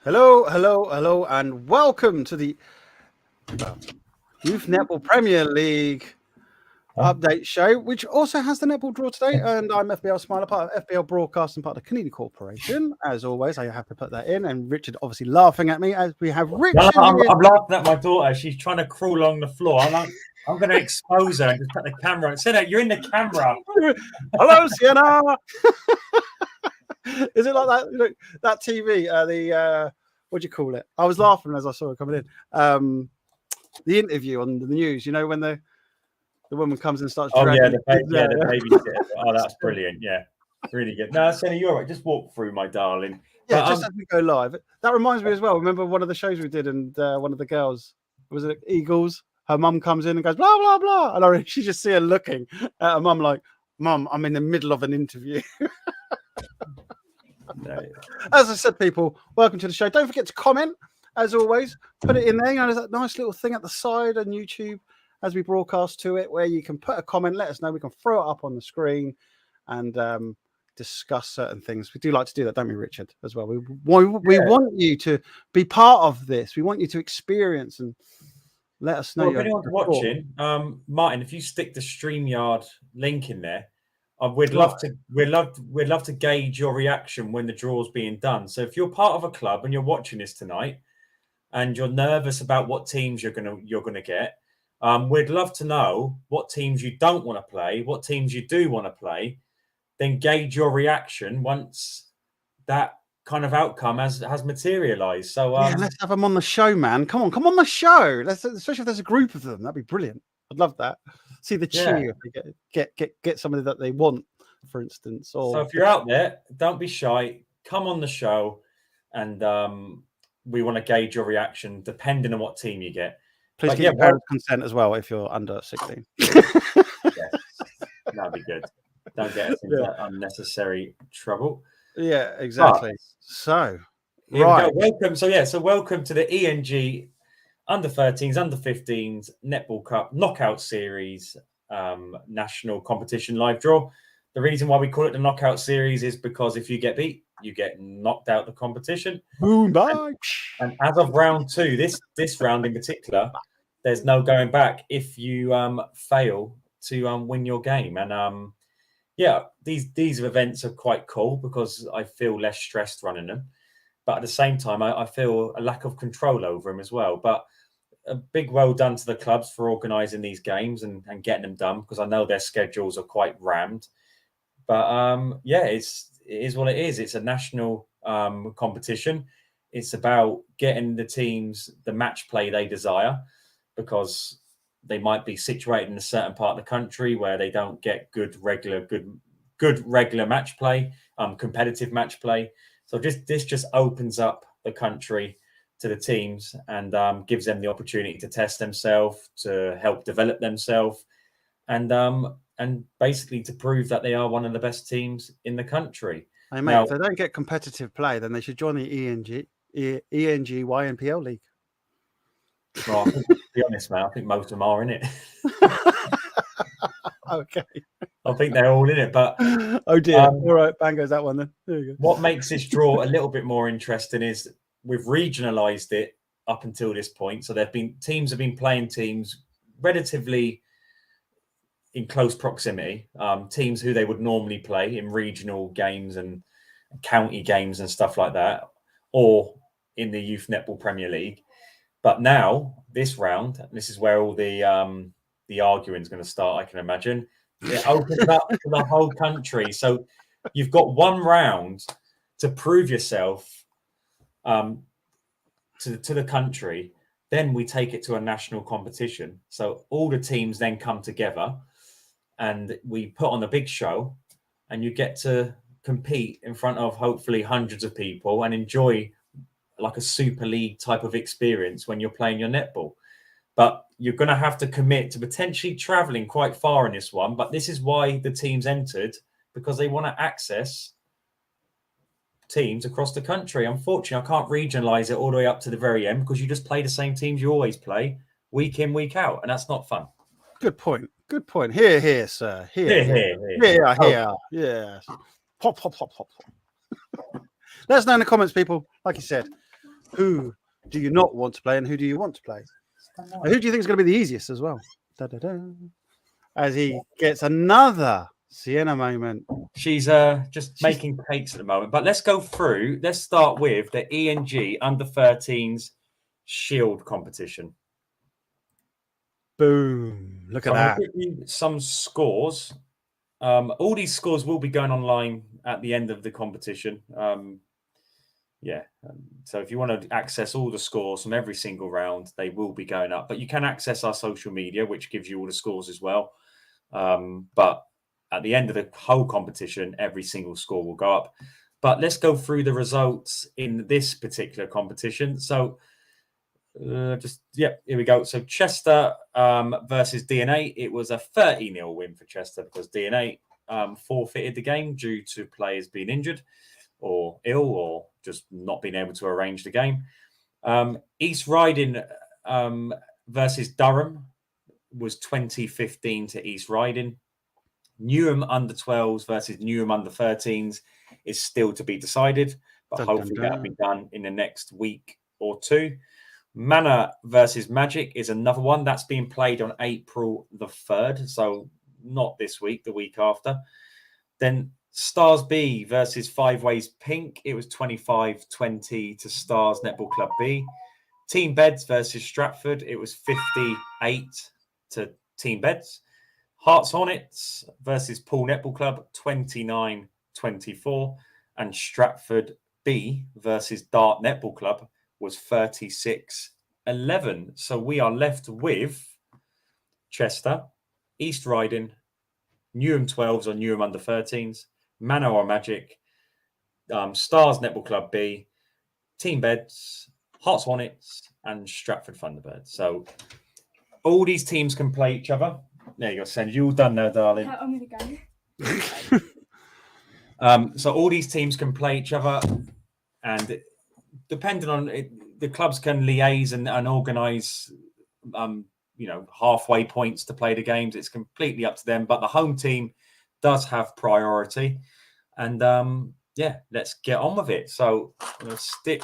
Hello, and welcome to the Youth Netball Premier League update show, which also has the netball draw today. And I'm FBL Smiler, part of FBL Broadcast and part of the Canini Corporation. As always, I have to put that in. And Richard obviously laughing at me as we have Richard. I'm laughing at my daughter. She's trying to crawl along the floor. I'm going to expose her and just put the camera. Sienna, you're in the camera. Hello, Sienna. Is it like that? Look, that TV, what do you call it? I was laughing as I saw it coming in. The interview on the news, you know, when the woman comes and starts. Oh yeah, the babysitter. Oh, that's brilliant. Yeah, really good. No, Sienna, you're all right. Just walk through, my darling. Yeah, just as we go live. That reminds me as well. Remember one of the shows we did, and one of the girls, was it Eagles? Her mum comes in and goes blah blah blah, and I she just see her looking at her mum like, "Mum, I'm in the middle of an interview." No. As I said, people, welcome to the show. Don't forget to comment, as always. Put it in there. You know, there's that nice little thing at the side on YouTube as we broadcast to it, where you can put a comment, let us know. We can throw it up on the screen and discuss certain things. We do like to do that, don't we, Richard? As well. We want you to be part of this. We want you to experience and let us know. Well, if anyone's watching, Martin, if you stick the StreamYard link in there. We'd love to gauge your reaction when the draw's being done. So if you're part of a club and you're watching this tonight and you're nervous about what teams you're gonna get, we'd love to know what teams you don't want to play, what teams you do want to play. Then gauge your reaction once that kind of outcome has materialized. So let's have them on the show, man. Come on the show. Especially if there's a group of them, that'd be brilliant. I'd love that. See the cheer if they get somebody that they want, for instance. Or so if you're out there, don't be shy. Come on the show, and we want to gauge your reaction depending on what team you get. Please get your parents' consent as well if you're under 16. Yes, that'd be good. Don't get us into unnecessary trouble. Yeah, exactly. So, right. Welcome. So welcome to the ENG Under 13s, Under 15s, Netball Cup Knockout Series national competition live draw. The reason why we call it the Knockout Series is because if you get beat, you get knocked out the competition. Boom, bye. And as of round 2, this round in particular, there's no going back if you fail to win your game. And these events are quite cool because I feel less stressed running them. But at the same time, I feel a lack of control over them as well. But a big well done to the clubs for organising these games and getting them done because I know their schedules are quite rammed. But it is what it is. It's a national competition. It's about getting the teams the match play they desire because they might be situated in a certain part of the country where they don't get good regular match play, competitive match play. So this just opens up the country to the teams and gives them the opportunity to test themselves, to help develop themselves, and basically to prove that they are one of the best teams in the country. Hey, mate, if they don't get competitive play, then they should join the ENG YNPL League. Well, to be honest, man, I think most of them are in it. Okay. I think they're all in it, but oh dear. All right, bang goes that one then. There you go. What makes this draw a little bit more interesting is we've regionalised it up until this point. So teams have been playing teams relatively in close proximity, teams who they would normally play in regional games and county games and stuff like that, or in the Youth Netball Premier League. But now this round, this is where all the arguing is going to start, I can imagine. It opens up to the whole country. So you've got one round to prove yourself to the country. Then we take it to a national competition. So all the teams then come together and we put on a big show and you get to compete in front of hopefully hundreds of people and enjoy like a Super League type of experience when you're playing your netball. But you're going to have to commit to potentially traveling quite far in this one. But this is why the teams entered, because they want to access teams across the country. Unfortunately, I can't regionalise it all the way up to the very end because you just play the same teams you always play week in, week out. And that's not fun. Good point. Good point. Here, sir. Here. Yes. Pop. Let us know in the comments, people. Like you said, Who do you not want to play and who do you want to play? And who do you think is going to be the easiest as well? As he gets another Sienna moment. She's just making cakes at the moment. But let's go through. Let's start with the ENG Under-13s Shield competition. Boom. Look at that. Give you some scores. All these scores will be going online at the end of the competition. So if you want to access all the scores from every single round, they will be going up. But you can access our social media, which gives you all the scores as well. But at the end of the whole competition, every single score will go up. But let's go through the results in this particular competition. So here we go. So Chester versus DNA. It was a 30-0 win for Chester because DNA forfeited the game due to players being injured or ill or just not being able to arrange the game. East Riding versus Durham was 20-15 to East Riding. Newham Under-12s versus Newham Under-13s is still to be decided, but hopefully that'll be done in the next week or two. Manor versus Magic is another one that's being played on April the 3rd, so not this week, the week after. Then Stars B versus Five Ways Pink, it was 25-20 to Stars Netball Club B. Team Beds versus Stratford, it was 58 to Team Beds. Hearts Hornets versus Poole Netball Club, 29-24. And Stratford B versus Dart Netball Club was 36-11. So we are left with Chester, East Riding, Newham 12s or Newham Under-13s, Manor or Magic, Stars Netball Club B, Team Beds, Hearts Hornets, and Stratford Thunderbirds. So all these teams can play each other. There you go, Sandy. You all done now, darling. Yeah, I'm going to go. So all these teams can play each other, and depending on it, the clubs can liaise and organise, halfway points to play the games. It's completely up to them, but the home team does have priority. And let's get on with it. So we'll stick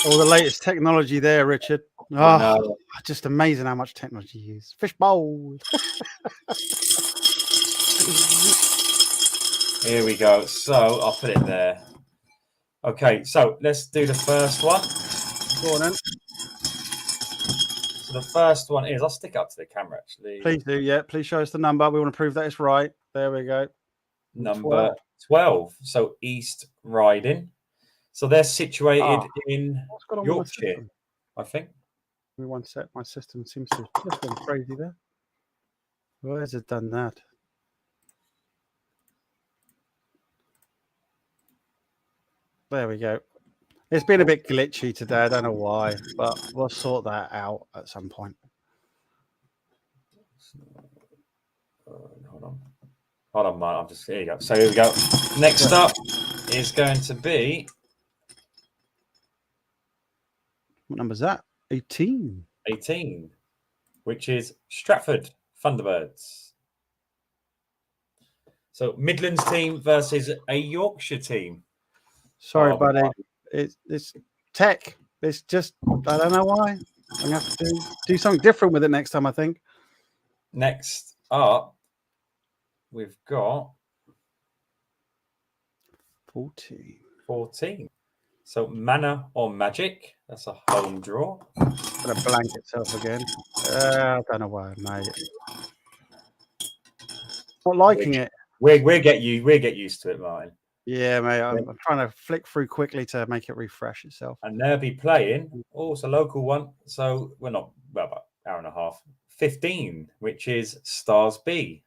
all the latest technology there, Richard. Oh, just amazing how much technology you use. Fishbowl. Here we go. So I'll put it there. Okay, so let's do the first one. Go on then. So the first one is, I'll stick it up to the camera actually. Please do, yeah. Please show us the number. We want to prove that it's right. There we go. Number 12. So East Riding. So they're situated in Yorkshire, I think. Give me one sec. My system seems to have just gone crazy there. Why has it done that? There we go. It's been a bit glitchy today. I don't know why, but we'll sort that out at some point. Hold on, man. I'm just here. You go. So here we go. Next up is going to be. What number is that? 18. 18, which is Stratford Thunderbirds. So Midlands team versus a Yorkshire team. Sorry, buddy. It's tech. It's just, I don't know why. I'm going to have to do something different with it next time, I think. Next up, we've got 14. So Manor or Magic. That's a home draw. It's going to blank itself again. I don't know why, mate. Not liking it. We'll get used to it, Martin. Yeah, mate. I'm trying to flick through quickly to make it refresh itself. And they'll be playing. Oh, it's a local one. So we're not, about an hour and a half. 15, which is Stars B.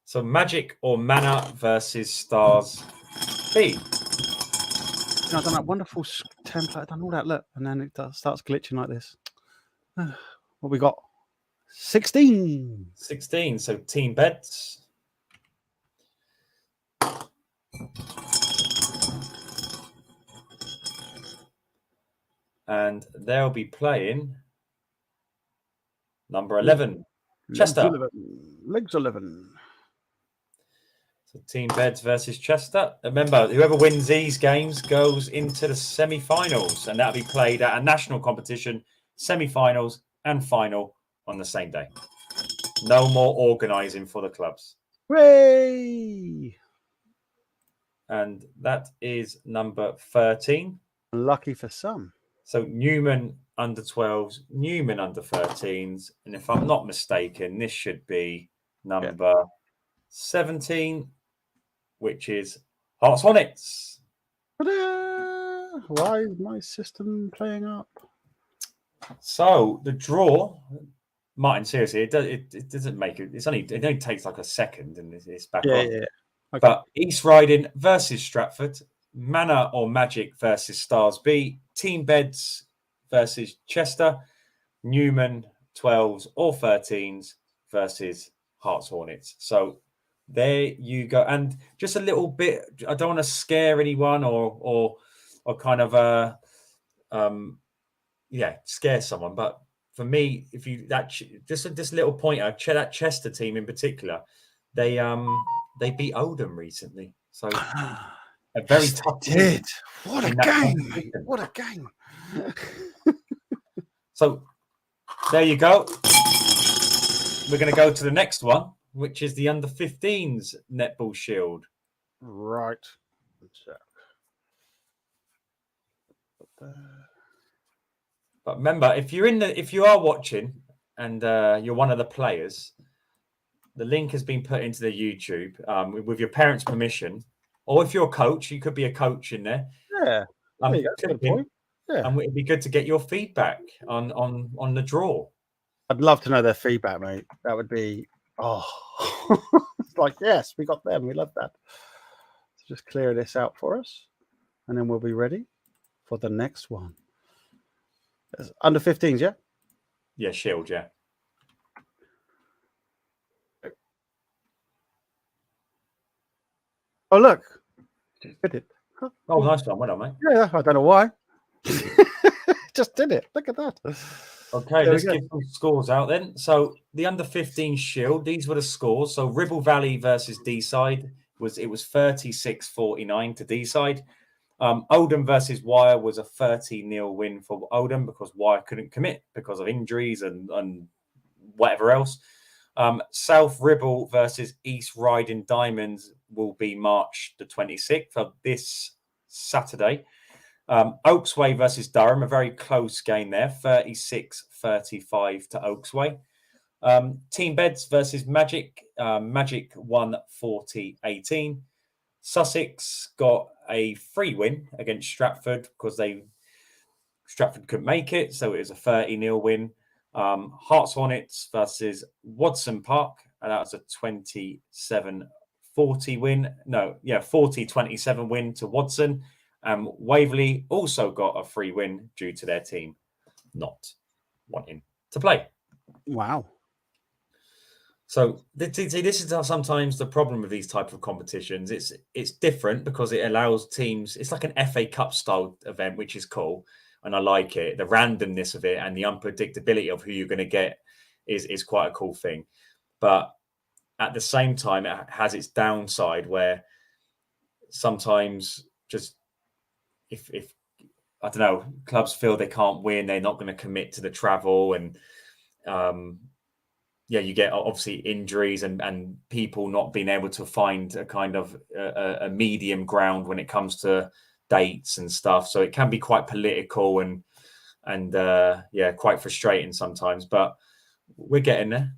So Magic or Manor versus Stars B. I've done that wonderful template. I've done all that, look. And then it starts glitching like this. What we got? 16. 16. So Team Beds. And they'll be playing number 11, Chester. Legs 11. So Team Beds versus Chester. Remember, whoever wins these games goes into the semi-finals, and that'll be played at a national competition, semi-finals and final on the same day. No more organising for the clubs. Hooray! And that is number 13. Lucky for some. So Newman under 12s, Newman under 13s. And if I'm not mistaken, this should be number 17, which is Hearts Hornets. Ta-da! Why is my system playing up? So the draw, Martin, seriously, it doesn't make it. It only takes like a second, and it's back on. Yeah. Okay. But East Riding versus Stratford, Manor or Magic versus Stars B, Team Beds versus Chester, Newman 12s or 13s versus Hearts Hornets. So there you go. And just a little bit, I don't want to scare anyone or kind of scare someone, but for me, if you just a little pointer, that Chester team in particular, they beat Oldham recently, so a very tough team. Did what a game! What a game! So there you go. We're going to go to the next one, which is the under 15s Netball Shield. Right. But remember, if you are watching and you're one of the players, the link has been put into the YouTube with your parents' permission, or if you're a coach, you could be a coach in there. Yeah, there you go. Good point. Yeah, and it'd be good to get your feedback on the draw. I'd love to know their feedback, mate. That would be it's like, yes, we got them. We love that. So just clear this out for us, and then we'll be ready for the next one. It's under 15s, yeah? Yeah, Shield, yeah. Oh, look. Did it. Huh? Oh, nice one. Well done, mate. Yeah, I don't know why. Just did it. Look at that. Okay, let's give some scores out then. So the under 15 Shield, these were the scores. So Ribble Valley versus D-Side was 36-49 to D-Side. Oldham versus Wyre was a 30-0 win for Oldham because Wyre couldn't commit because of injuries and whatever else. South Ribble versus East Riding Diamonds will be March the 26th of this Saturday. Oaksway versus Durham, a very close game there, 36-35 to Oaksway. Team Beds versus Magic, Magic won 40-18. Sussex got a free win against Stratford because Stratford couldn't make it, so it was a 30-0 win. Hearts Hornets versus Wadson Park, and that was a 27-40 win. 40-27 win to Wadson. Waverley also got a free win due to their team not wanting to play. Wow. So this is sometimes the problem with these type of competitions. It's different because it allows teams. It's like an FA Cup style event, which is cool, and I like it. The randomness of it and the unpredictability of who you're going to get is quite a cool thing. But at the same time, it has its downside where sometimes just if I don't know, clubs feel they can't win, they're not going to commit to the travel, and you get obviously injuries and people not being able to find a kind of a medium ground when it comes to dates and stuff. So it can be quite political and quite frustrating sometimes. But we're getting there.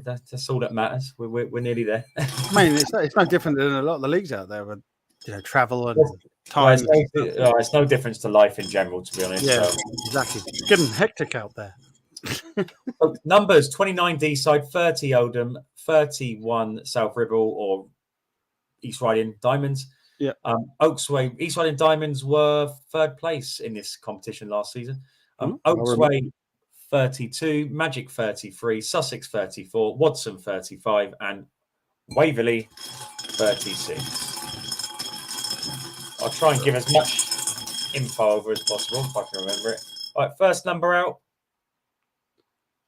That's all that matters. We're nearly there. I mean, it's no different than a lot of the leagues out there, but travel and time. It's no difference to life in general, to be honest. Yeah, exactly. It's getting hectic out there. Numbers: 29 D-Side, 30 Oldham, 31 South Ribble or East Riding Diamonds. Yeah. Oaksway, East Riding Diamonds were third place in this competition last season. Oaksway 32, Magic 33, Sussex 34, Wadson 35, and Waverley 36. I'll try and give as much info over as possible if I can remember it. All right, first number out.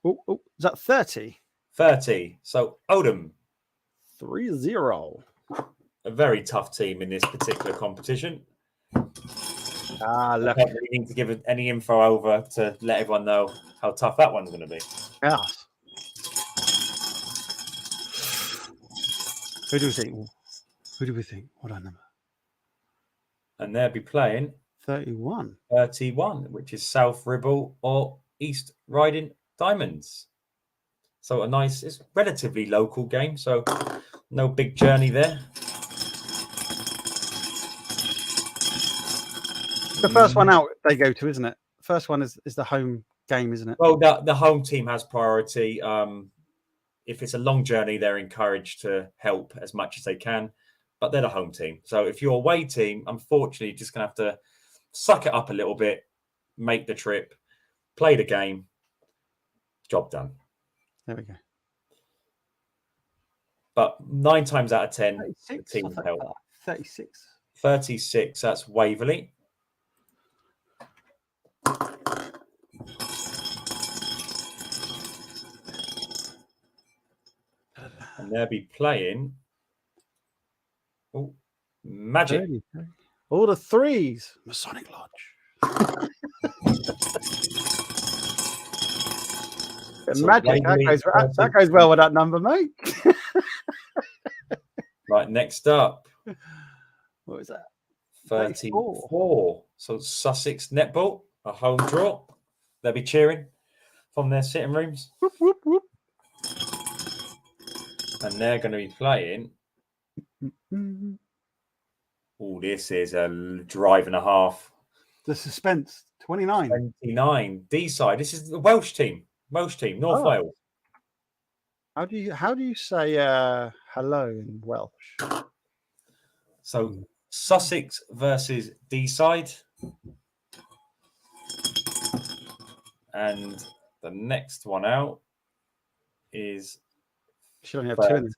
Oh, is that 30? 30. So Oldham. 3-0. a very tough team in this particular competition. Ah, I look. don't really need to give any info over to let everyone know how tough that one's going to be. Yes. Who do we think? Who do we think? What our number? And they'll be playing 31. 31, which is South Ribble or East Riding Diamonds. So it's relatively local game. So no big journey there. The first one out they go to, isn't it? The first one is the home game, isn't it? Well, the home team has priority. If it's a long journey, they're encouraged to help as much as they can, but they're the home team. So if you're away team, unfortunately, you're just going to have to suck it up a little bit, make the trip, play the game, job done. There we go. But 9 times out of 10, 36, the team help. 36. 36, that's Waverley. And they'll be playing Magic. 30. All the threes. Masonic Lodge. So Magic. That goes well with that number, mate. Right, next up. What was that? 34. So Sussex Netball, a home draw. They'll be cheering from their sitting rooms. Whoop, whoop, whoop. And they're going to be playing. Mm-hmm. Oh, this is a drive and a half. The suspense. 29. 29. D-side. This is the Welsh team. North Wales. How do you say hello in Welsh? So Sussex versus D-side. And the next one out is Should only have 2 in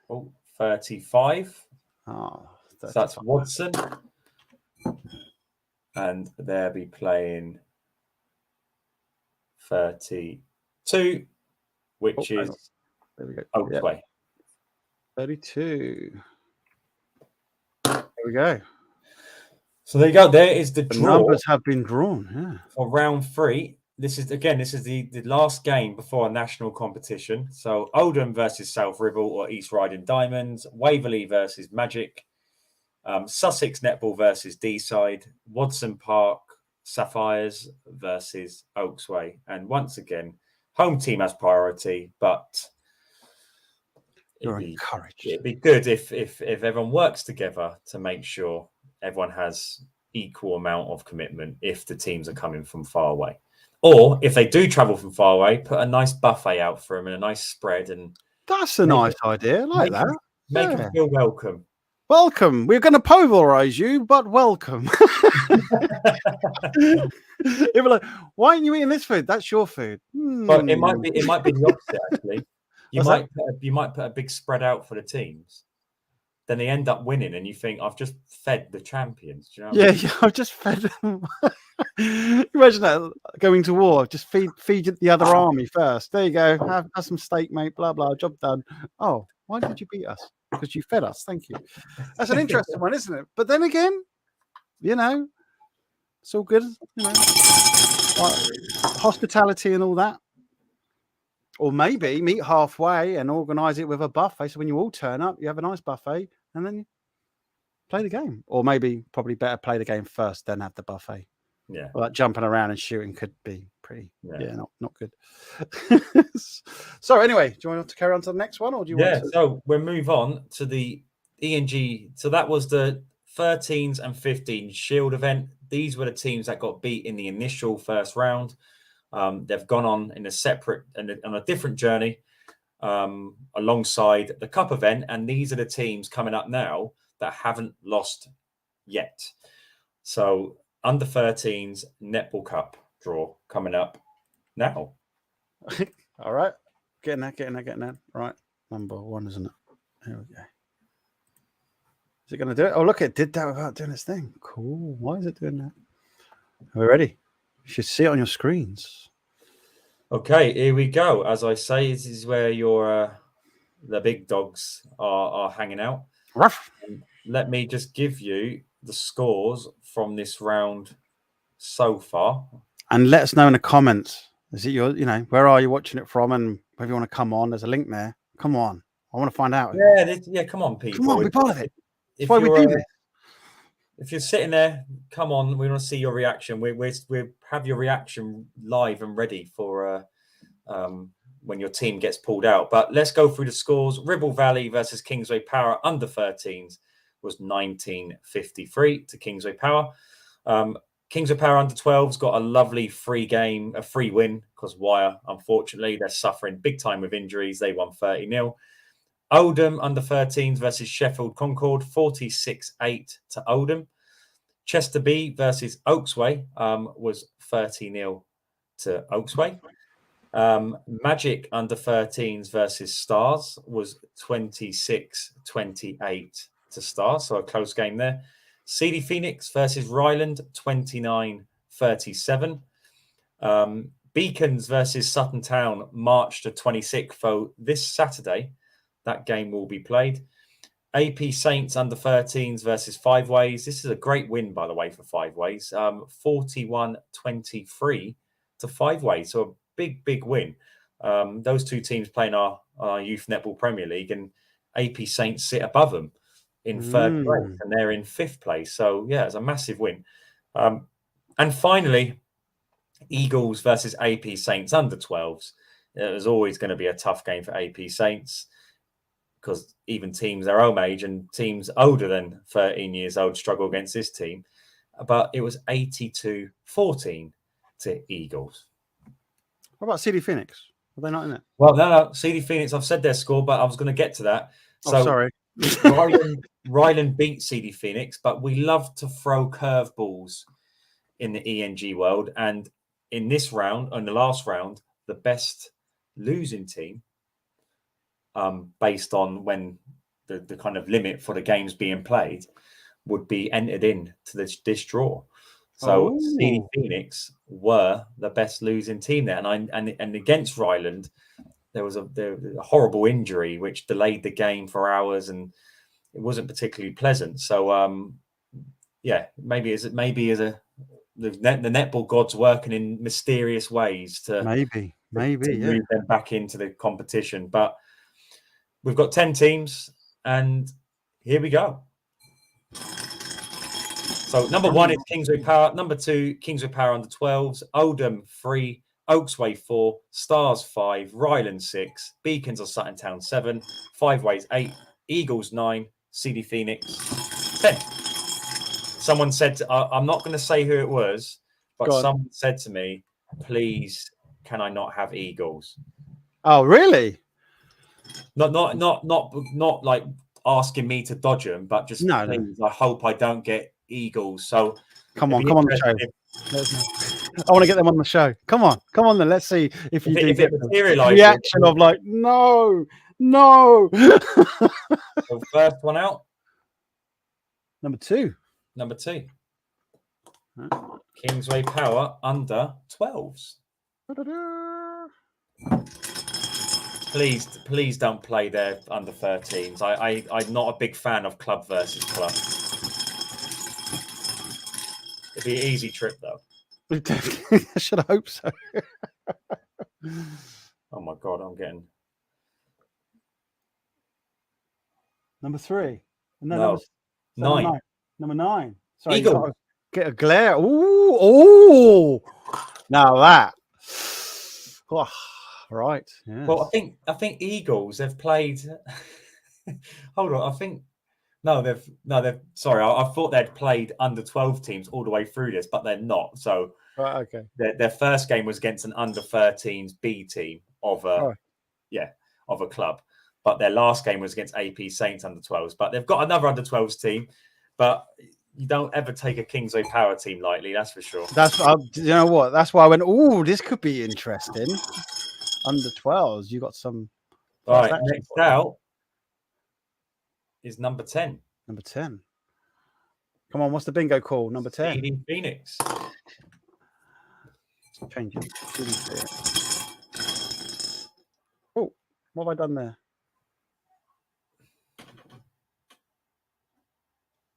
there. 35. Oh, So that's Watson. And they'll be playing 32, which is there we go. Oakway. 32. There we go. So there you go. There is the The draw numbers have been drawn. Yeah. for round 3. This is the last game before a national competition. So Oldham versus South Ribble or East Riding Diamonds, Waverley versus Magic, Sussex Netball versus D-side, Wadson Park Sapphires versus Oaksway. And once again, home team has priority, but You're encouraged. It'd be good if everyone works together to make sure everyone has equal amount of commitment if the teams are coming from far away. Or if they do travel from far away, put a nice buffet out for them and a nice spread. And that's a nice idea. I like that. Make them feel welcome. Welcome. We're going to pulverize you, but welcome. If we're like, why aren't you eating this food? That's your food. But it might be the opposite actually. You might put a big spread out for the teams. Then they end up winning, and you think, I've just fed the champions. Do you know what I mean? I've just fed them. Imagine that, going to war. Just feed the other army first. There you go. Have some steak, mate. Blah blah. Job done. Oh, why did you beat us? Because you fed us. Thank you. That's an interesting one, isn't it? But then again, it's all good. Hospitality and all that. Or maybe meet halfway and organise it with a buffet. So when you all turn up, you have a nice buffet and then you play the game. Or maybe probably better play the game first, then have the buffet. Yeah. Well, like jumping around and shooting could be pretty, not good. So anyway, do you want to carry on to the next one? Or do you want to... So we'll move on to the ENG. So that was the 13s and 15s Shield event. These were the teams that got beat in the initial first round. They've gone on in a separate and on a different journey alongside the Cup event, and these are the teams coming up now that haven't lost yet. So under 13s Netball Cup draw coming up now. All right, getting that. Right, number 1, isn't it? Here we go. Is it going to do it? Oh, look, it did that without doing its thing. Cool. Why is it doing that? Are we ready? You should see it on your screens. Okay, here we go. As I say, this is where your the big dogs are hanging out. Rough. Let me just give you the scores from this round so far. And let us know in the comments. Is it your, where are you watching it from? And whether you want to come on, there's a link there. Come on. I want to find out. Yeah, come on, people. Come on, be part of it. That's If why we do this. If you're sitting there, come on. We want to see your reaction. We have your reaction live and ready for when your team gets pulled out. But let's go through the scores. Ribble Valley versus Kingsway Power under 13s was 1953 to Kingsway Power. Kingsway Power under 12s got a lovely free win because Wyre, unfortunately, they're suffering big time with injuries. They won 30-0. Oldham under 13s versus Sheffield Concord, 46-8 to Oldham. Chester B versus Oaksway was 30-0 to Oaksway. Magic under 13s versus Stars was 26-28 to Stars, so a close game there. CD Phoenix versus Ryland, 29-37. Beacons versus Sutton Town, March the 26th. So this Saturday, that game will be played. AP Saints under 13s versus Five Ways. This is a great win, by the way, for Five Ways. 41-23 to Five Ways. So a big win. Those two teams playing our Youth Netball Premier League, and AP Saints sit above them in third place, and they're in fifth place. So, yeah, it's a massive win. And finally, Eagles versus AP Saints under 12s. It was always going to be a tough game for AP Saints because even teams their own age and teams older than 13 years old struggle against this team. But it was 82-14 to Eagles. What about CD Phoenix? Are they not in it? Well, no. CD Phoenix, I've said their score, but I was going to get to that. So, sorry. Ryland beat CD Phoenix, but we love to throw curveballs in the ENG world. And in this round, in the last round, the best losing team, based on when the kind of limit for the games being played, would be entered in to this draw. So CD Phoenix were the best losing team there, and against Ryland, there was a horrible injury which delayed the game for hours, and it wasn't particularly pleasant. So maybe the netball gods working in mysterious ways to move them back into the competition. But we've got 10 teams, and here we go. So number 1 is Kingsway Power. Number 2, Kingsway Power under 12s. Oldham 3, Oaksway 4, Stars 5, Ryland 6, Beacons of Sutton Town 7, Five Ways 8, Eagles 9, CD Phoenix 10. Someone said, I'm not going to say who it was, but someone said to me, please, can I not have Eagles? Oh, really? Not like asking me to dodge them, but just please, I hope I don't get Eagles. So come on the show. I want to get them on the show. Come on then. Let's see if you do get the reaction of like, no. So first one out. Number 2. Kingsway Power under 12s. Please don't play their under 13s. I'm not a big fan of club versus club. It'd be an easy trip though. I should hope so. Oh my God, I'm getting number 3. No. Number 9. Sorry, Eagle. Get a glare. Ooh. Now that. Oh, right. Yes. Well, I think Eagles have played. Hold on. They've. Sorry, I thought they'd played under 12 teams all the way through this, but they're not. So, right, okay. Their first game was against an under 13s B team of a club, but their last game was against AP Saints under 12s. But they've got another under 12s team, but you don't ever take a Kingsway Power team lightly. That's for sure. That's you know what? That's why I went. Oh, this could be interesting. Under 12s, you got some. All right, next out is number 10. Number 10. Come on, what's the bingo call? Number 10. CD Phoenix. Change it. Oh, what have I done there?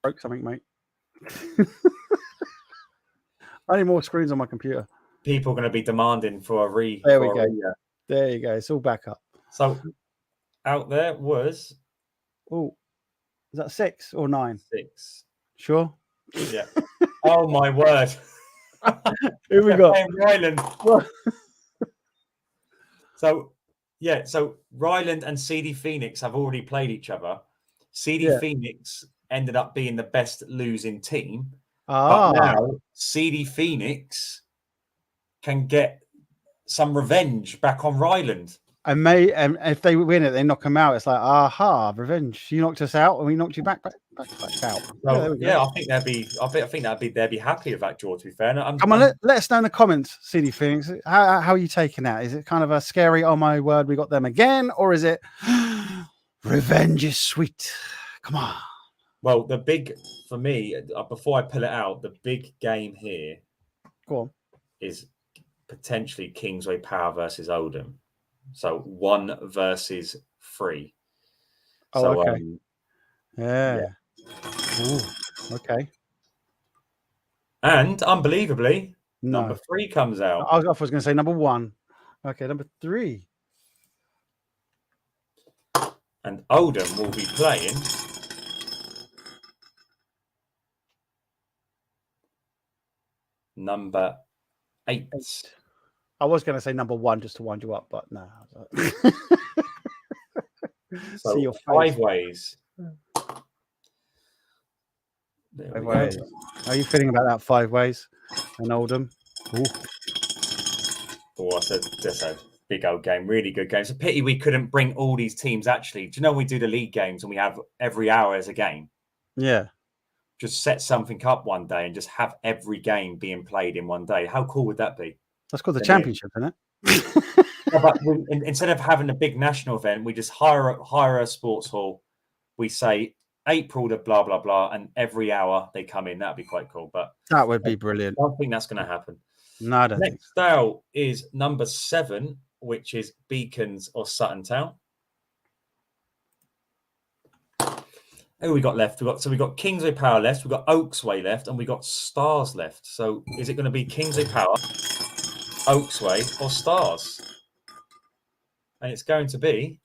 Broke something, mate. I need more screens on my computer. People are going to be demanding for a re. There we for go. a There you go. It's all back up. So out there was Oh, is that 6 or 9? 6. Sure. Yeah. Oh my word. Here we go. Ryland. So Ryland and CD Phoenix have already played each other. CD Phoenix ended up being the best losing team. But now CD Phoenix can get some revenge back on Ryland. And if they win it, they knock them out. It's like, aha, revenge. You knocked us out, and we knocked you back out. So, I think they'd be happy with that, George. To be fair, come on, let us know in the comments, CD Phoenix. How are you taking that? Is it kind of a scary? Oh my word, we got them again, or is it revenge is sweet? Come on. Well, the big for me before I pull it out, the big game here, go on, is potentially Kingsway Power versus Oldham. So 1 versus 3. Oh, so, okay. Yeah. Ooh, okay. And unbelievably, number 3 comes out. I was going to say number 1. Okay, number 3. And Oldham will be playing number 8. I was going to say number 1 just to wind you up, but no. So see your 5 ways. There 5 ways. How are you feeling about that 5 ways and Oldham? Oh, that's a big old game. Really good game. It's a pity we couldn't bring all these teams. Actually, do you know we do the league games and we have every hour as a game? Yeah. Just set something up one day and just have every game being played in one day. How cool would that be? That's called the championship, isn't it? Yeah, but instead of having a big national event, we just hire a sports hall. We say April to blah blah blah, and every hour they come in. That'd be quite cool. But that would be brilliant. I don't think that's going to happen. No, I don't think so. Next out is number 7, which is Beacons or Sutton Town. Who we got left? We got Kingsway Power left, we got Oaksway left, and we got Stars left. So is it going to be Kingsway Power, Oaksway, or Stars? And it's going to be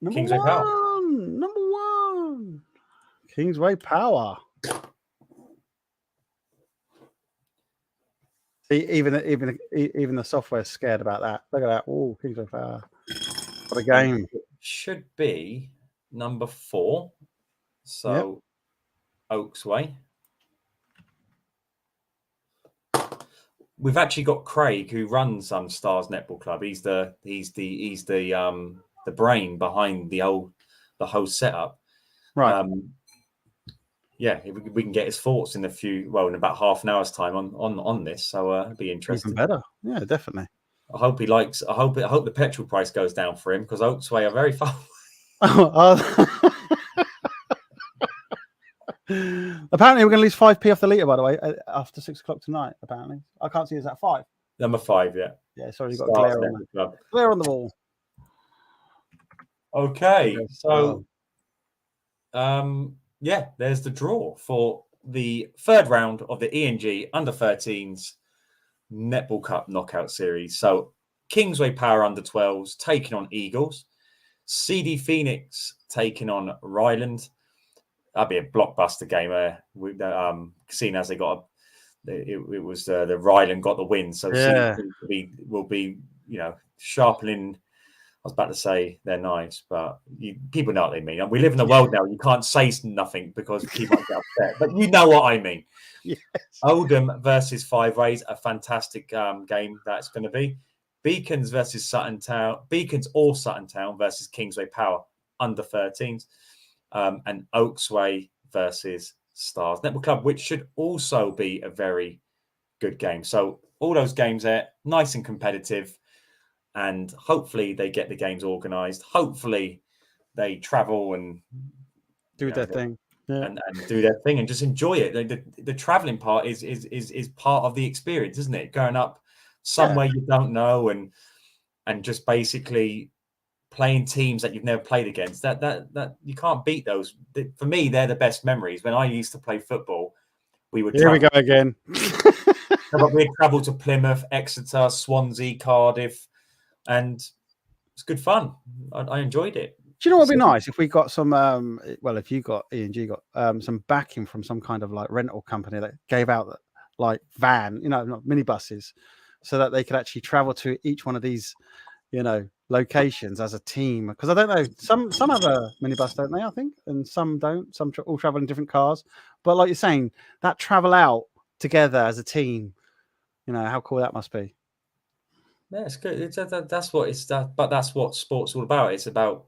Kingsway Power. Number 1. Kingsway Power. See, even the software's scared about that. Look at that. Oh, Kingsway Power. What a game. It should be number 4. So Oaksway. We've actually got Craig, who runs Stars Netball Club. He's the brain behind the whole setup. Right. We can get his thoughts in about half an hour's time on this. So it'd be interesting. Even better. Yeah, definitely. I hope he likes. I hope the petrol price goes down for him, because Oaksway are very far. Apparently, we're going to lose 5p off the litre, by the way, after 6 o'clock tonight. Apparently, I can't see. Is that 5? Number 5, yeah. Yeah, sorry, you've got glare on the glare on the wall. Okay, so there's the draw for the 3rd round of the ENG Under-13s Netball Cup Knockout Series. So Kingsway Power Under-12s taking on Eagles, CD Phoenix taking on Ryland. That'd be a blockbuster game. Seeing as they got it was the Ryland got the win, so CD will be sharpening. I was about to say their knives, but people know what they mean. And we live in a world now you can't say nothing because people might get upset. But you know what I mean. Yes. Oldham versus 5 ways, a fantastic game that's going to be. Beacons versus Sutton Town. Beacons or Sutton Town versus Kingsway Power Under-13s. And Oaksway versus Stars Netball Club, which should also be a very good game. So all those games there, nice and competitive. And hopefully they get the games organised. Hopefully they travel and do their thing, and do their thing and just enjoy it. The travelling part is part of the experience, isn't it? Going up somewhere you don't know and just basically playing teams that you've never played against. That you can't beat those. For me, they're the best memories. When I used to play football, we would Here we go again. we'd travel to Plymouth, Exeter, Swansea, Cardiff, and it's good fun. I enjoyed it. Do you know what would be nice if we got some? Well, if you got ENG got some backing from some kind of like rental company that gave out like van, not minibuses, so that they could actually travel to each one of these, locations as a team. Because I don't know, some have a minibus, don't they? I think, and some don't. Some all travel in different cars. But like you're saying, that travel out together as a team, how cool that must be. Yeah, it's good. That's what sport's all about. It's about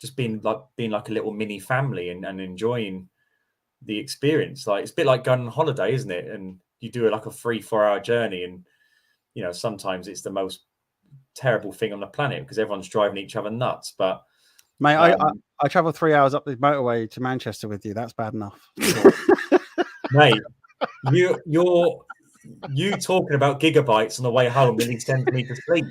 just being like a little mini family and enjoying the experience. Like, it's a bit like going on holiday, isn't it? And you do like a 3-4 hour journey, and sometimes it's the most terrible thing on the planet because everyone's driving each other nuts. But mate, I traveled 3 hours up the motorway to Manchester with you. That's bad enough. Mate, you talking about gigabytes on the way home really sends me to sleep.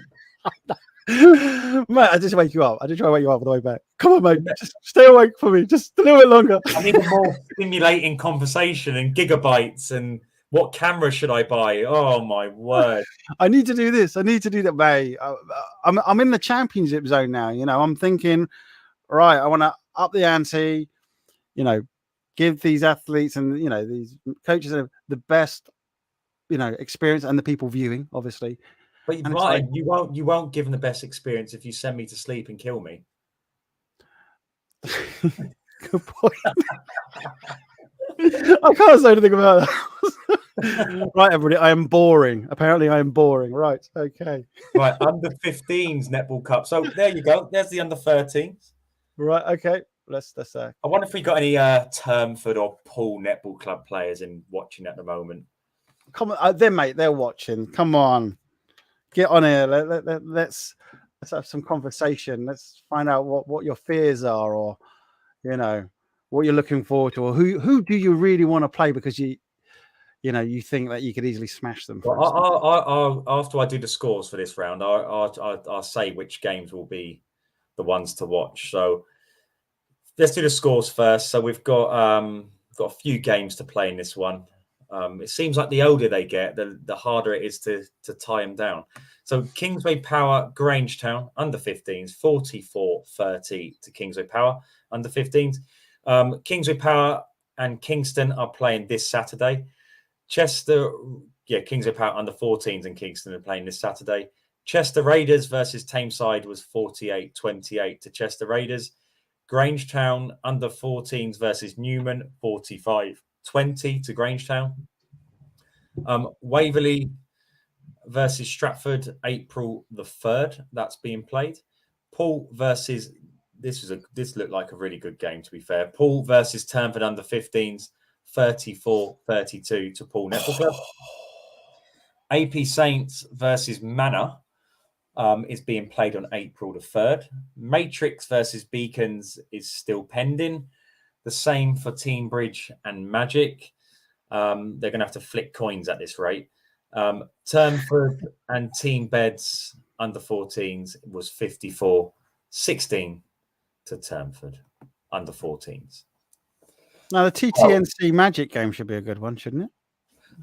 Mate, I just wake you up. I did try to wake you up on the way back. Come on, mate. Just stay awake for me. Just a little bit longer. I need a more stimulating conversation and gigabytes and what camera should I buy? Oh my word. I need to do this. I need to do that, mate. I'm in the championship zone now. I'm thinking, right, I want to up the ante, give these athletes and, these coaches the best, experience, and the people viewing, obviously. But Martin, you won't give them the best experience if you send me to sleep and kill me. Good point. I can't say anything about that. Right, everybody, I am boring. Apparently, I am boring. Right, okay. Right, under 15s netball cup. So there you go. There's the under 13s. Right, okay. Let's I wonder if we got any Termford or Poole netball club players in watching at the moment. Come on, then, mate. They're watching. Come on. Get on here. Let's have some conversation. Let's find out what your fears are, or what you're looking forward to, or who do you really want to play because you think that you could easily smash them. Well, after I do the scores for this round, I'll say which games will be the ones to watch. So let's do the scores first. So we've got a few games to play in this one. It seems like the older they get, the harder it is to tie them down. So Kingsway Power, Grange Town, under 15s, 44-30 to Kingsway Power, under 15s. Kingsway Power and Kingston are playing this Saturday. Kingsway Power under 14s and Kingston are playing this Saturday. Chester Raiders versus Tameside was 48-28 to Chester Raiders. Grange Town under 14s versus Newman, 45-20 to Grange Town. Waverley versus Stratford, April the 3rd. That's being played. Poole versus this looked like a really good game, to be fair. Poole versus Turnford under 15s, 34-32 to Poole Netball Club. AP Saints versus Manor is being played on April the 3rd. Matrix versus Beacons is still pending. The same for Team Bridge and Magic. They're going to have to flick coins at this rate. Turnford and Team Beds under 14s was 54-16 to Turnford under 14s. Now the TTNC Magic game should be a good one, shouldn't it?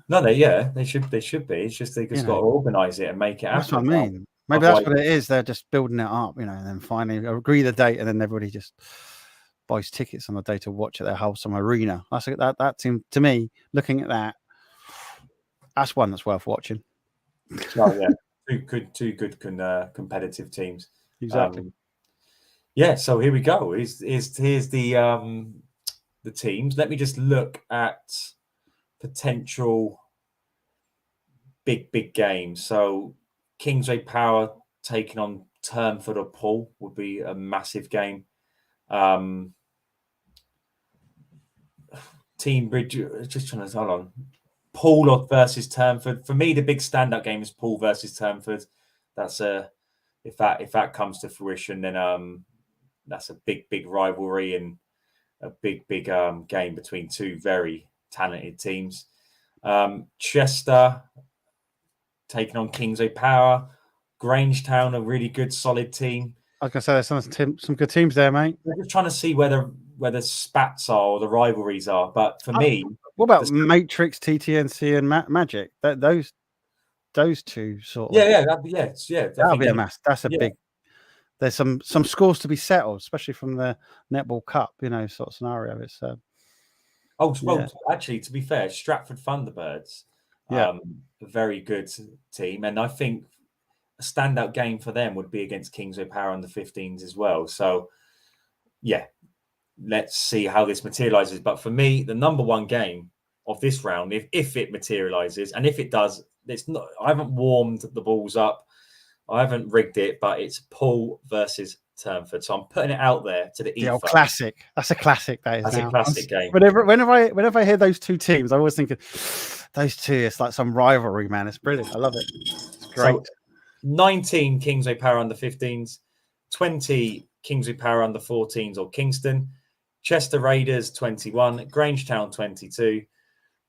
No, they should be. It's just they just got to organise it and make it happen. That's what I mean. Maybe that's what it is. They're just building it up, and then finally agree the date, and then everybody just buys tickets on the day to watch at their Wholesome Arena. That seemed to me, looking at that, that's one that's worth watching. Oh yeah, two good competitive teams. Exactly. So here we go. Here's the teams. Let me just look at potential big games. So Kingsway Power taking on Turnford or Poole would be a massive game. Team Bridge, just trying to hold on. Poole versus Turnford. For me, the big standout game is Poole versus Turnford. That's if that comes to fruition, then that's a big rivalry and a big game between two very talented teams. Chester taking on Kingsway Power. Grange Town, a really good solid team. Like I said, there's some good teams there, mate. We're just trying to see where the spats are or the rivalries are. But for me, what about Matrix, TTNC, and Magic? Those two sort of. Yeah. That'll be a mass. That's a big. There's some scores to be settled, especially from the Netball Cup, sort of scenario. It's actually, to be fair, Stratford Thunderbirds, a very good team, and I think a standout game for them would be against Kingsway Power under 15s as well. So, yeah, let's see how this materializes. But for me, the number one game of this round, if it materializes, and if it does, it's not. I haven't warmed the balls up, I haven't rigged it, but it's Poole versus Turnford. So I'm putting it out there to the ether. old classic. That's a classic. That's a classic game. Whenever I hear those two teams, I always think of those two. It's like some rivalry, man. It's brilliant. I love it. It's great. So 19 Kingsway Power under 15s, 20 Kingsway Power under 14s or Kingston, Chester Raiders 21, Grange Town 22,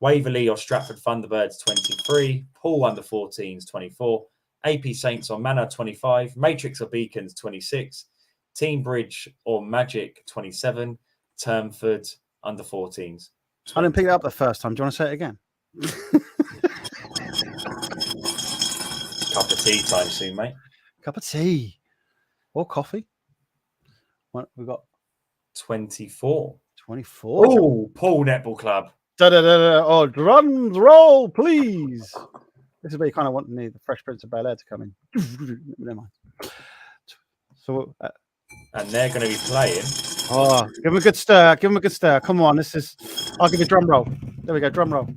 Waverley or Stratford Thunderbirds 23, Poole under 14s 24, AP Saints or Manor 25, Matrix or Beacons 26, Team Bridge or Magic 27, Turnford under 14s. 20. I didn't pick it up the first time. Do you want to say it again? Cup of tea time soon, mate. Cup of tea or coffee. What we got? 24. 24. Oh, Poole Netball Club. Oh, drums roll, please. This is where you kind of want the Fresh Prince of Bel-Air to come in. Never mind. So, and they're going to be playing. Oh, give them a good stir. Give them a good stir. Come on, I'll give you a drum roll. There we go, drum roll.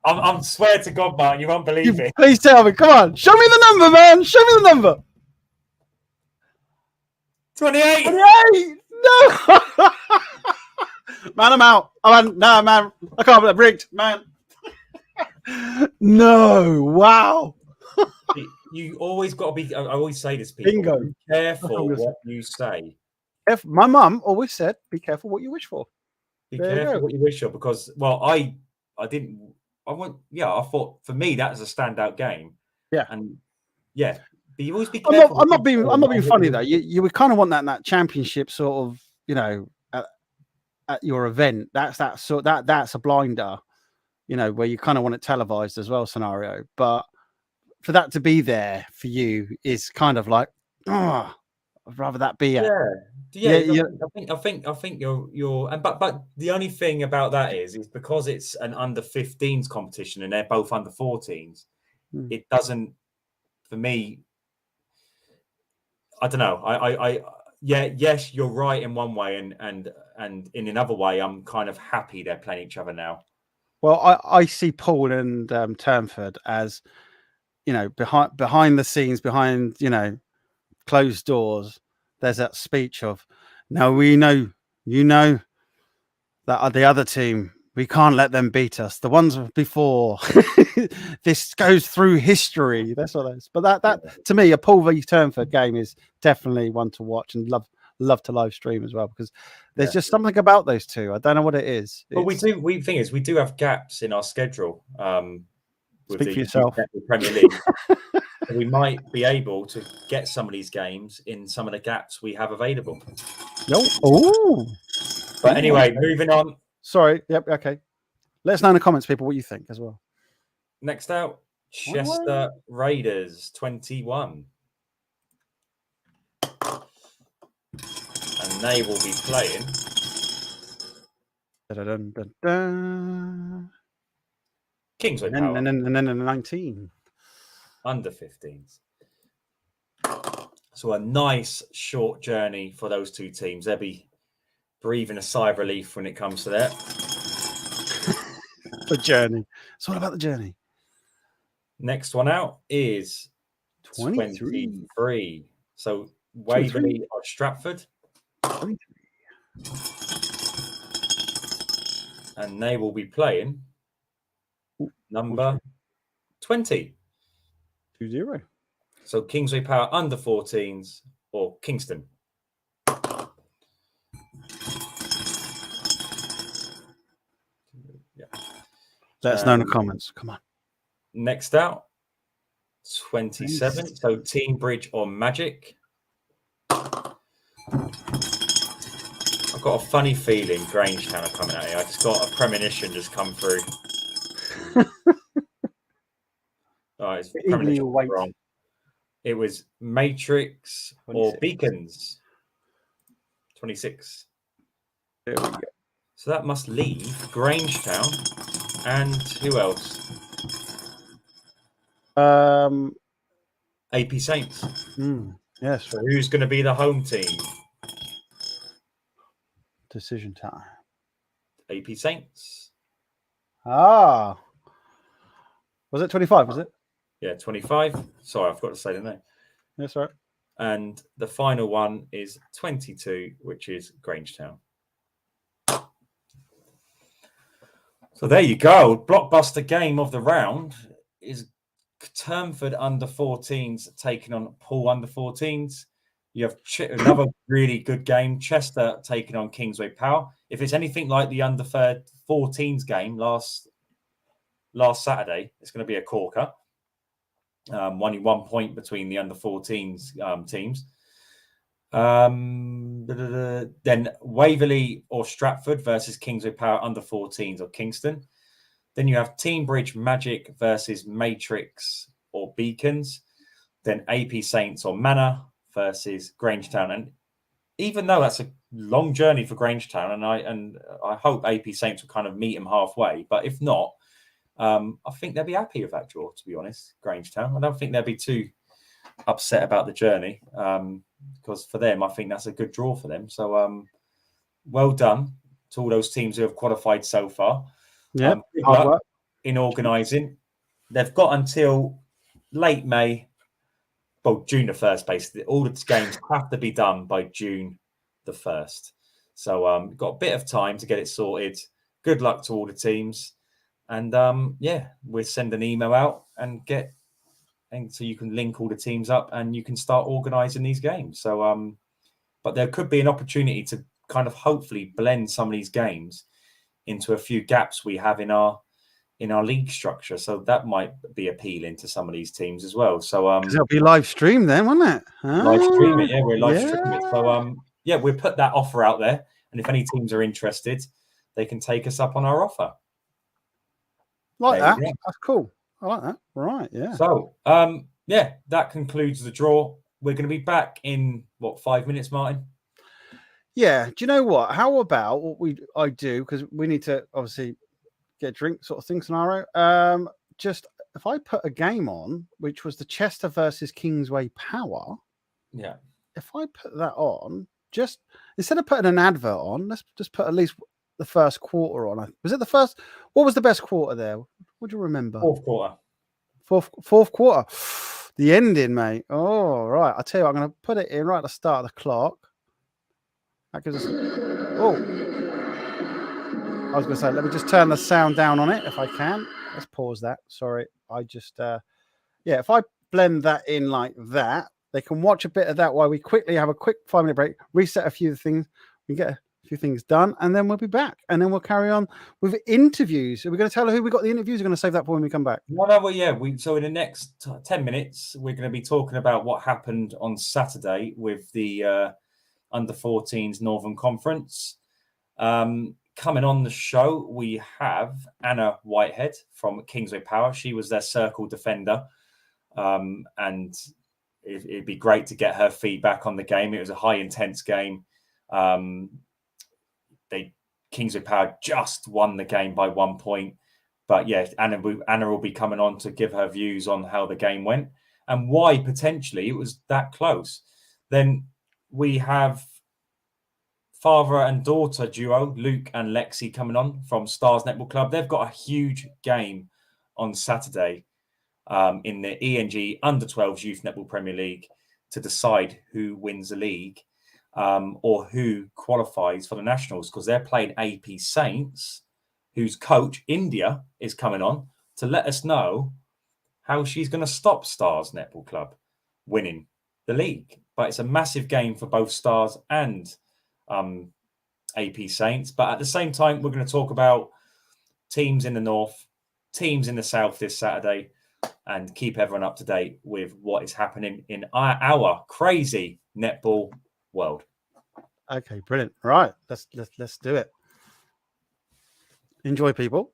I'm swear to God, man, you won't believe it. Please tell me. Come on, show me the number, man. Show me the number. 28. 28. No. Man, I'm out. No, man. I can't believe rigged, man. No. Wow. You always got to be. I always say this, people. Bingo. Be careful what you say. My mum always said, "Be careful what you wish for." Be careful what you wish for, because I thought for me that was a standout game. Yeah. And yeah, but you always be careful. I'm not being funny though. You would kind of want that in that championship sort of, at your event. That's a blinder, where you kind of want it televised as well scenario. But for that to be there for you is kind of like, I'd rather that be I think you're but the only thing about that is because it's an under 15s competition and they're both under 14s, it doesn't, for me, I don't know. Yes, you're right in one way, and in another way, I'm kind of happy they're playing each other now. Well, I see Poole and Turnford as, behind the scenes, behind, closed doors, there's that speech of, now we know, that the other team, we can't let them beat us. The ones before, this goes through history. That's what that is. But that to me, a Poole v Turnford game is definitely one to watch and love to live stream as well, because there's just something about those two. I don't know what it is. But we do have gaps in our schedule. With Speak for yourself. Premier League. We might be able to get some of these games in some of the gaps we have available. No. Oh. But anyway, moving on. Sorry. Yep. Okay. Let us know in the comments, people, what you think as well. Next out, Chester Raiders 21. And they will be playing. Kingsway Power. And then 19. Under 15s. So a nice short journey for those two teams. They'll be breathing a sigh of relief when it comes to that. The journey. It's all about the journey. Next one out is 23. So Waverley or Stratford. 23. And they will be playing number 20. 2-0. So Kingsway Power under 14s or Kingston. Let us know in the comments. Come on. Next out, 27. So Team Bridge or Magic. I've got a funny feeling Grange Town are coming out here. I just got a premonition just come through. It's premonition wrong. It was Matrix 26. Or Beacons. 26. There we go. So that must leave Grange Town and who else? AP Saints. Yes. So who's going to be the home team? Decision time. AP Saints. Was it 25? Was it? Yeah, 25. Sorry, I forgot to say the name. That's right. And the final one is 22, which is Grange Town. So there you go. Blockbuster game of the round is Turnford under 14s taking on Poole under 14s. You have another really good game, Chester taking on Kingsway Power. If it's anything like the under 14s game last Saturday, it's going to be a corker. Only 1 point between the under 14s teams. Then Waverley or Stratford versus Kingsway Power under 14s or Kingston. Then you have Team Bridge Magic versus Matrix or Beacons. Then AP Saints or Manor versus Grange Town. And even though that's a long journey for Grange Town, and I hope AP Saints will kind of meet them halfway, but if not, I think they'll be happy with that draw, to be honest, Grange Town. I don't think they'll be too upset about the journey because for them, I think that's a good draw for them. So well done to all those teams who have qualified so far. Yeah, good luck in organising. They've got until late May, well, June the 1st, basically. All the games have to be done by June the 1st. So got a bit of time to get it sorted. Good luck to all the teams. And we'll send an email out and so you can link all the teams up and you can start organising these games. So, but there could be an opportunity to kind of hopefully blend some of these games into a few gaps we have in our league structure. So that might be appealing to some of these teams as well. So it'll be live stream then, won't it? Live stream it, yeah, we're live streaming it. So we'll put that offer out there. And if any teams are interested, they can take us up on our offer. Like that. That's cool. I like that. Right, yeah. So that concludes the draw. We're going to be back in 5 minutes, Martin? Yeah. Do you know what? How about what I do, because we need to obviously get a drink sort of thing scenario. Just if I put a game on, which was the Chester versus Kingsway Power. Yeah. If I put that on, just instead of putting an advert on, let's just put at least the first quarter on. Was it the first? What was the best quarter there? What do you remember? Fourth quarter. Fourth quarter. The ending, mate. Oh, right. I'll tell you what, I'm going to put it in right at the start of the clock. That gives us... Oh. I was going to say, let me just turn the sound down on it if I can. Let's pause that. Sorry. I just... if I blend that in like that, they can watch a bit of that while we quickly have a quick 5-minute break, reset a few things. We get a few things done, and then we'll be back. And then we'll carry on with interviews. Are we going to tell her who we got the interviews? We're going to save that for when we come back. So in the next 10 minutes, we're going to be talking about what happened on Saturday with the under 14s Northern Conference. Coming on the show, we have Anna Whitehead from Kingsway Power. She was their circle defender. And it'd be great to get her feedback on the game. It was a high intense game. Kingsway Power just won the game by 1 point. But yeah, Anna will be coming on to give her views on how the game went and why potentially it was that close. Then we have father and daughter duo, Luke and Lexi, coming on from Stars Netball Club. They've got a huge game on Saturday in the ENG Under 12s Youth Netball Premier League to decide who wins the league. Or who qualifies for the Nationals, because they're playing AP Saints, whose coach, India, is coming on to let us know how she's going to stop Stars Netball Club winning the league. But it's a massive game for both Stars and AP Saints. But at the same time, we're going to talk about teams in the North, teams in the South this Saturday, and keep everyone up to date with what is happening in our crazy netball world. Okay, brilliant. Right, let's do it. Enjoy, people.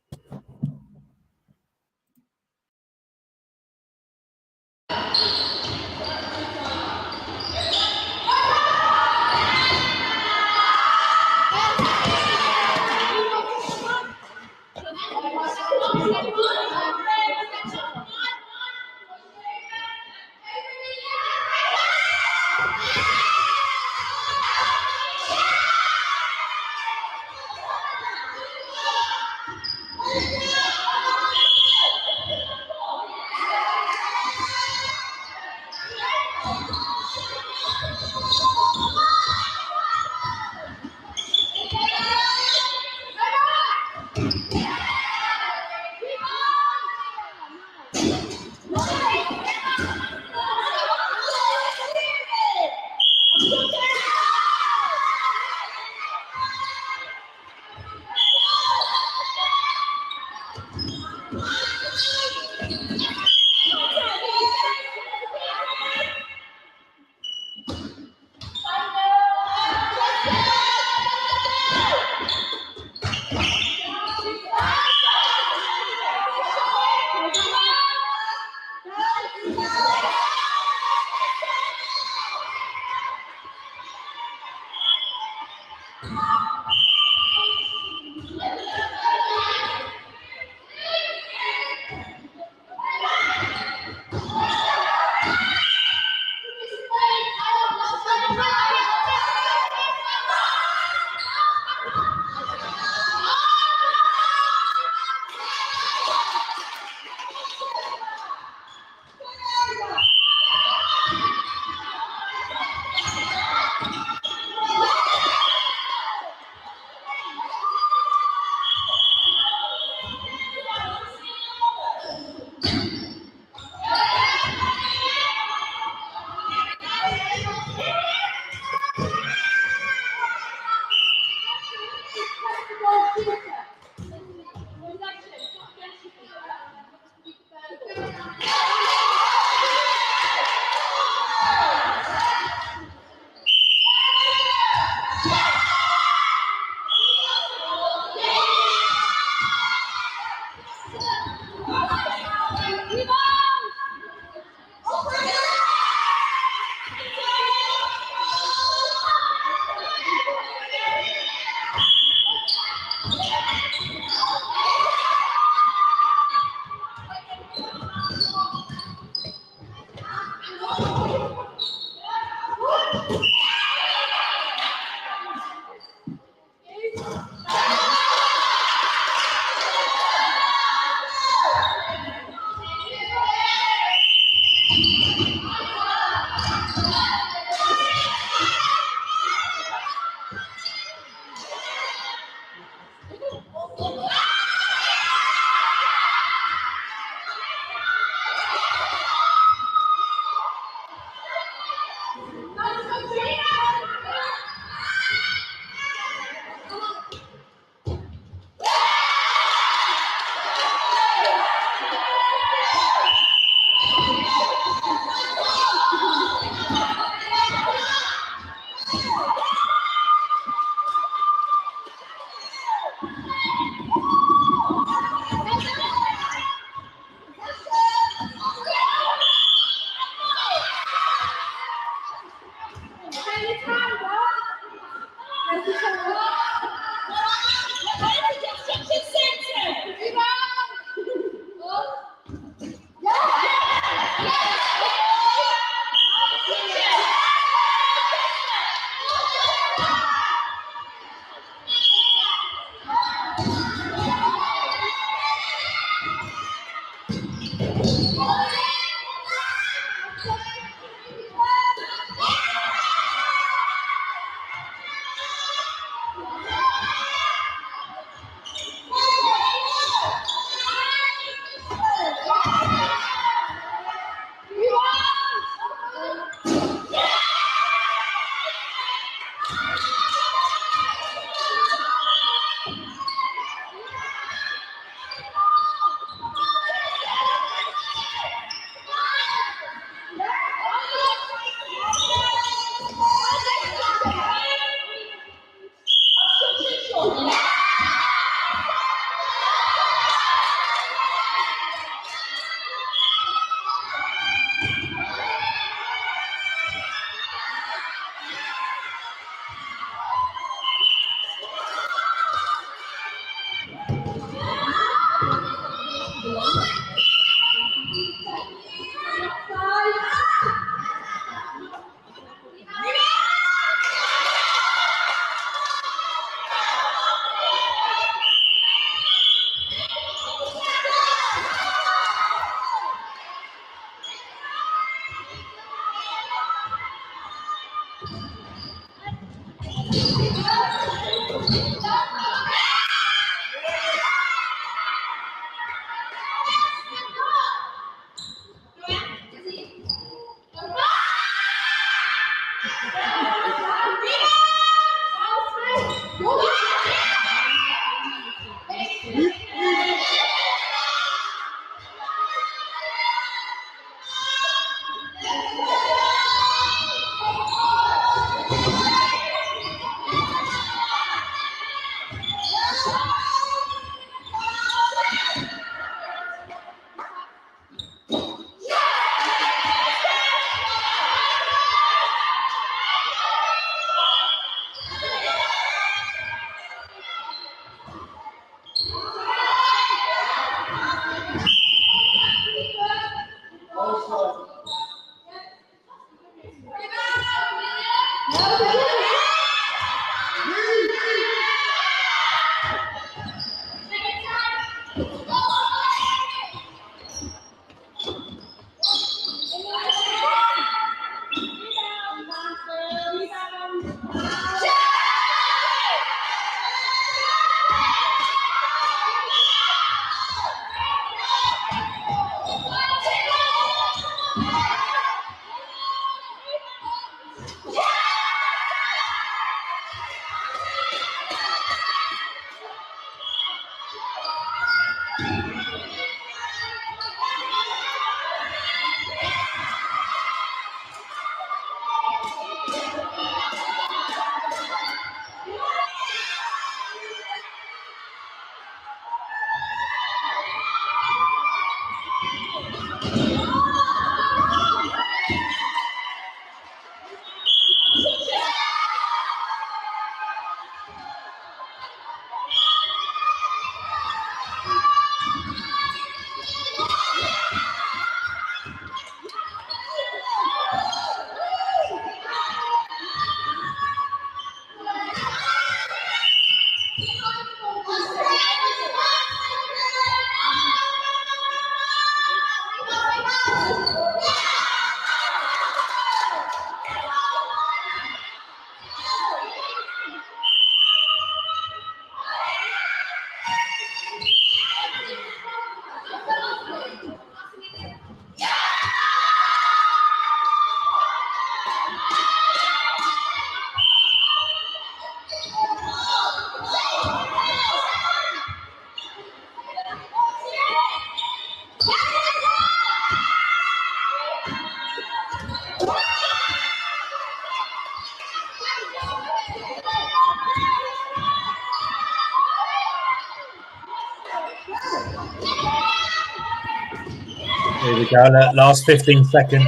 Here we go. Last 15 seconds.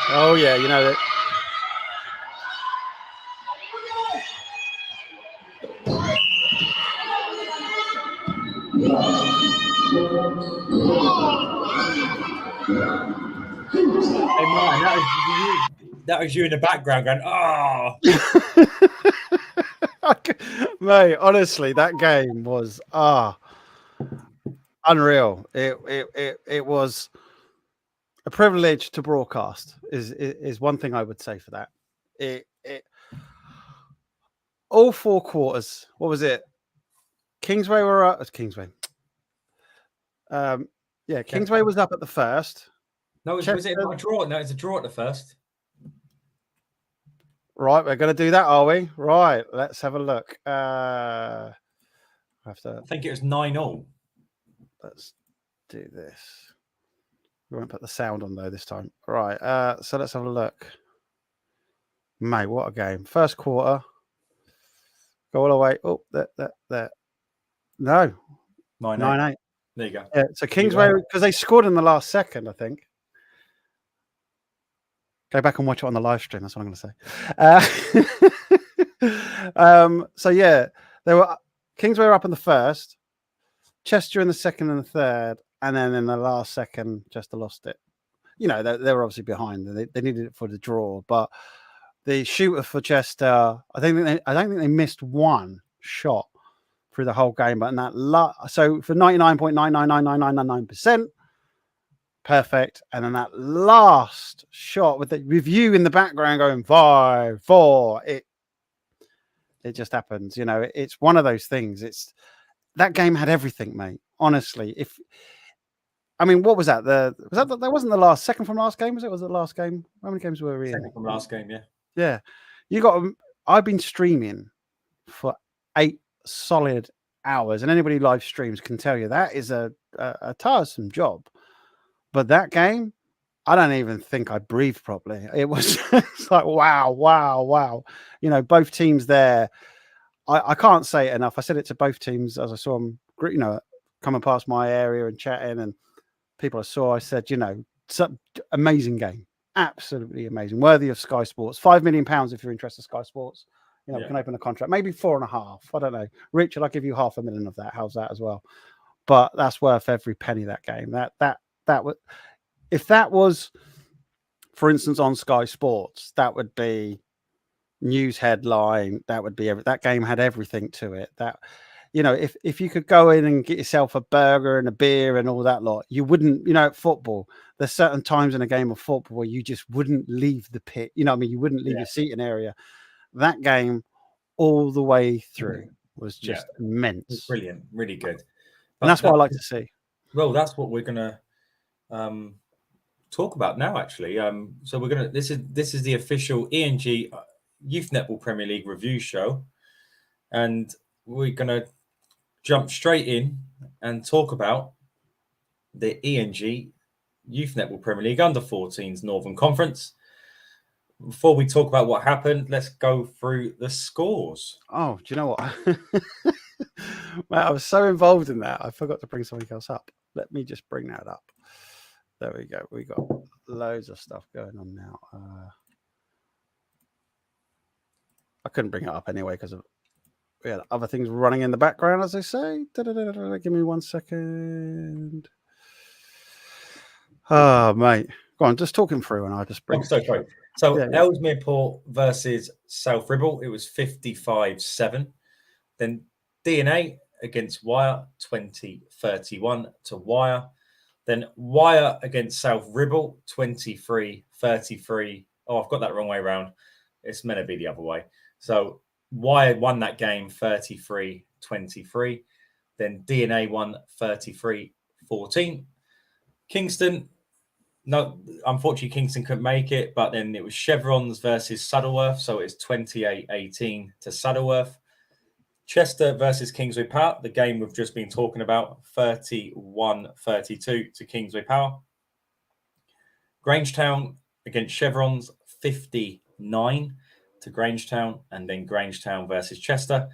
Oh, yeah, you know that. Hey, Martin, that was you in the background going, oh. Mate, honestly, that game was unreal. It was a privilege to broadcast. Is one thing I would say for that. It all four quarters. What was it? Kingsway were up. Kingsway. Yeah, Kingsway was up at the first. No, was it not a draw? No, it's a draw at the first. Right, we're going to do that, are we? Right, let's have a look. I think it was 9-9. Let's do this. We won't put the sound on though this time. Right, so let's have a look. Mate, what a game! First quarter, go all the way. Oh, that. No, 9-8. There you go. Yeah, so Kingsway, because they scored in the last second, I think. Go back and watch it on the live stream. That's what I'm going to say. So yeah, Kingsway were up in the first, Chester in the second and the third, and then in the last second, Chester lost it. You know, they were obviously behind. They needed it for the draw, but the shooter for Chester, I don't think they missed one shot through the whole game. But in that, so for 99.9999999%, perfect. And then that last shot with you in the background going 5, 4, it just happens. You know, it's one of those things. That game had everything, mate. Honestly, what was that? That wasn't the second from last game, was it? Was it the last game? How many games were we in? Second from last game, yeah. Yeah. I've been streaming for 8 solid hours, and anybody who live streams can tell you that is a tiresome job. But that game, I don't even think I breathed properly. It was it's like, wow. You know, both teams there. I can't say it enough. I said it to both teams as I saw them, you know, coming past my area and chatting, and people I saw. I said, you know, amazing game, absolutely amazing, worthy of Sky Sports. £5 million if you're interested in Sky Sports. You know, we can open a contract, maybe 4.5. I don't know. Richard, I'll give you $500,000 of that. How's that as well? But that's worth every penny. That game. That would, if that was, for instance, on Sky Sports, that would be news headline. That would be that game had everything to it. That, you know, if you could go in and get yourself a burger and a beer and all that lot, you wouldn't. You know, at football, there's certain times in a game of football where you just wouldn't leave the pit. You know what I mean? You wouldn't leave your seating area. That game all the way through was just immense. It's brilliant, really good. And that's what I like to see. Well, that's what we're gonna talk about now, actually. So we're gonna this is the official ENG Youth Netball Premier League review show, and we're gonna jump straight in and talk about the ENG Youth Netball Premier League Under 14s Northern Conference. Before we talk about what happened, let's go through the scores. Oh, do you know what? Mate, I was so involved in that, I forgot to bring something else up. Let me just bring that up. There we go. We got loads of stuff going on now. I couldn't bring it up anyway because we had other things running in the background, as they say. Give me 1 second. Oh, mate. Go on, just talking through and I'll just bring sorry. So Ellesmere Port versus South Ribble, it was 55-7. Then DNA against Wyre, 20-31 to Wyre. Then Wyre against South Ribble, 23-33. Oh, I've got that wrong way around. It's meant to be the other way. So Wyre won that game 33-23. Then DNA won 33-14. Kingston, no, unfortunately, Kingston couldn't make it, but then it was Chevrons versus Saddleworth, so it's 28-18 to Saddleworth. Chester versus Kingsway Power, the game we've just been talking about, 31-32 to Kingsway Power. Grange Town against Chevrons, 59 to Grange Town, and then Grange Town versus Chester,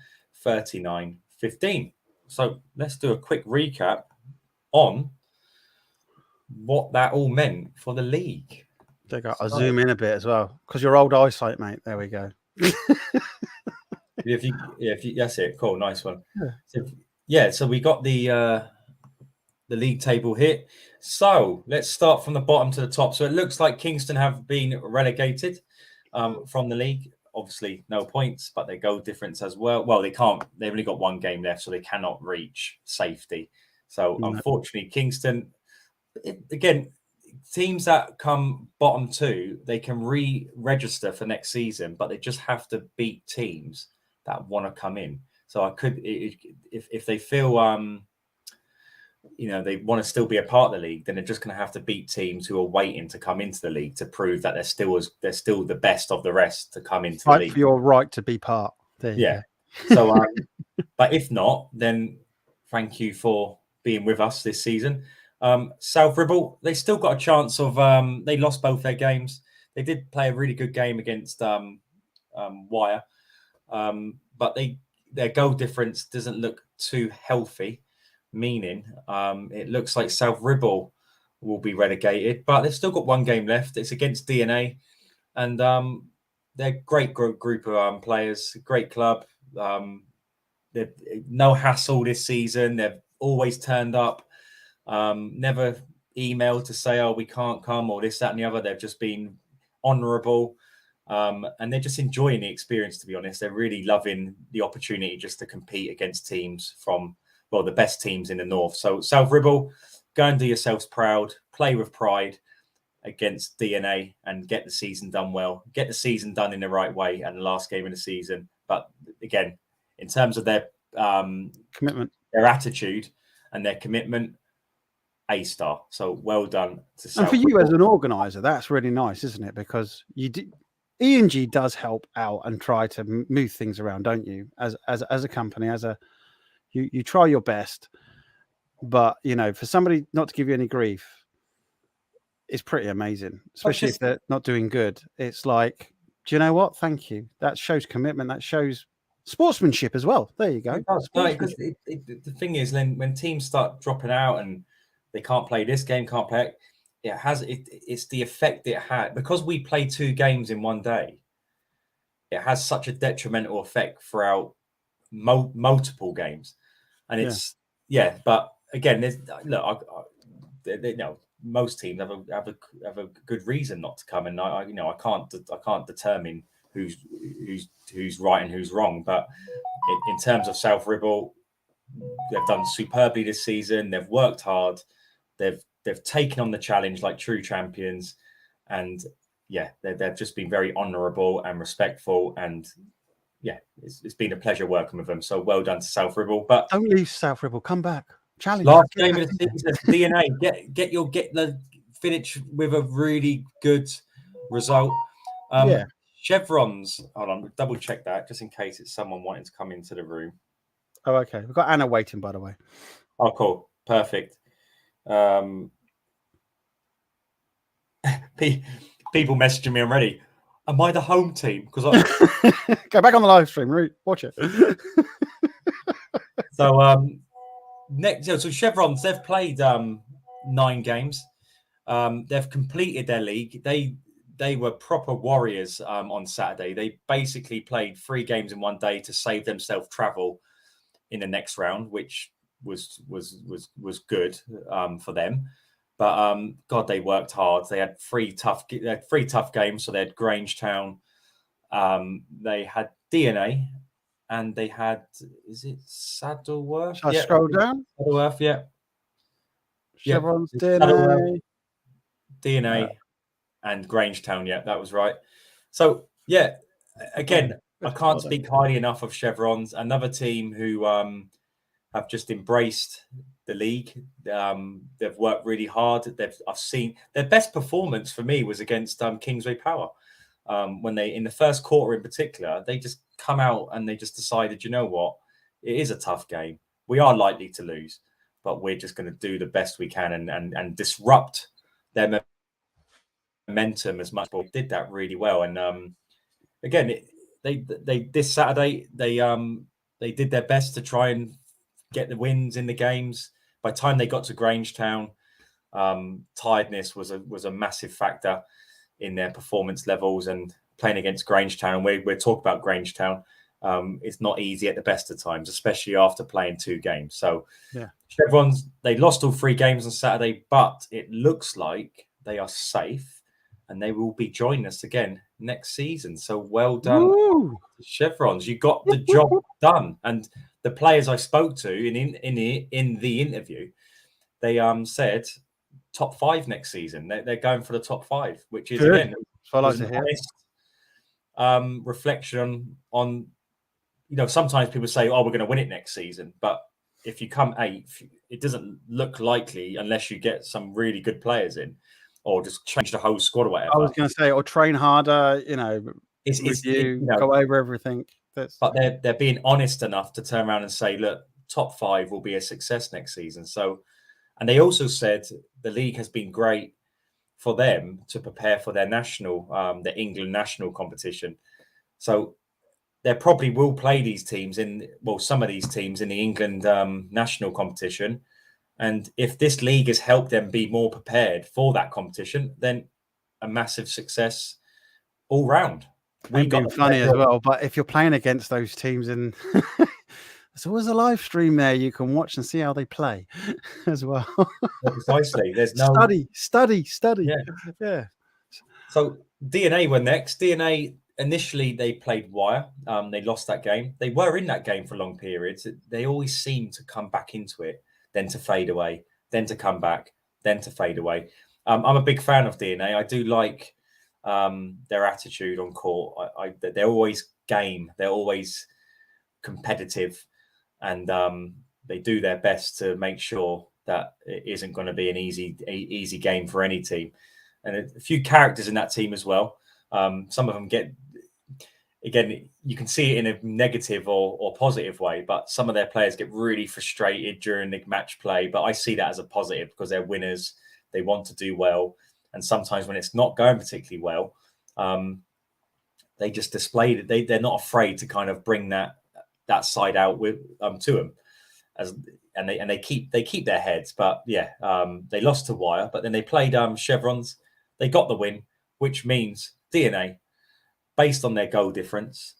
39-15. So let's do a quick recap on what that all meant for the league. I'll zoom in a bit as well because your old eyesight, mate. There we go. If you that's it. Cool, nice one. So we got the league table here. So let's start from the bottom to the top. So it looks like Kingston have been relegated from the league. Obviously, no points, but their goal difference as well. Well, they can't. They've only got one game left, so they cannot reach safety. So unfortunately, Kingston. Again, teams that come bottom two, they can re-register for next season, but they just have to beat teams that want to come in. So if they feel they want to still be a part of the league, then they're just going to have to beat teams who are waiting to come into the league to prove that they're still the best of the rest to come into the league. For your right to be part. There So, but if not, then thank you for being with us this season. South Ribble, they still got a chance of. They lost both their games. They did play a really good game against Wyre, but their goal difference doesn't look too healthy. Meaning, it looks like South Ribble will be relegated, but they've still got one game left. It's against DNA, and they're a great group of players, great club. They've no hassle this season. They've always turned up. Never emailed to say, oh, we can't come or this, that, and the other. They've just been honourable, and they're just enjoying the experience, to be honest. They're really loving the opportunity just to compete against teams from, well, the best teams in the north. So South Ribble, go and do yourselves proud. play with pride against DNA and get the season done well, get the season done in the right way and the last game of the season. But again, in terms of their commitment, their attitude and their commitment, A star. So well done to and for you as an organizer, that's really nice, isn't it? Because ENG does help out and try to move things around, don't you? As a company, you try your best, but for somebody not to give you any grief, it's pretty amazing, especially if they're not doing good. It's like, do you know what? Thank you. That shows commitment. That shows sportsmanship as well. There you go. No, because the thing is, then when teams start dropping out and they can't play this game, can't play it's the effect it had. Because we play 2 games in one day, it has such a detrimental effect throughout multiple games. And it's, but again, there's, look, most teams have a good reason not to come, and I can't determine who's right and who's wrong. But in terms of South Ribble, they've done superbly this season. They've worked hard. They've taken on the challenge like true champions, and they've just been very honourable and respectful. And it's been a pleasure working with them. So well done to South Ribble. But don't leave South Ribble. Come back. Challenge. Last game of the season, DNA. Get the finish with a really good result. Chevrons. Hold on, double check that just in case it's someone wanting to come into the room. Oh, okay. We've got Anna waiting, by the way. Oh, cool. Perfect. People messaging me already. Am I the home team? Because go back on the live stream, Root. Watch it. So so Chevrons, they've played 9 games. They've completed their league. They were proper warriors on Saturday. They basically played 3 games in one day to save themselves travel in the next round, which was good for them. But God, they worked hard. They had 3 tough games. So they had Grange Town, they had DNA, and they had, is it Saddleworth? Shall I scroll down? Saddleworth, yeah. Chevrons, DNA, and Grange Town. Yeah, that was right. So again, I can't speak highly enough of Chevrons, another team who have just embraced the league. They've worked really hard. I've seen their best performance for me was against Kingsway Power. When they, in the first quarter in particular, they just come out and they just decided, you know what, it is a tough game. We are likely to lose, but we're just going to do the best we can and disrupt their momentum as much. But did that really well. And again, they this Saturday they did their best to try and get the wins in the games. By the time they got to Grange Town, tiredness was a massive factor in their performance levels, and playing against Grange Town. And we're talking about Grange Town. It's not easy at the best of times, especially after playing 2 games. So Chevrons, they lost all 3 games on Saturday, but it looks like they are safe and they will be joining us again next season. So well done, Chevrons. You got the job done. And the players I spoke to in the interview, they said top 5 next season. They're going for the top 5, which is good. Again an honest reflection on sometimes people say, oh, we're going to win it next season, but if you come 8th, it doesn't look likely unless you get some really good players in or just change the whole squad or whatever. I was going to say, or train harder, go over everything. But they're being honest enough to turn around and say, look, top 5 will be a success next season. So, and they also said the league has been great for them to prepare for their national, the England national competition. So they probably will play these teams some of these teams in the England national competition. And if this league has helped them be more prepared for that competition, then a massive success all round. We've been funny as well, but if you're playing against those teams, and there's always a live stream there you can watch and see how they play as well. Precisely. There's no study. Yeah. So DNA were next. DNA initially they played wire. They lost that game. They were in that game for long periods. They always seem to come back into it, then to fade away, then to come back. then to fade away. I'm a big fan of DNA. I do like their attitude on court. They're always game. They're always competitive, and they do their best to make sure that it isn't going to be an easy game for any team. And a few characters in that team as well. Some of them get, again, you can see it in a negative or positive way, but some of their players get really frustrated during the match play. But I see that as a positive because they're winners. They want to do well. And sometimes when it's not going particularly well, they just display it. They're not afraid to kind of bring that side out with to them. And they keep their heads. But yeah, they lost to Wire, but then they played Chevrons. They got the win, which means DNA, based on their goal difference.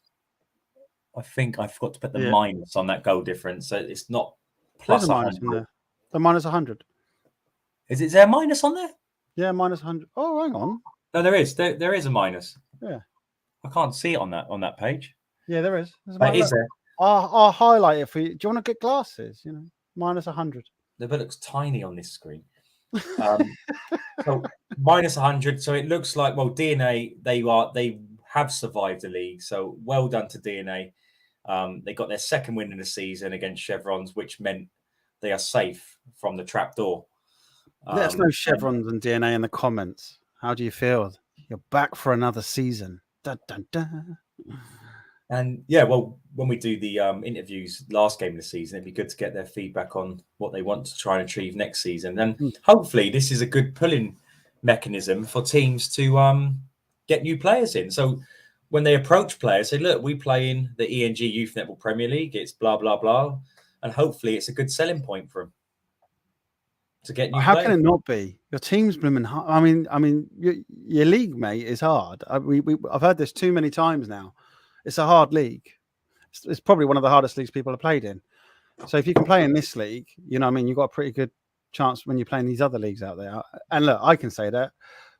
I think I forgot to put the minus on that goal difference. So it's not plus a minus in there. The minus 100. Is there a minus on there? Yeah, minus 100. Oh, hang on. No, there is. There is a minus. Yeah. I can't see it on that page. Yeah, there is. But is there? I'll highlight it for you. Do you want to get glasses? Minus 100. The bit looks tiny on this screen. So minus 100. So it looks like, well, DNA, they have survived the league. So well done to DNA. They got their second win in the season against Chevrons, which meant they are safe from the trapdoor. Let us know Chevrons and DNA in the comments. How do you feel? You're back for another season. Dun, dun, dun. And yeah, well, when we do the interviews last game of the season, it'd be good to get their feedback on what they want to try and achieve next season. And hopefully this is a good pulling mechanism for teams to get new players in. So when they approach players, say, look, we play in the ENG Youth Netball Premier League. It's blah, blah, blah. And hopefully it's a good selling point for them to get new How players. can it not be? Your team's blooming hard. I mean, your league, mate, is hard. I've heard this too many times now. It's a hard league. It's probably one of the hardest leagues people have played in. So if you can play in this league, you've got a pretty good chance when you're playing these other leagues out there. And look, I can say that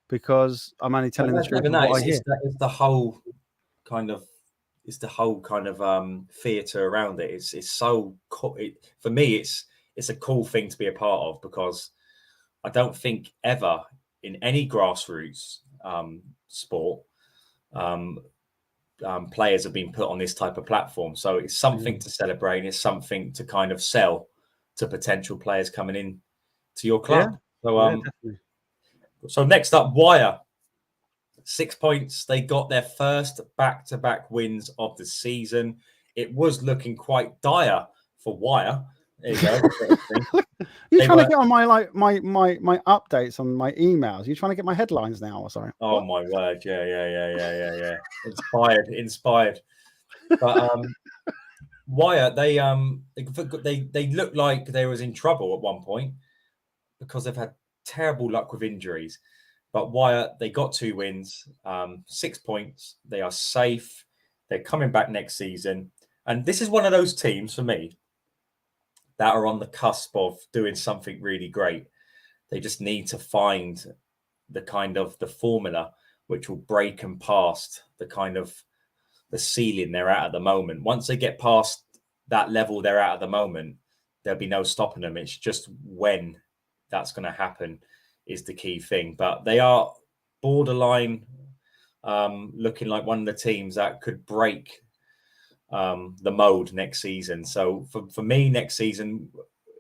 because I'm only telling the truth. It's the whole kind of theatre around it. It's so cool. For me, it's a cool thing to be a part of because I don't think ever in any grassroots sport players have been put on this type of platform. So it's something to celebrate. It's something to kind of sell to potential players coming in to your club. So next up, Wire. 6 points. They got their first back-to-back wins of the season. It was looking quite dire for Wire. There you go. You're trying to get on my my updates on my emails. You're trying to get my headlines now or something. Oh my word! Yeah. Inspired. But Wire, they looked like they was in trouble at one point because they've had terrible luck with injuries. But Wire, they got 2 wins, 6 points. They are safe. They're coming back next season, and this is one of those teams for me that are on the cusp of doing something really great. They just need to find the formula which will break and past the ceiling they're at the moment. Once they get past that level they're at the moment, there'll be no stopping them. It's just when that's going to happen is the key thing. But they are borderline looking like one of the teams that could break the mode next season. So for me, next season,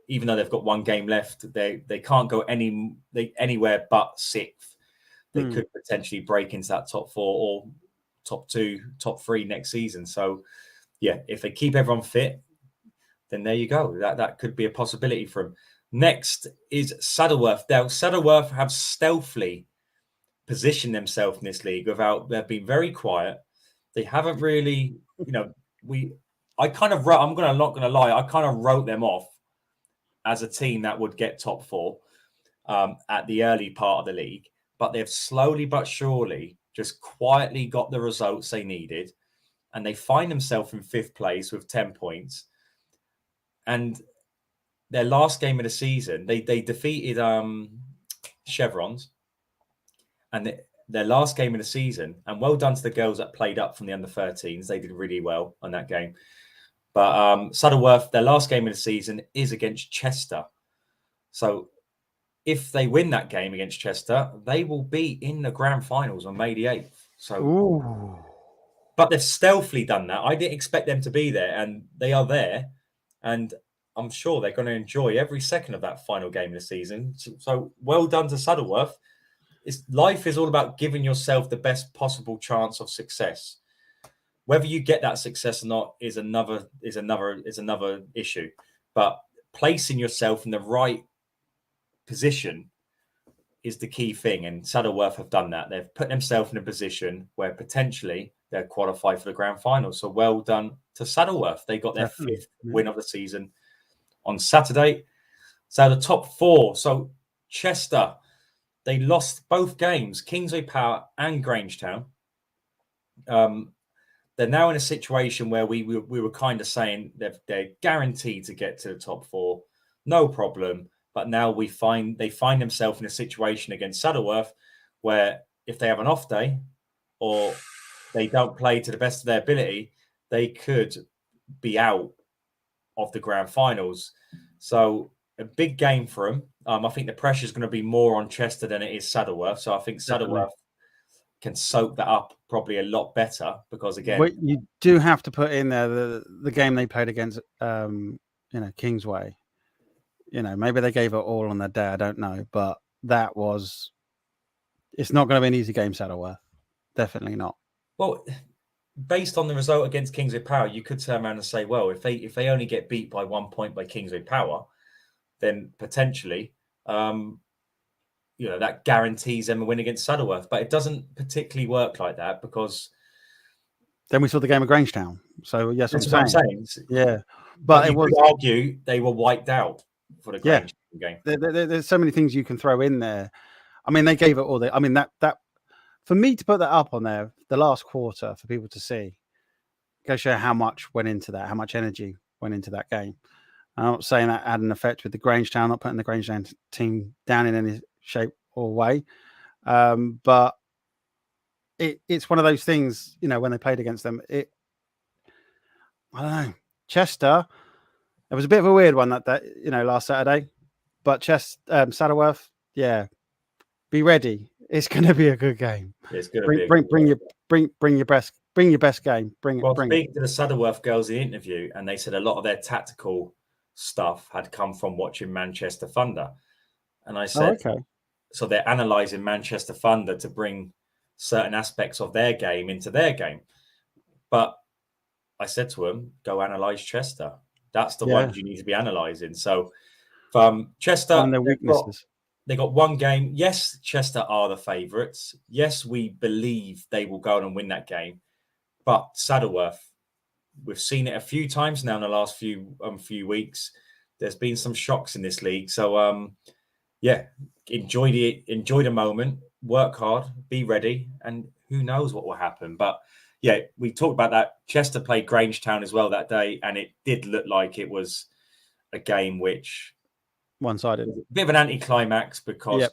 even though they've got 1 game left, they can't go anywhere but 6th. They could potentially break into that top 4 or top 2, top 3 next season. So yeah, if they keep everyone fit, then there you go. That could be a possibility for them. Next is Saddleworth. Now, Saddleworth have stealthily positioned themselves in this league they've been very quiet. They haven't really, I'm not going to lie, I kind of wrote them off as a team that would get top 4 at the early part of the league, but they've slowly but surely just quietly got the results they needed, and they find themselves in 5th place with 10 points. And their last game of the season, they defeated Chevrons, and their last game of the season, and well done to the girls that played up from the under-13s. They did really well on that game. But Saddleworth, their last game of the season is against Chester. So if they win that game against Chester, they will be in the grand finals on May the 8th. So, Ooh. but they've stealthily done that. I didn't expect them to be there, and they are there. And I'm sure they're going to enjoy every second of that final game of the season. So well done to Saddleworth. Life is all about giving yourself the best possible chance of success. Whether you get that success or not is another issue. But placing yourself in the right position is the key thing, and Saddleworth have done that. They've put themselves in a position where potentially they're qualified for the grand final. So well done to Saddleworth. They got their fifth win of the season on Saturday. So the top four. So Chester, they lost both games, Kingsway Power and Grange Town. They're now in a situation where we were kind of saying they're guaranteed to get to the top four, no problem. But now they find themselves in a situation against Saddleworth where if they have an off day or they don't play to the best of their ability, they could be out of the grand finals. So a big game for them. I think the pressure is going to be more on Chester than it is Saddleworth. So I think Saddleworth can soak that up probably a lot better because, again, you do have to put in there the game they played against, Kingsway. Maybe they gave it all on their day. I don't know, but it's not going to be an easy game, Saddleworth. Definitely not. Well, based on the result against Kingsway Power, you could turn around and say, well, if they only get beat by 1 point by Kingsway Power, then potentially, that guarantees them a win against Saddleworth. But it doesn't particularly work like that because then we saw the game of Grange Town. So yes, that's what I'm saying. Yeah, but you could argue they were wiped out for the Grange game. There's so many things you can throw in there. I mean, they gave it all. That for me to put that up on there, the last quarter for people to see, go show how much went into that, how much energy went into that game. I'm not saying that had an effect with the Grange Town, not putting the Grange Town team down in any shape or way, but it's one of those things. When they played against them, I don't know. Chester, it was a bit of a weird one that last Saturday, but Saddleworth, be ready. It's going to be a good game. It's going to bring your best game. Bring speaking to the Saddleworth girls in the interview, and they said a lot of their tactical stuff had come from watching Manchester Thunder, and I said, okay. So they're analysing Manchester Thunder to bring certain aspects of their game into their game. But I said to them, go analyse Chester. That's the ones you need to be analysing. So from Chester, and their weaknesses. They got one game. Yes, Chester are the favourites. Yes, we believe they will go on and win that game. But Saddleworth, we've seen it a few times now in the last few weeks. There's been some shocks in this league. So, enjoy the moment, work hard, be ready, and who knows what will happen. But, we talked about that. Chester played Grange Town as well that day, and it did look like it was a game which... one-sided. A bit of an anticlimax because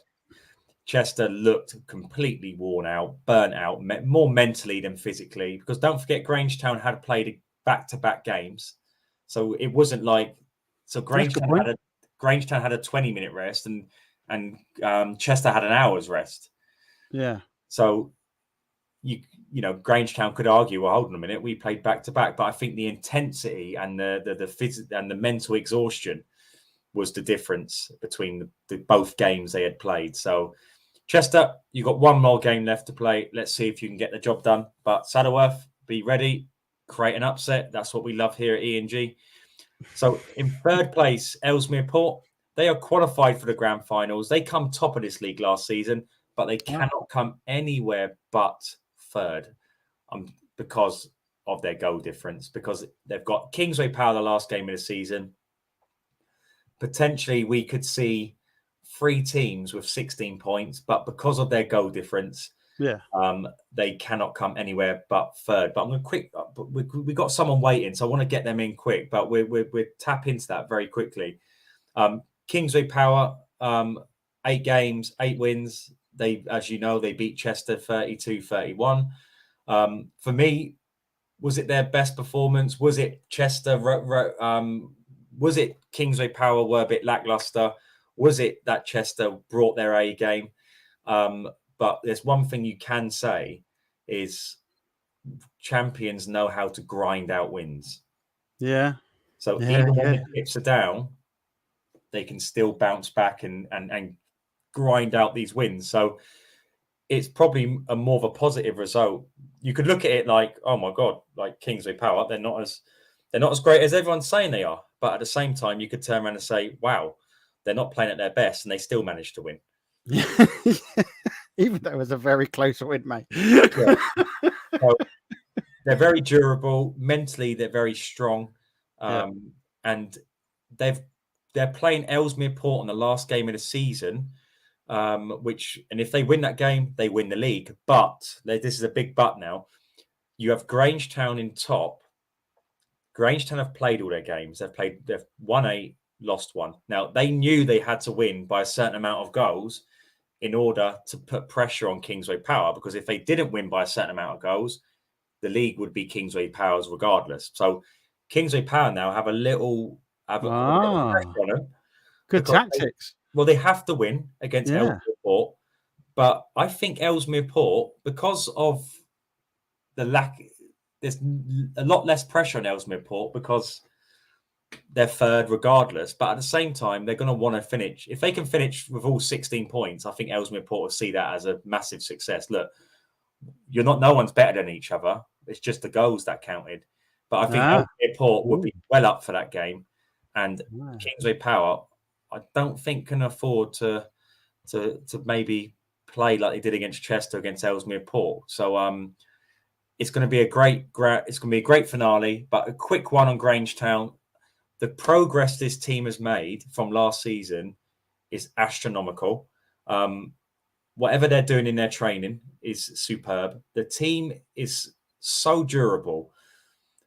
Chester looked completely worn out, burnt out, more mentally than physically. Because don't forget, Grange Town had played back-to-back games, so it wasn't like Grange Town had a 20-minute rest, and Chester had an hour's rest. Yeah. So Grange Town could argue, well, hold on a minute, we played back-to-back, but I think the intensity and the mental exhaustion was the difference between both games they had played. So, Chester, you've got one more game left to play. Let's see if you can get the job done. But Saddleworth, be ready, create an upset. That's what we love here at ENG. So, in third place, Ellesmere Port. They are qualified for the grand finals. They come top of this league last season, but they cannot come anywhere but third because of their goal difference, because they've got Kingsway Power the last game of the season. Potentially, we could see 3 teams with 16 points, but because of their goal difference, they cannot come anywhere but third. But I'm going to quick. We got someone waiting, so I want to get them in quick. But we'll tap into that very quickly. Kingsway Power, 8 games, 8 wins. They, as you know, they beat Chester 32-31. For me, was it their best performance? Was it Chester? Was it Kingsway Power were a bit lackluster? Was it that Chester brought their A game? But there's one thing you can say is champions know how to grind out wins. Yeah. So Yeah, even when yeah. the chips are down, they can still bounce back and grind out these wins. So it's probably a more of a positive result. You could look at it like, oh my God, like Kingsway Power, they're not as great as everyone's saying they are. But at the same time, you could turn around and say, wow, they're not playing at their best and they still managed to win. Even though it was a very close win, mate. Yeah. So they're very durable. Mentally, they're very strong. And they're playing Ellesmere Port on the last game of the season, and if they win that game, they win the league. But this is a big but now. You have Grange Town in top. Grange Town have played all their games. They've won 8, lost 1. Now they knew they had to win by a certain amount of goals in order to put pressure on Kingsway Power, because if they didn't win by a certain amount of goals, the league would be Kingsway Power's regardless. So Kingsway Power now have a little pressure on them. Good tactics. They have to win against Ellesmere Port, but I think Ellesmere Port, because of the lack, there's a lot less pressure on Ellesmere Port because they're third regardless. But at the same time, they're going to want to finish. If they can finish with all 16 points, I think Ellesmere Port will see that as a massive success. Look, no one's better than each other. It's just the goals that counted. But I think Ellesmere Port would be well up for that game. And Kingsway Power, I don't think can afford to maybe play like they did against Chester, against Ellesmere Port. So it's going to be a great finale, but a quick one on Grange Town. The progress this team has made from last season is astronomical. Whatever they're doing in their training is superb. The team is so durable.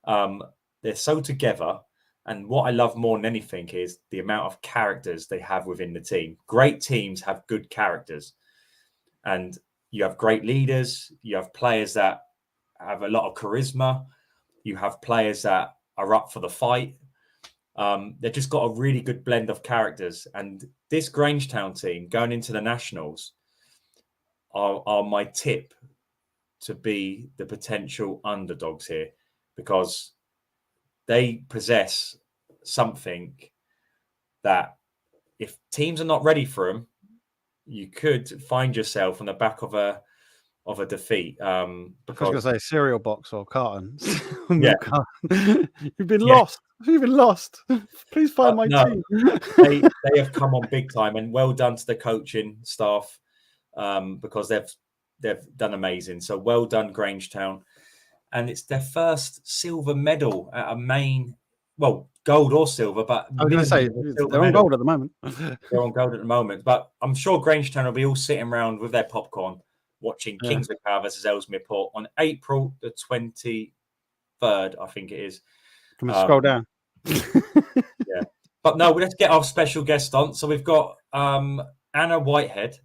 They're so together. And what I love more than anything is the amount of characters they have within the team. Great teams have good characters. And you have great leaders. You have players that have a lot of charisma. You have players that are up for the fight. They've just got a really good blend of characters. And this Grange Town team going into the Nationals are my tip to be the potential underdogs here, because they possess something that if teams are not ready for them, you could find yourself on the back of a defeat. Because I was going to say cereal box or carton. Yeah. You've been lost. You've been lost. Please find my team. they have come on big time, and well done to the coaching staff, because they've done amazing. So well done, Grange Town. And it's their first silver medal at a main, gold or silver, but I was going to say they're on gold at the moment. They're on gold at the moment, but I'm sure Grange Town will be all sitting around with their popcorn watching Kingsway Power versus Ellesmere Port on April the 23rd, I think it is. Can we scroll down? Yeah. But no, let's get our special guest on. So we've got Anna Whitehead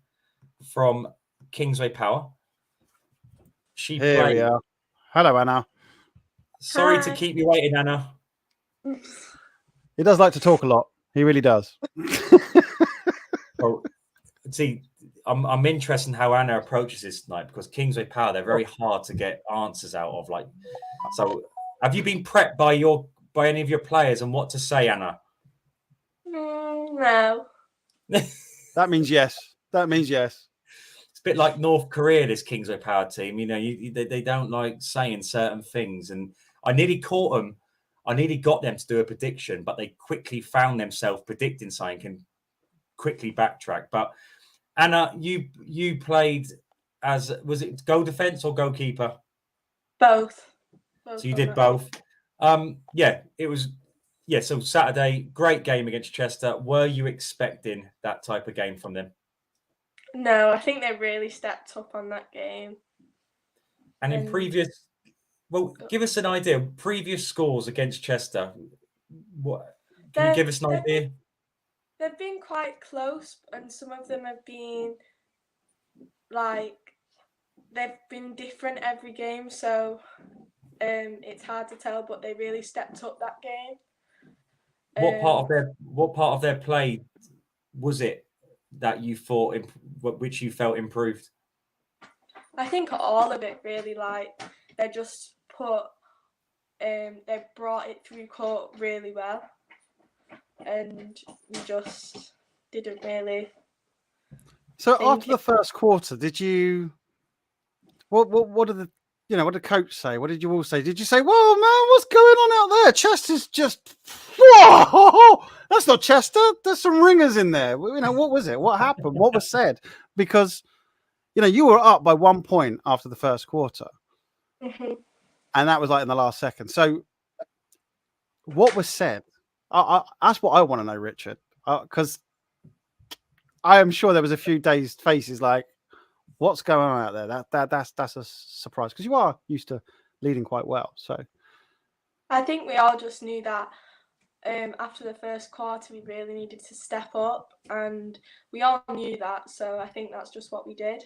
from Kingsway Power. Here we are. Hello, Anna. Sorry to keep you waiting, Anna. He does like to talk a lot. He really does. Well, see, I'm interested in how Anna approaches this tonight, because Kingsway Power, they're very hard to get answers out of. So have you been prepped by any of your players on what to say, Anna? No. That means yes. That means yes. It's a bit like North Korea, this Kingsway Power team. They don't like saying certain things, and I nearly caught them. I nearly got them to do a prediction, but they quickly found themselves predicting something and quickly backtrack. But Anna, you played as, was it goal defense or goalkeeper? Both. So you did both. It was. Yeah, so Saturday, great game against Chester. Were you expecting that type of game from them? No, I think they really stepped up on that game. And in previous, give us an idea. Previous scores against Chester. What can you give us an idea? They've been quite close, and some of them have been they've been different every game. So it's hard to tell, but they really stepped up that game. What part of their play was it that you thought, which you felt improved? I think all of it really. Like they just they brought it through court really well, and we just didn't really. So after the first quarter, did you? What did the what did coach say? What did you all say? Did you say, "Whoa, man, what's going on out there? Chester's just whoa, that's not Chester. There's some ringers in there." What was it? What happened? What was said? Because you were up by 1 point after the first quarter, and that was like in the last second. So, what was said? That's what I want to know, Richard, because I am sure there was a few dazed faces like, what's going on out there? That's a surprise because you are used to leading quite well. So I think we all just knew that after the first quarter we really needed to step up, and we all knew that. So I think that's just what we did.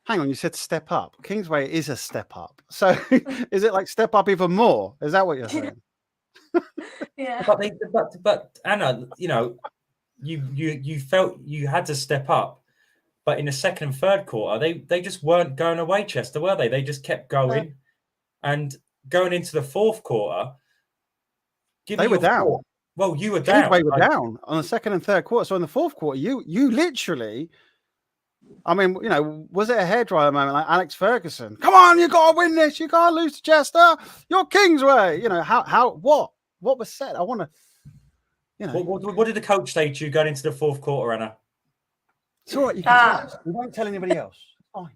Hang on, you said step up. Kingsway is a step up. So is it like step up even more? Is that what you're saying? Yeah. But Anna, you felt you had to step up, but in the second and third quarter, they just weren't going away, Chester, were they? They just kept going, and going into the fourth quarter, they were down. Well, you were down. Kingsway were down on the second and third quarter. So in the fourth quarter, you literally, I mean, was it a hairdryer moment like Alex Ferguson? Come on, you got to win this. You can't lose to Chester. You're Kingsway. What was said? I want to, What did the coach say to you going into the fourth quarter, Anna? It's all right. You can tell us. We won't tell anybody else. It's fine.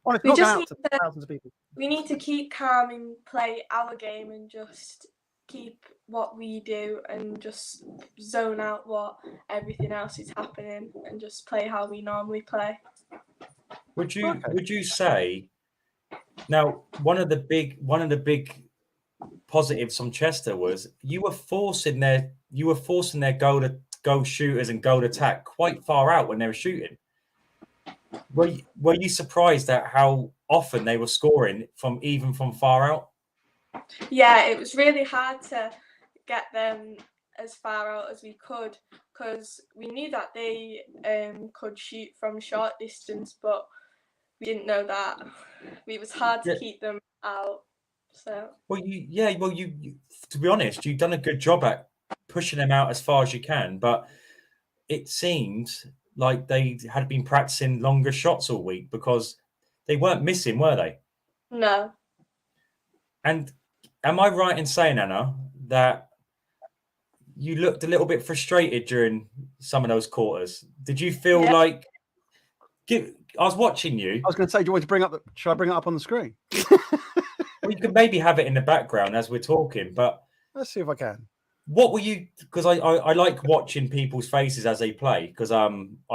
Honestly, We just need to thousands of people. We need to keep calm and play our game and just keep what we do and just zone out what everything else is happening and just play how we normally play. Would you say now one of the big positives from Chester was you were forcing their goal shooters and goal attack quite far out when they were shooting. Were you surprised at how often they were scoring from far out? Yeah, it was really hard to get them as far out as we could because we knew that they could shoot from short distance, but we didn't know that it was hard to keep them out. So you to be honest, you've done a good job at pushing them out as far as you can, but it seemed like they had been practicing longer shots all week because they weren't missing, were they? No. And am I right in saying, Anna, that you looked a little bit frustrated during some of those quarters? Did you feel like... I was watching you. I was going to say, do you want to bring up... Should I bring it up on the screen? Well, you could maybe have it in the background as we're talking, but... Let's see if I can. What were you... Because I like watching people's faces as they play, because I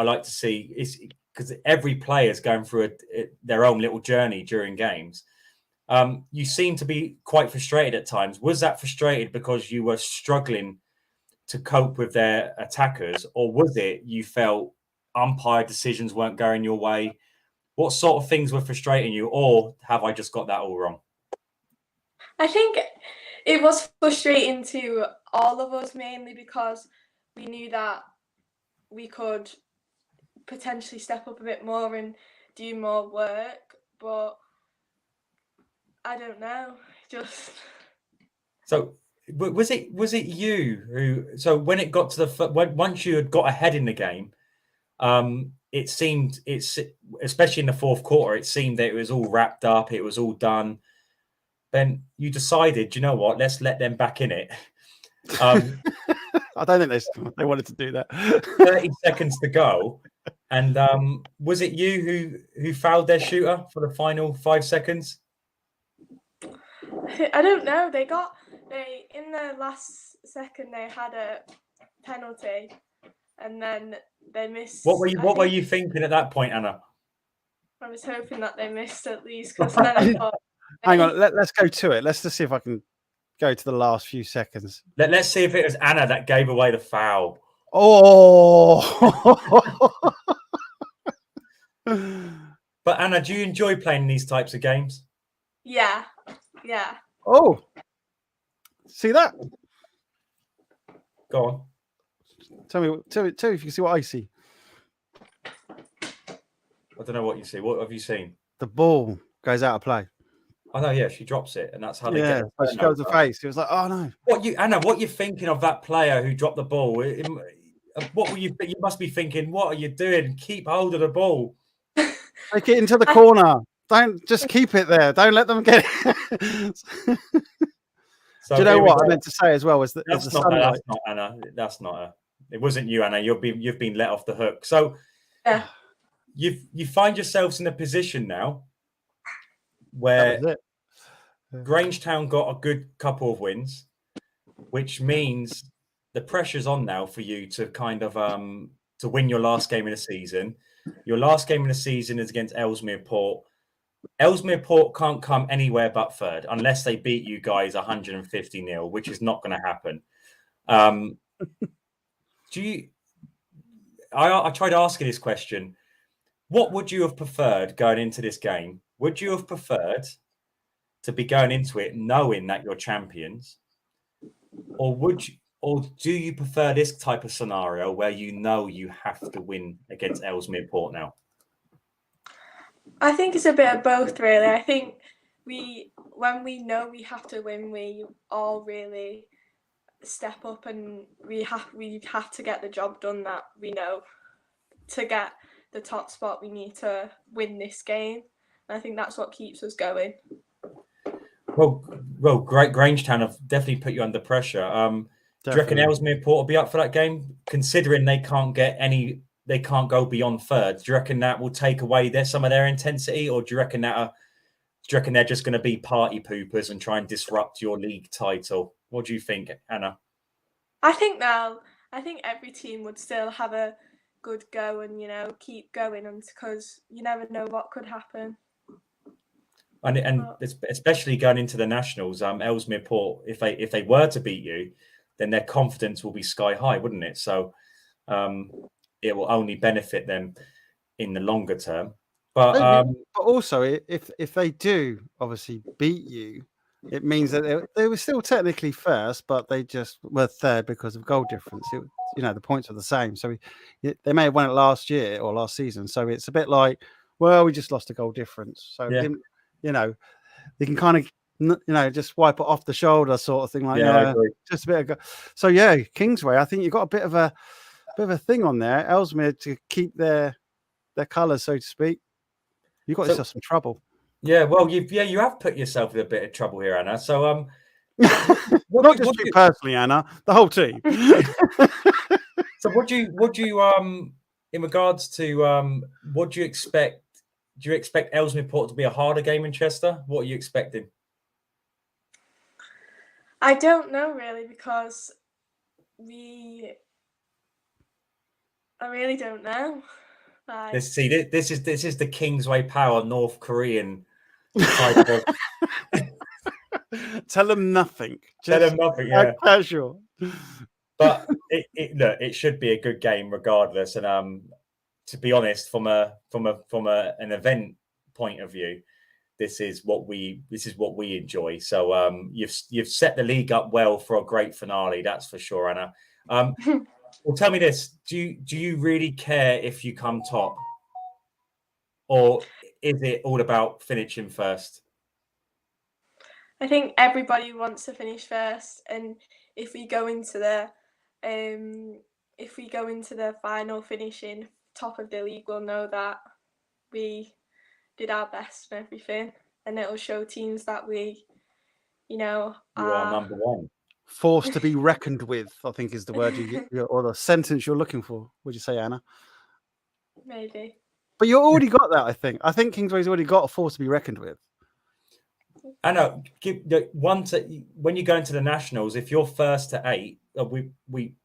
like to see... Because every player is going through their own little journey during games. You seem to be quite frustrated at times. Was that frustrated because you were struggling to cope with their attackers, or was it you felt umpire decisions weren't going your way? What sort of things were frustrating you, or have I just got that all wrong? I think it was frustrating to all of us, mainly because we knew that we could potentially step up a bit more and do more work, but I don't know. Just so was it you who? So when it got to once you had got ahead in the game, it seemed especially in the fourth quarter, it seemed that it was all wrapped up, it was all done. Then you decided, you know what? Let's let them back in it. I don't think they wanted to do that. 30 seconds to go, and was it you who fouled their shooter for the final 5 seconds? I don't know. They in the last second they had a penalty, and then they missed. What were you thinking at that point, Anna? I was hoping that they missed at least, because then I thought. Hang on, let's go to it. Let's just see if I can go to the last few seconds. Let's see if it was Anna that gave away the foul. Oh. But Anna, do you enjoy playing these types of games? Yeah. Oh, see that? Go on. Tell me if you can see what I see. I don't know what you see. What have you seen? The ball goes out of play. I know, yeah, she drops it, and that's how they Yeah, get but she goes to face. It was like, oh no. What you thinking of that player who dropped the ball? What were you? You must be thinking, what are you doing? Keep hold of the ball. Take it into the corner. Don't just keep it there. Don't let them get it. So do you know what I meant to say as well? Was that that's not Anna. That's not her. It wasn't you, Anna. You've been let off the hook. So Yeah. you find yourselves in a position now where Grange Town got a good couple of wins, which means the pressure's on now for you to kind of to win your last game in the season. Your last game in the season is against Ellesmere Port. Ellesmere Port can't come anywhere but third unless they beat you guys 150-0, which is not going to happen. I tried asking this question. What would you have preferred going into this game? Would you have preferred to be going into it knowing that you're champions? Or do you prefer this type of scenario where you know you have to win against Ellesmere Port now? I think it's a bit of both, really. I think when we know we have to win, we all really step up, and we have to get the job done that we know. To get the top spot, we need to win this game. And I think that's what keeps us going. Well, Grange Town have definitely put you under pressure. Do you reckon Ellesmere Port will be up for that game, considering they can't go beyond third? Do you reckon that will take away some of their intensity, or do you reckon they're just going to be party poopers and try and disrupt your league title? What do you think, Anna? I think every team would still have a good go and keep going, and because you never know what could happen. And especially going into the nationals, Ellesmere Port, if they were to beat you, then their confidence will be sky high, wouldn't it? So it will only benefit them in the longer term. But also, if they do obviously beat you, it means that they were still technically first, but they just were third because of goal difference. The points are the same. So they may have won it last year or last season. So it's a bit like, well, we just lost a goal difference. So, they can kind of, just wipe it off the shoulder sort of thing. Like, I agree. Just a bit of so, yeah, Kingsway, I think you've got a bit of a thing on there. Ellesmere to keep their colours, so to speak. You've got yourself some trouble. Yeah, well, you have put yourself in a bit of trouble here, Anna. So, not just you personally, Anna, the whole team. So, would you in regards to what do you expect? Do you expect Ellesmere Port to be a harder game in Chester? What are you expecting? I don't know really, because I really don't know. This is the Kingsway Power North Korean type of. Tell them nothing. Tell them nothing. Yeah, casual. But it should be a good game regardless. And to be honest, from an event point of view, this is what we enjoy. So you've set the league up well for a great finale, that's for sure, Anna. Well, tell me this: do you really care if you come top, or is it all about finishing first? I think everybody wants to finish first, and if we go into the final finishing top of the league, we'll know that we did our best and everything, and it'll show teams that we, you are number one. Force to be reckoned with, I think, is the word or the sentence you're looking for. Would you say, Anna? Maybe. But you already got that, I think. I think Kingsway's already got a force to be reckoned with. I know. When you go into the nationals, if you're first to 8, we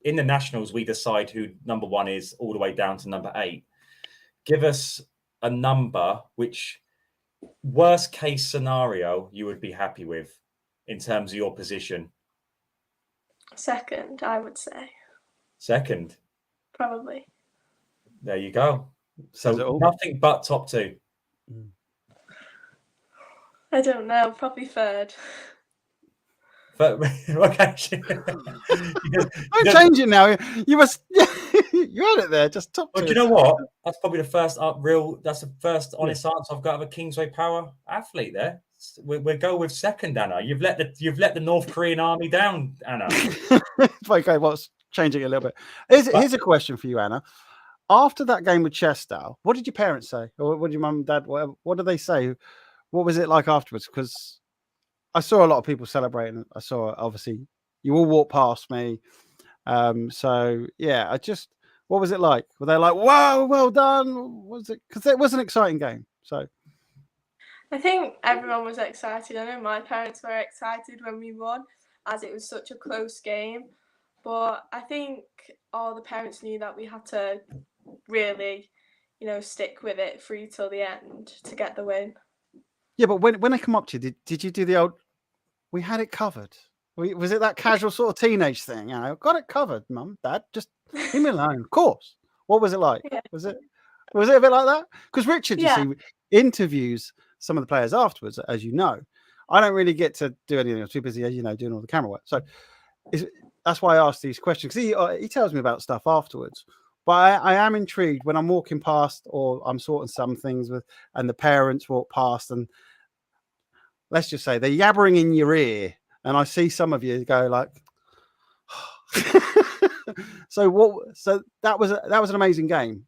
in the nationals we decide who number 1 is all the way down to number 8. Give us a number which worst case scenario you would be happy with in terms of your position. Second, I would say. Second? Probably. There you go. So nothing but top 2. I don't know. Probably third. But okay. Don't change it now. You must. You had it there. Just top But two. you know what? That's probably the first That's the first honest answer I've got of a Kingsway Power athlete. There, we'll go with second, Anna. You've let the North Korean army down, Anna. Okay, what's changing it a little bit? Here's a question for you, Anna. After that game with Chester, what did your parents say? Or what did your mum and dad? What did they say? What was it like afterwards? Because I saw a lot of people celebrating. I saw, obviously, you all walked past me. So yeah, what was it like? Were they like, "Wow, well done"? Was it because it was an exciting game? So I think everyone was excited. I know my parents were excited when we won, as it was such a close game. But I think all the parents knew that we had to really, stick with it through till the end to get the win. yeah, but when they come up to you, did you do the old? We had it covered. Was it that casual sort of teenage thing? Got it covered, Mum, Dad. Just leave me alone. Of course. What was it like? Yeah. Was it a bit like that? Because Richard, you Yeah. see, interviews some of the players afterwards, as you know. I don't really get to do anything. I'm too busy, doing all the camera work. So that's why I asked these questions. He tells me about stuff afterwards. But I am intrigued when I'm walking past or I'm sorting some things with, and the parents walk past, and let's just say they're yabbering in your ear, and I see some of you go like. So that was an amazing game.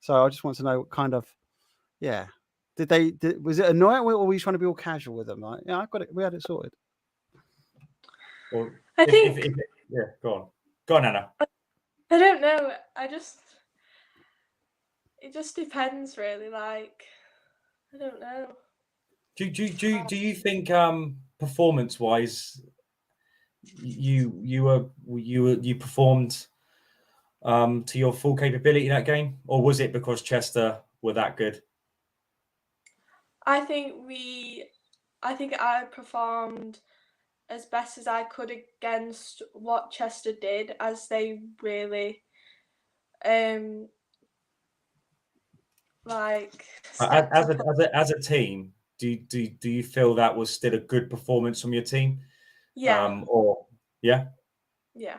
So I just want to know what kind of, yeah. Was it annoying, or were you trying to be all casual with them? Like, yeah, I've got it. We had it sorted. Well, I think. Yeah, go on, Anna. I don't know. It just depends, really. Like, I don't know. Do you think performance-wise, you performed to your full capability in that game, or was it because Chester were that good? I think I performed as best as I could against what Chester did, as they really like as a team. Do you feel that was still a good performance from your team? Yeah. Yeah.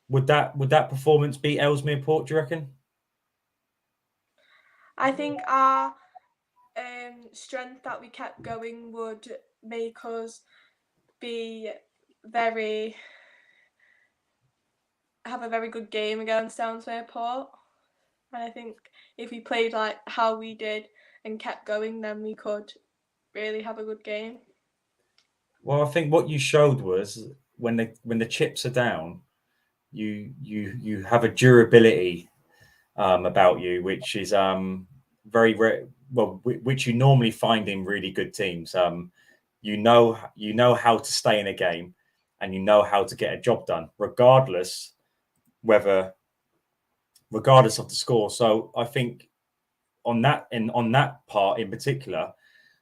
Would that performance beat Ellesmere Port, do you reckon? I think our strength that we kept going would make us have a very good game against Ellesmere Port. And I think if we played like how we did and kept going, then we could really have a good game. Well, I think what you showed was when the chips are down, you have a durability about you, which is very rare. Well, which you normally find in really good teams. You know how to stay in a game, and you know how to get a job done, regardless of the score. So I think on that part in particular,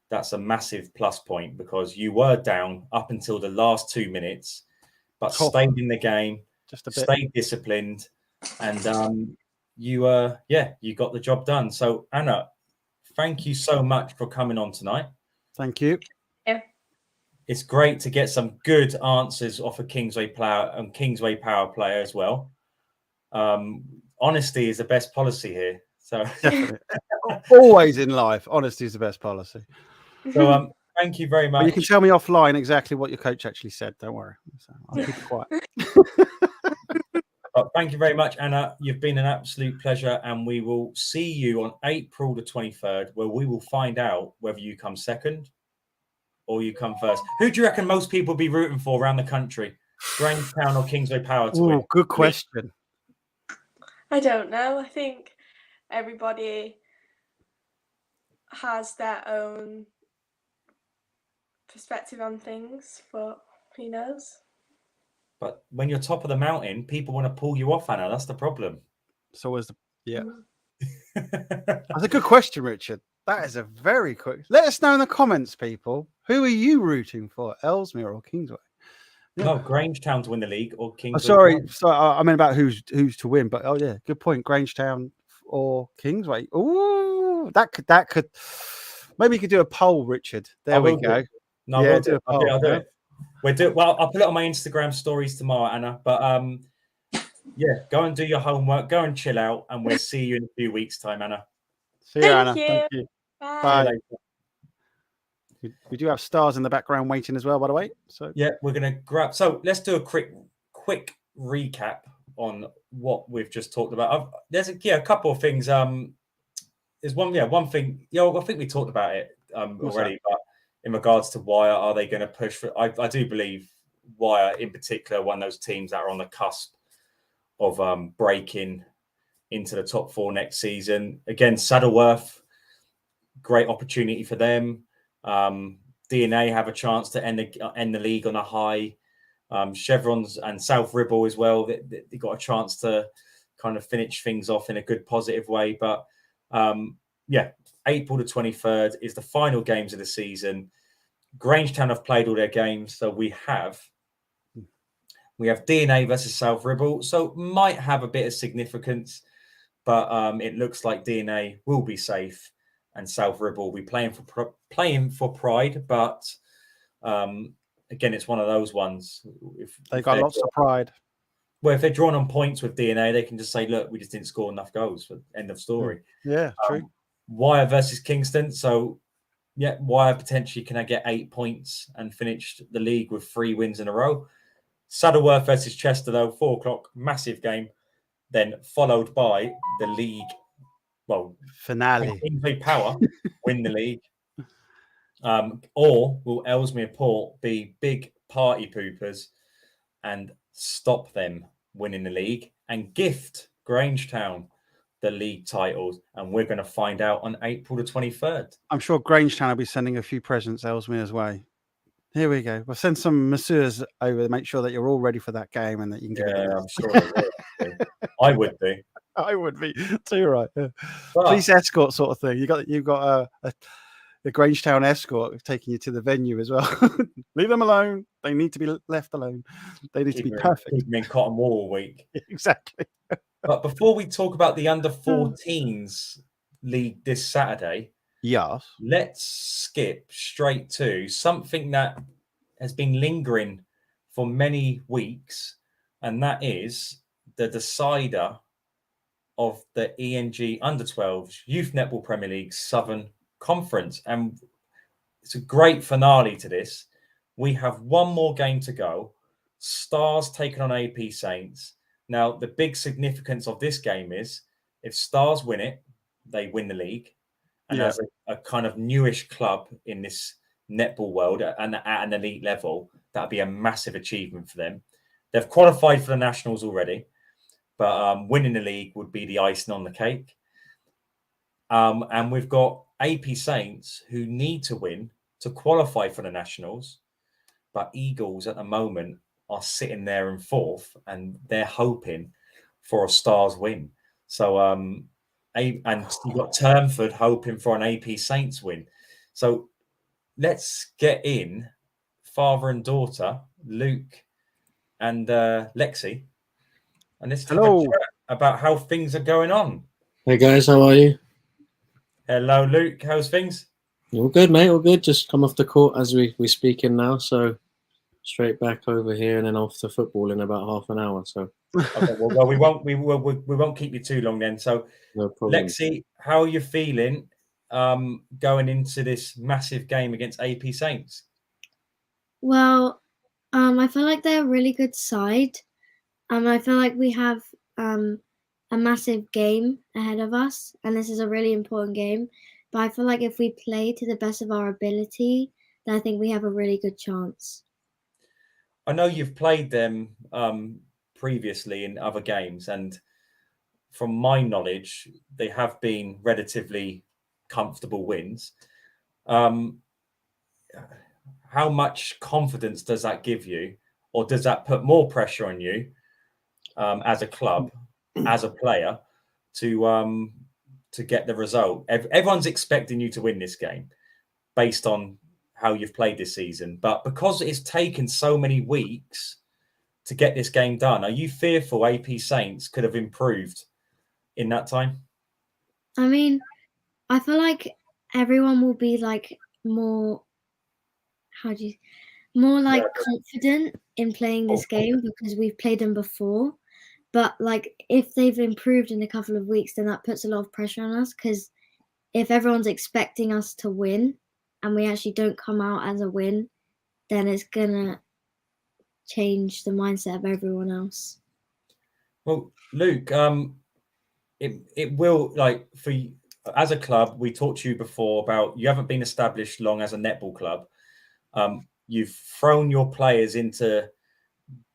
that's a massive plus point, because you were down up until the last 2 minutes, but stayed in the game, just a bit. Stayed disciplined, and you got the job done. So Anna, thank you so much for coming on tonight. Thank you. Yeah. It's great to get some good answers off a Kingsway Power player as well. Honesty is the best policy here. So definitely. Always in life, honesty is the best policy. So thank you very much. But you can tell me offline exactly what your coach actually said. Don't worry. So I'll keep it quiet. Thank you very much, Anna. You've been an absolute pleasure, and we will see you on April the 23rd, where we will find out whether you come second or you come first. Who do you reckon most people be rooting for around the country? Grange Town or Kingsway Power to win? Good question. I don't know. I think everybody has their own perspective on things, but who knows? But when you're top of the mountain, people want to pull you off, Anna. That's the problem. So that's a good question, Richard. That is a very quick. Let us know in the comments, people. Who are you rooting for, Ellesmere or Kingsway? Yeah. No, Grange Town to win the league or Kingsway. Sorry, I mean about who's to win. But good point. Grange Town or Kingsway. Ooh, that could. Maybe you could do a poll, Richard. There we go. No, I'll do it. Well, I'll put it on my Instagram stories tomorrow, Anna. But yeah, go and do your homework, go and chill out, and we'll see you in a few weeks' time, Anna. See you, Anna. Thank Thank you. you. Bye. See you Bye. later. We do have stars in the background waiting as well, by the way. So Yeah, we're gonna grab. So let's do a quick recap on what we've just talked about. There's a couple of things. There's one thing. I think we talked about it already, but in regards to Wire, are they going to push for? I do believe Wire, in particular, one of those teams that are on the cusp of breaking into the top 4 next season. Again, Saddleworth, great opportunity for them. DNA have a chance to end the league on a high. Chevrons and South Ribble as well. They got a chance to kind of finish things off in a good, positive way. But April the 23rd is the final games of the season. Grange Town have played all their games, so we have DNA versus South Ribble, so might have a bit of significance, but it looks like DNA will be safe, and South Ribble will be playing for pride. But again, it's one of those ones. If got lots of pride. Well, if they're drawn on points with DNA, they can just say, "Look, we just didn't score enough goals." For end of story. Yeah, true. Wire versus Kingston, so. Yeah, Wire potentially can I get 8 points and finish the league with 3 wins in a row. Saddleworth versus Chester, though, 4 o'clock, massive game. Then followed by the league, finale. Kingsley Power win the league. Or will Ellesmere Port be big party poopers and stop them winning the league and gift Grange Town the league titles, and we're going to find out on April the 23rd. I'm sure Grange Town will be sending a few presents Ellesmere's way. Here we go. We'll send some masseurs over to make sure that you're all ready for that game and that you can give it. I'm sure they will. I would be. I would be too, right? Yeah. But, police escort sort of thing. You've got a Grange Town escort taking you to the venue as well. Leave them alone. They need to be left alone. They need to be perfect. Keep them in cotton wool all week. Exactly. But before we talk about the under 14s league this Saturday, yes, let's skip straight to something that has been lingering for many weeks, and that is the decider of the ENG under 12s Youth Netball Premier League Southern Conference. And it's a great finale to this. We have one more game to go. Stars taking on AP Saints. Now, the big significance of this game is if Stars win it, they win the league. And as a kind of newish club in this netball world and at an elite level, that'd be a massive achievement for them. They've qualified for the Nationals already, but winning the league would be the icing on the cake. And we've got AP Saints who need to win to qualify for the Nationals, but Eagles at the moment are sitting there in 4th, and they're hoping for a Stars win. So, and you've got Turnford hoping for an AP Saints win. So let's get in father and daughter, Luke and Lexi, and let's have a chat about how things are going on. Hey guys, how are you? Hello, Luke. How's things? All good, mate. All good. Just come off the court as we speaking now, so straight back over here and then off to football in about half an hour. So okay, well, we won't keep you too long then. So, no problem. Lexi, how are you feeling going into this massive game against AP Saints? Well, I feel like they're a really good side. I feel like we have a massive game ahead of us, and this is a really important game. But I feel like if we play to the best of our ability, then I think we have a really good chance. I know you've played them previously in other games, and from my knowledge, they have been relatively comfortable wins. How much confidence does that give you, or does that put more pressure on you as a club, as a player, to get the result? Everyone's expecting you to win this game based on how you've played this season, but because it's taken so many weeks to get this game done, are you fearful AP Saints could have improved in that time? I mean, I feel like everyone will be like more, more like confident in playing this game because we've played them before. But like if they've improved in a couple of weeks, then that puts a lot of pressure on us because if everyone's expecting us to win and we actually don't come out as a win, then it's gonna change the mindset of everyone else. Well, Luke, it will, like, for as a club, we talked to you before about you haven't been established long as a netball club. You've thrown your players into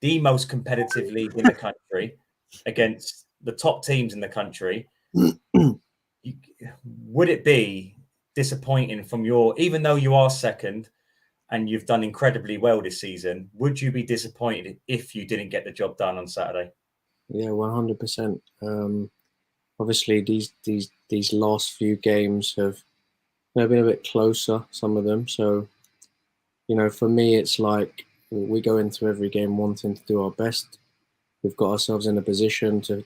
the most competitive league in the country against the top teams in the country. Would it be disappointing from even though you are second and you've done incredibly well this season, would you be disappointed if you didn't get the job done on Saturday? Yeah, 100%. Obviously, these last few games have been a bit closer, some of them. So, for me, it's like we go into every game wanting to do our best. We've got ourselves in a position to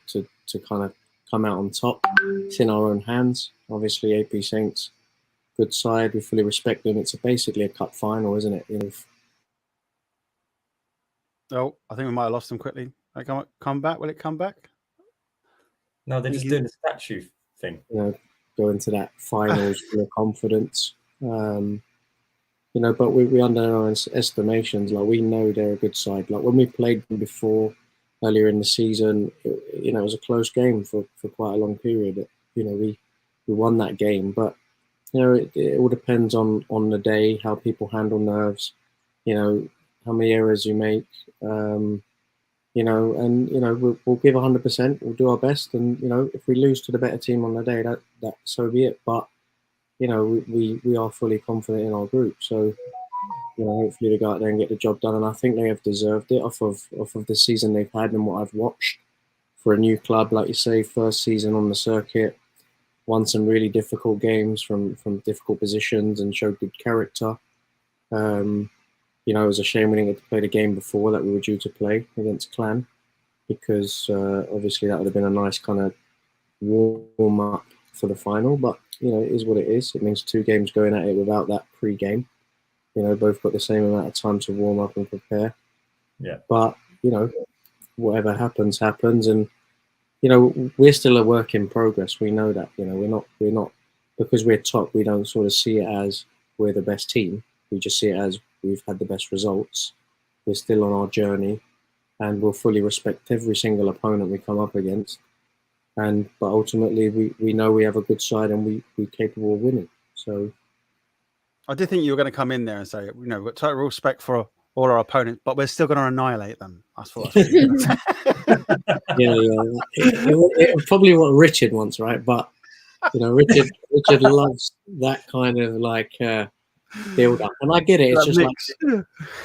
kind of come out on top. It's in our own hands. Obviously, AP Saints, good side. We fully respect them. It's basically a cup final, isn't it? Oh, I think we might have lost them quickly. Come back? Will it come back? No, they're just doing the statue thing. Go into that finals full of confidence. But we under our estimations. Like, we know they're a good side. Like, when we played them before, earlier in the season, it was a close game for quite a long period. We won that game, but it all depends on the day, how people handle nerves, how many errors you make, and we'll give 100%. We'll do our best, and if we lose to the better team on the day, that so be it. But we are fully confident in our group, so hopefully they go out there and get the job done. And I think they have deserved it off of the season they've had and what I've watched for a new club, like you say, first season on the circuit, won some really difficult games from difficult positions and showed good character. It was a shame we didn't get to play the game before that we were due to play against Clan, because obviously that would have been a nice kind of warm up for the final. But it is what it is. It means 2 games going at it without that pre-game. Both got the same amount of time to warm up and prepare. Yeah. But whatever happens, and we're still a work in progress. We know that. We're not because we're top. We don't sort of see it as we're the best team. We just see it as we've had the best results. We're still on our journey, and we'll fully respect every single opponent we come up against. But ultimately, we know we have a good side, and we're capable of winning. So, I did think you were going to come in there and say, we've got total respect for all our opponents, but we're still going to annihilate them. That's what I thought. Yeah. It probably what Richard wants, right? But Richard loves that kind of like build up, and I get it. It's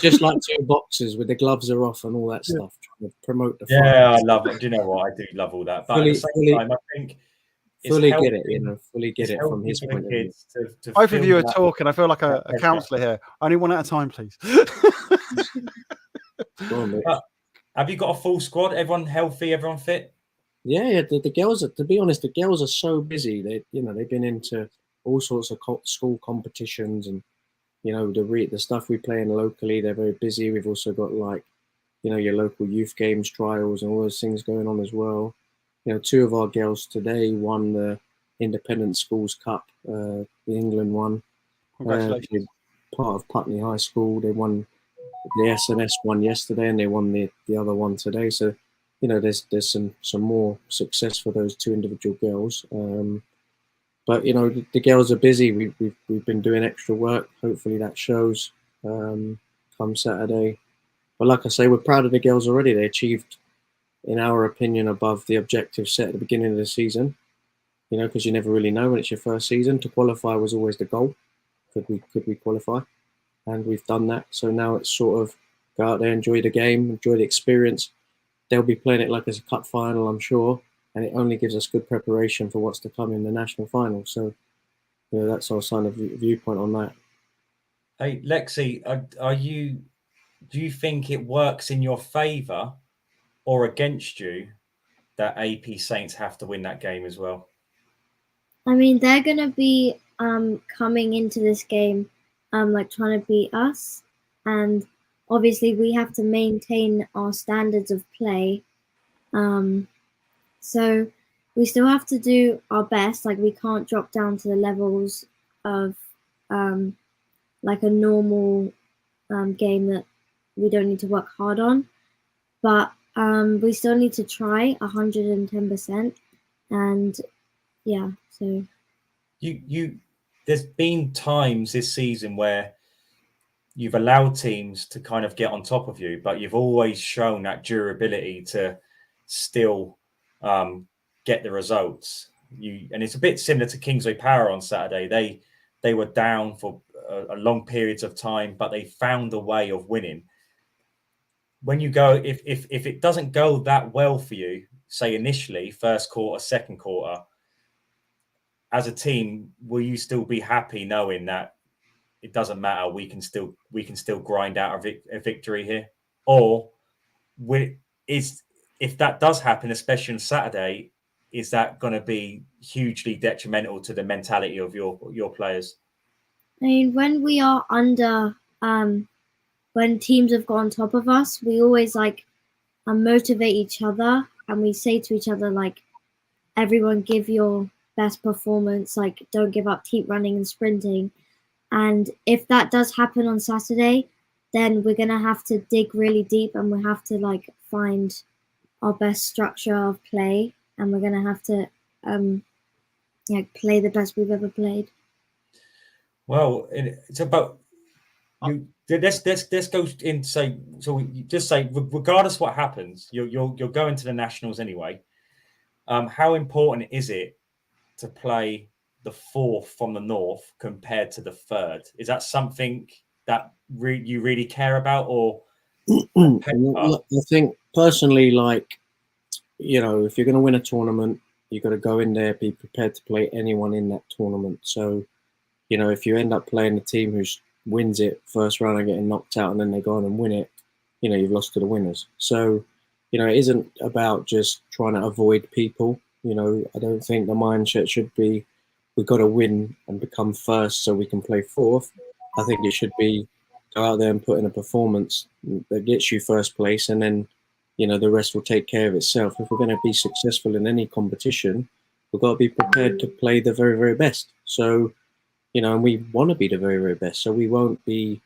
just like 2 boxers with the gloves are off and all that stuff, trying to promote the fight. Yeah, I love it. Do you know what? I do love all that. But at the same time, I think fully get it. Fully get it from his point of view. Both of you are talking. I feel like a counsellor here. Only one at a time, please. Have you got a full squad? Everyone healthy? Everyone fit? Yeah. The girls are, to be honest, the girls are so busy. They've been into all sorts of school competitions, and the stuff we play in locally. They're very busy. We've also got your local youth games trials and all those things going on as well. 2 of our girls today won the Independent Schools Cup, the England one. Congratulations. Part of Putney High School. They won the SNS one yesterday, and they won the other one today. So, there's some more success for those 2 individual girls. But the girls are busy. We've been doing extra work. Hopefully that shows come Saturday. But like I say, we're proud of the girls already. They achieved, in our opinion, above the objective set at the beginning of the season. Because you never really know when it's your first season. To qualify was always the goal. Could we qualify? And we've done that. So now it's sort of go out there, enjoy the game, enjoy the experience. They'll be playing it like it's a cup final, I'm sure. And it only gives us good preparation for what's to come in the national final. So, that's our sign of viewpoint on that. Hey, Lexi, do you think it works in your favour or against you that AP Saints have to win that game as well? I mean, they're going to be coming into this game trying to beat us. And obviously we have to maintain our standards of play. So we still have to do our best. Like we can't drop down to the levels of like a normal game that we don't need to work hard on. But we still need to try 110%. And yeah, so there's been times this season where you've allowed teams to kind of get on top of you, but you've always shown that durability to still get the results. And it's a bit similar to Kingsway Power on Saturday. They were down for a long periods of time, but they found a way of winning. When you go, if it doesn't go that well for you, say initially, first quarter, second quarter, as a team, will you still be happy knowing that it doesn't matter, we can still grind out a victory here? Or if that does happen, especially on Saturday, is that going to be hugely detrimental to the mentality of your players? I mean, when we are under, when teams have got on top of us, we always like motivate each other, and we say to each other, like, everyone give your best performance, like don't give up, keep running and sprinting. And if that does happen on Saturday, then we're gonna have to dig really deep, and we have to like find our best structure of play, and we're gonna have to play the best we've ever played. Well, it's about you. This goes in. Say, so you just say, regardless what happens, you're going to the nationals anyway. How important is it to play the fourth from the north compared to the third? Is that something that you really care about, or? I think personally, like, you know, if you're going to win a tournament, you've got to go in there, be prepared to play anyone in that tournament. So, you know, if you end up playing a team who wins it first round and getting knocked out, and then they go on and win it, you know, you've lost to the winners. So, you know, it isn't about just trying to avoid people. You know, I don't think the mindset should be, we've got to win and become first so we can play fourth. I think it should be, go out there and put in a performance that gets you first place, and then, you know, the rest will take care of itself. If we're going to be successful in any competition, we've got to be prepared to play the very, very best. So, you know, and we want to be the very, very best. So we won't be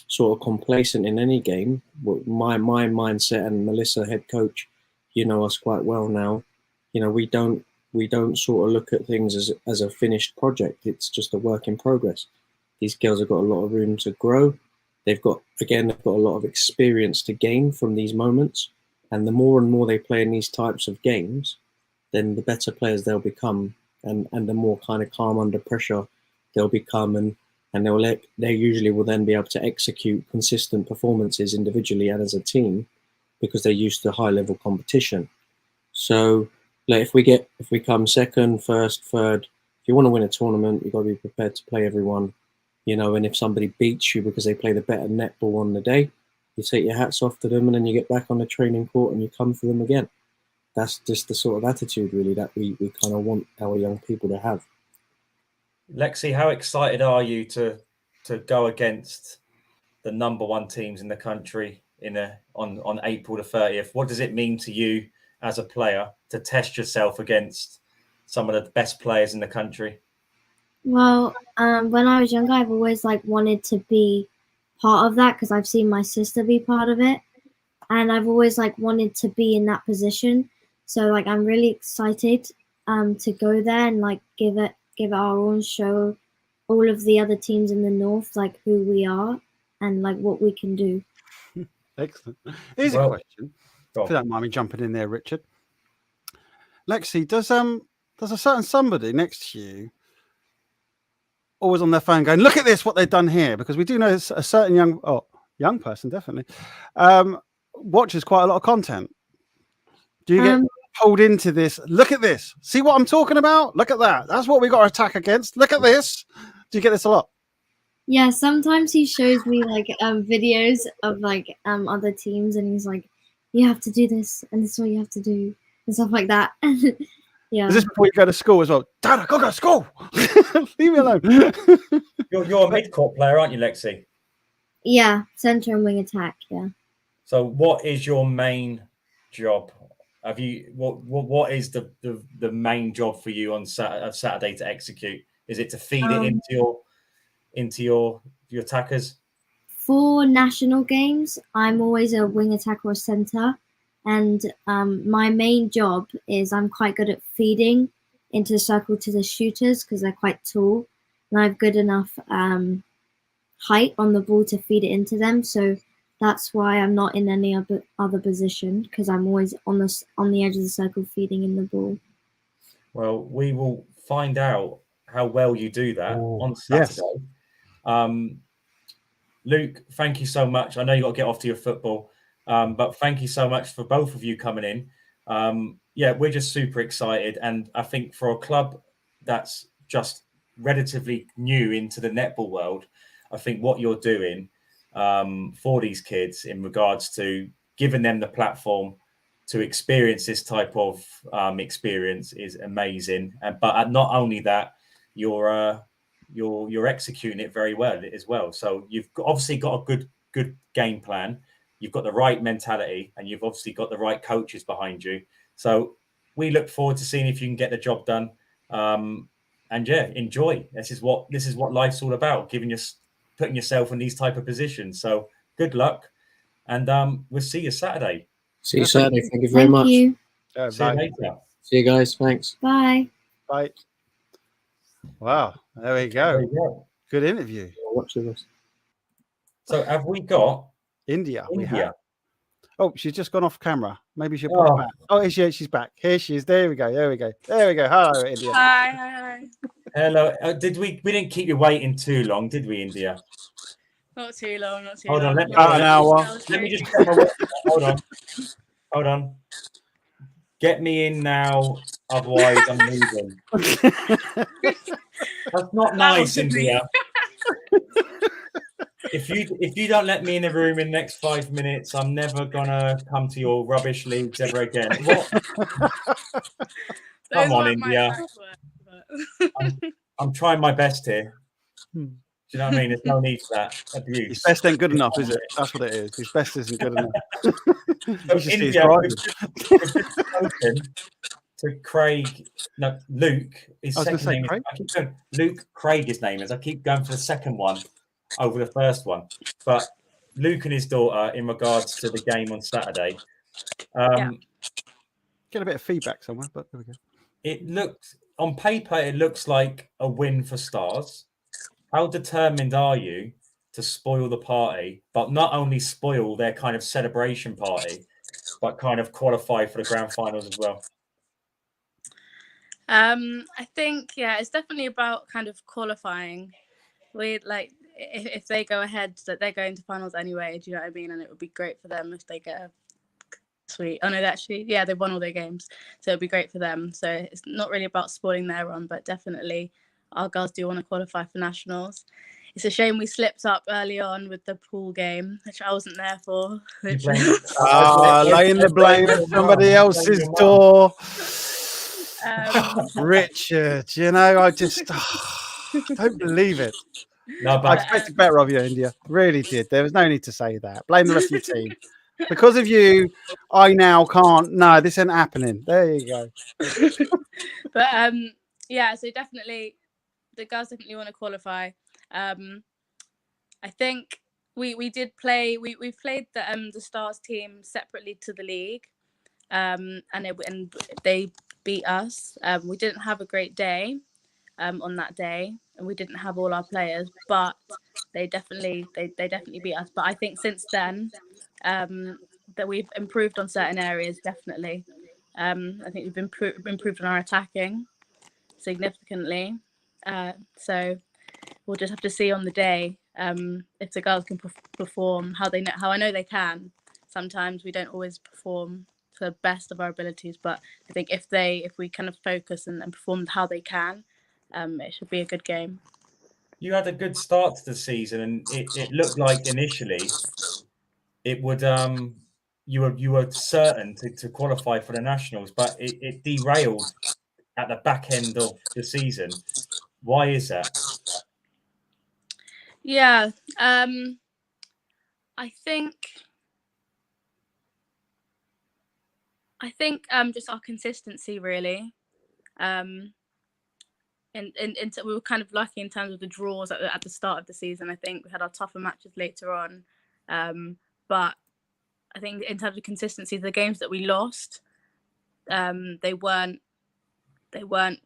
sort of complacent in any game. My mindset, and Melissa, head coach, you know us quite well now. You know, we don't sort of look at things as a finished project. It's just a work in progress. These girls have got a lot of room to grow. They've got a lot of experience to gain from these moments. And the more and more they play in these types of games, then the better players they'll become, and the more kind of calm under pressure they'll become, and they usually will then be able to execute consistent performances individually and as a team, because they're used to high level competition. So, like, if we come second, first, third, if you want to win a tournament, you've got to be prepared to play everyone, you know. And if somebody beats you because they play the better netball on the day, you take your hats off to them, and then you get back on the training court and you come for them again. That's just the sort of attitude really that we kind of want our young people to have. Lexi, how excited are you to go against the number one teams in the country on April the 30th? What does it mean to you as a player to test yourself against some of the best players in the country? Well, when I was younger, I've always like wanted to be part of that, because I've seen my sister be part of it, and I've always like wanted to be in that position. So like I'm really excited to go there and like give it our own, show all of the other teams in the north like who we are and like what we can do. Excellent. Here's a question. If you don't mind me jumping in there, Richard. Lexi, does a certain somebody next to you always on their phone going, look at this, what they've done here? Because we do know a certain young person definitely watches quite a lot of content. Do you get pulled into this? Look at this. See what I'm talking about? Look at that. That's what we got to attack against. Look at this. Do you get this a lot? Yeah, sometimes he shows me like videos of like other teams, and he's like, you have to do this, and this is what you have to do, and stuff like that. Yeah. Is this before you go to school as well? Dad, I gotta go to school. Leave me alone. You're a mid-court player, aren't you, Lexi? Yeah, centre and wing attack. Yeah. So, what is your main job? Have you what is the main job for you on Saturday to execute? Is it to feed it into your attackers? For national games, I'm always a wing attacker or centre, and my main job is I'm quite good at feeding into the circle to the shooters because they're quite tall, and I have good enough height on the ball to feed it into them. So that's why I'm not in any other position, because I'm always on the edge of the circle feeding in the ball. Well, we will find out how well you do that on Saturday. Yes. Luke, thank you so much. I know you got to get off to your football, but thank you so much for both of you coming in. Yeah, we're just super excited. And I think for a club that's just relatively new into the netball world, I think what you're doing for these kids in regards to giving them the platform to experience this type of experience is amazing. But not only that, you're executing it very well as well. So you've obviously got a good game plan. You've got the right mentality, and you've obviously got the right coaches behind you. So we look forward to seeing if you can get the job done. And yeah, enjoy. This is what life's all about: putting yourself in these type of positions. So good luck, and we'll see you Saturday. See you Saturday. Thank you very much. See you Bye. later. See you guys. Thanks. Bye. Bye. Wow, there we There you go. go. Good interview. Watch this. So have we got India? We India? have. Oh, she's just gone off camera. Maybe she'll pop back. Oh, here she is. She's back. Here she is. There we go. There we go. There we go. Hello, India. Hi. Hello. Did we didn't keep you waiting too long, did we, India? Not too long. Not too Hold long. on. About an hour. Let me just get my work. Hold on. Get me in now. Otherwise, I'm leaving. That's not nice, India. If you don't let me in the room in the next 5 minutes, I'm never gonna come to your rubbish leagues ever again. What? Come on, India. I'm trying my best here. Do you know what I mean? There's no need for that abuse. His best ain't good enough, is it? That's what it is. His best isn't good enough. So India, we've just spoken to Craig. No, Luke. His second name. Craig. I keep going, Luke Craig. His name is. I keep going for the second one over the first one. But Luke and his daughter, in regards to the game on Saturday, Get a bit of feedback somewhere, but there we go. it looked on paper. It looks like a win for Stars. How determined are you to spoil the party, but not only spoil their kind of celebration party, but kind of qualify for the grand finals as well? I think it's definitely about kind of qualifying. We like if they go ahead, that they're going to finals anyway. Do you know what I mean? And it would be great for them if they get a sweet. Oh no, they won all their games, so it'd be great for them. So it's not really about spoiling their run, but definitely our girls do want to qualify for nationals. It's a shame we slipped up early on with the pool game, which I wasn't there for. Laying the blame at somebody else's door. Richard, you know, I just don't believe it. No, but I expected better of you, India. Really did. There was no need to say that. Blame the rest of your team. Because of you, I now can't. No, this ain't happening. There you go. But so definitely the girls definitely want to qualify. I think we did play. We played the Stars team separately to the league, and they beat us. We didn't have a great day on that day, and we didn't have all our players, but they definitely beat us. But I think since then that we've improved on certain areas. Definitely, I think we've improved on our attacking significantly. So we'll just have to see on the day if the girls can perform how I know they can. Sometimes we don't always perform to the best of our abilities, but I think if we kind of focus and perform how they can, it should be a good game. you had a good start to the season, and it looked like initially it would you were certain to qualify for the nationals, but it derailed at the back end of the season. Why is that? Yeah, I think just our consistency really. And we were kind of lucky in terms of the draws at the start of the season. I think we had our tougher matches later on, but I think in terms of consistency, the games that we lost, they weren't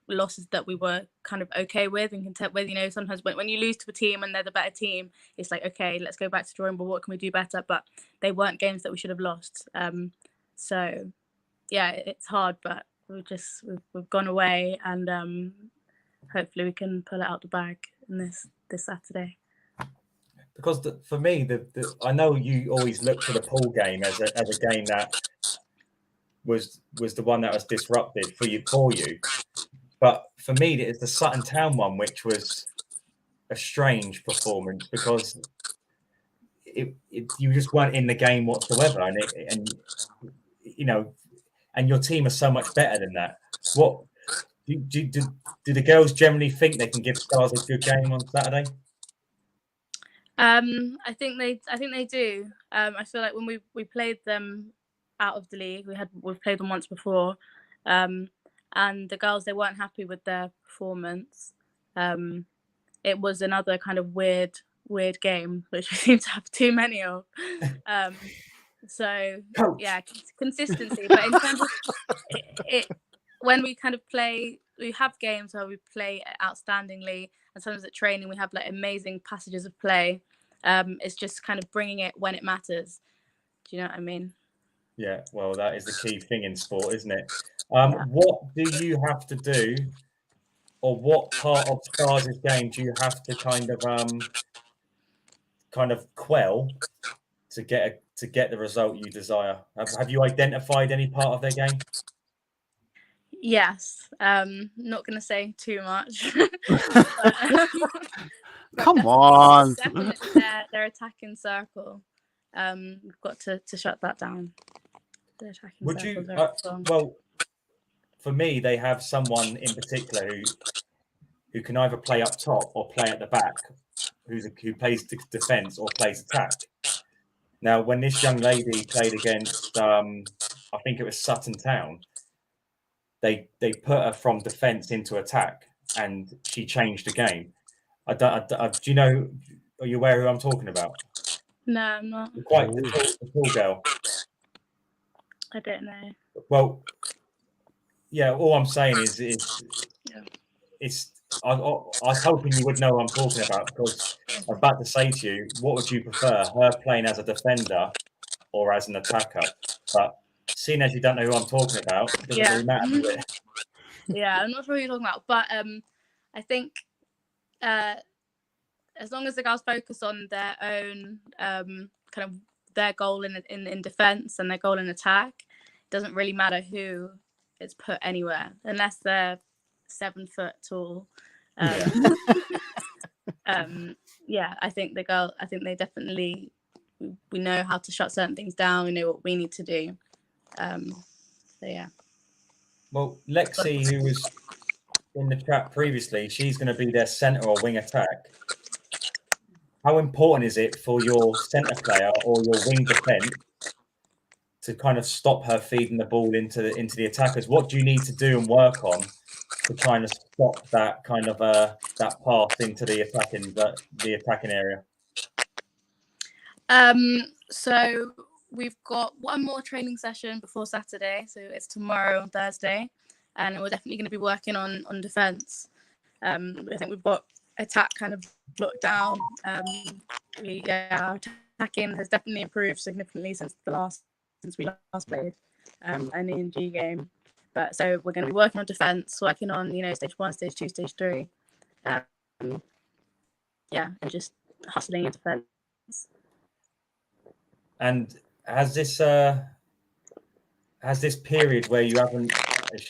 losses that we were kind of okay with and content with. You know, sometimes when you lose to a team and they're the better team, it's like, okay, let's go back to drawing board. What can we do better? But they weren't games that we should have lost. So yeah, it's hard, but we've gone away and hopefully we can pull it out the bag in this Saturday. Because for me, I know you always look to the pool game as a game that was the one that was disrupted for you. But for me, it's the Sutton Town one, which was a strange performance because you just weren't in the game whatsoever, and you know, and your team are so much better than that. What do the girls generally think they can give Stars a good game on Saturday? I think they do. I feel like when we played them out of the league, we've played them once before, and the girls, they weren't happy with their performance. It was another kind of weird game, which we seem to have too many of. So yeah, consistency. But in terms of it, when we kind of play, we have games where we play outstandingly, and sometimes at training we have like amazing passages of play. It's just kind of bringing it when it matters. Do you know what I mean? Yeah, well, that is the key thing in sport, isn't it? What do you have to do, or what part of Stars' game do you have to kind of quell to get the result you desire? Have you identified any part of their game? Yes. Not going to say too much. Come on. Definitely their attacking circle. We've got to shut that down. Their attacking Would circle you? Well, for me, they have someone in particular who can either play up top or play at the back, who plays defence or plays attack. Now, when this young lady played against, I think it was Sutton Town, they put her from defence into attack, and she changed the game. Do you know? Are you aware who I'm talking about? No, I'm not. Quite the tall girl. I don't know. Well, yeah. All I'm saying is it's. I was hoping you would know what I'm talking about, because I was about to say to you, what would you prefer, her playing as a defender or as an attacker? But seeing as you don't know who I'm talking about, it doesn't really matter, does it? Yeah, I'm not sure who you're talking about, but I think as long as the girls focus on their own kind of their goal in defence and their goal in attack, it doesn't really matter who is put anywhere, unless they're 7 foot tall. Yeah, I think they definitely, we know how to shut certain things down. We know what we need to do. So yeah. Well, Lexi, who was in the chat previously, she's going to be their centre or wing attack. How important is it for your centre player or your wing defence to kind of stop her feeding the ball into the attackers? What do you need to do and work on to kind of stop that kind of that pass into the attacking area? So we've got one more training session before Saturday, so it's tomorrow on Thursday, and we're definitely going to be working on defence. I think we've got attack kind of locked down. Our attacking has definitely improved significantly since we last played an ENG game. But so we're going to be working on defence, working on stage 1, stage 2, stage 3. And just hustling in defence. And has this period where you haven't is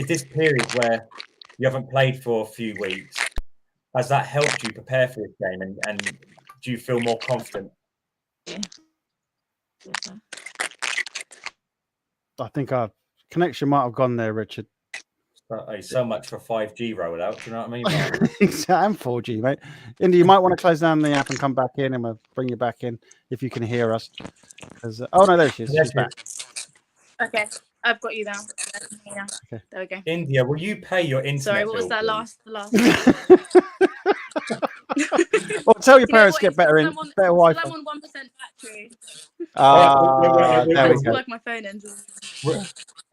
this period where you haven't played for a few weeks, has that helped you prepare for this game, and do you feel more confident? I think our connection might have gone there, Richard. Hey, so much for 5G rollout. Do you know what I mean? Mark? And 4G, mate. Indy, you might want to close down the app and come back in, and we'll bring you back in if you can hear us. Oh no, there she is. She's back. Okay, I've got you now. Yeah, Okay. there we go. India, will you pay your internet Sorry, what was bill, that please? the last? Well, tell your You know parents what, to get better I'm on Wi-Fi. 1% battery. There we go. Plug my phone in.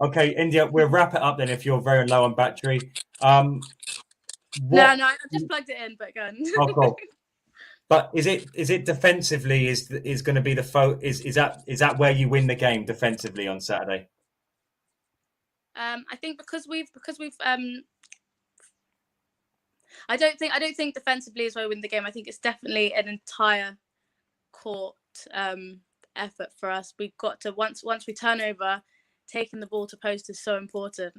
Okay, India, we'll wrap it up then if you're very low on battery. No, I've just plugged it in, but go on. Oh, cool. But is it defensively is going to be the is that where you win the game defensively on Saturday? I think because we've I don't think defensively is where we win the game. I think it's definitely an entire court effort for us. We've got to once we turn over, taking the ball to post is so important.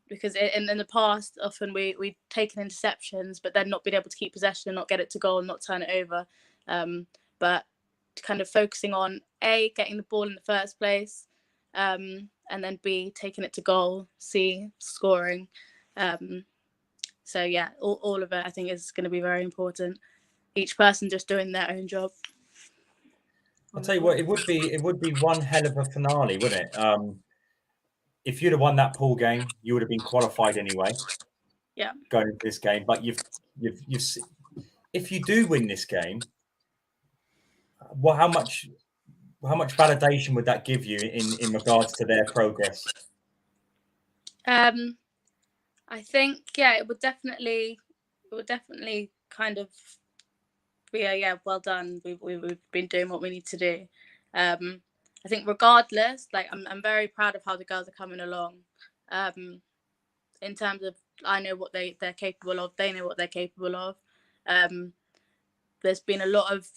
Because in the past, often we've taken interceptions, but then not been able to keep possession and not get it to goal and not turn it over. But kind of focusing on A, getting the ball in the first place, and then B, taking it to goal, C, scoring. So yeah, all of it I think is going to be very important. Each person just doing their own job. I'll tell you what, it would be one hell of a finale, wouldn't it? If you'd have won that pool game, you would have been qualified anyway. Yeah. Going into this game, but you've if you do win this game, well, how much validation would that give you in regards to their progress? I think it would definitely kind of be well done. We've been doing what we need to do. I think regardless, like I'm very proud of how the girls are coming along. In terms of I know what they're capable of, they know what they're capable of. There's been a lot of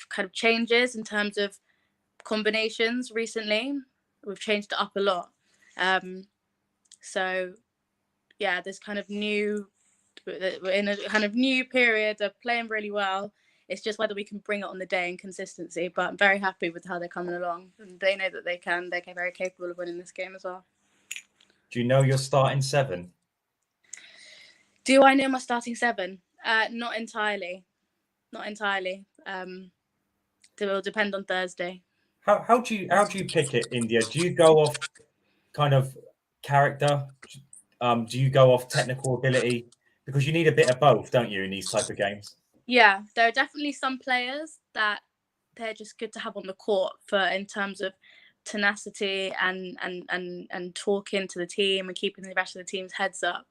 kind of changes in terms of combinations recently. We've changed it up a lot. So yeah, there's kind of we're in a kind of new period of playing really well. It's just whether we can bring it on the day and consistency. But I'm very happy with how they're coming along. And they know that they can. They're very capable of winning this game as well. Do you know your starting seven? Do I know my starting seven? Not entirely. Not entirely. It will depend on Thursday. How do you pick it, India? Do you go off kind of character? Do you go off technical ability? Because you need a bit of both, don't you, in these type of games? Yeah, there are definitely some players that they're just good to have on the court in terms of tenacity and talking to the team and keeping the rest of the team's heads up.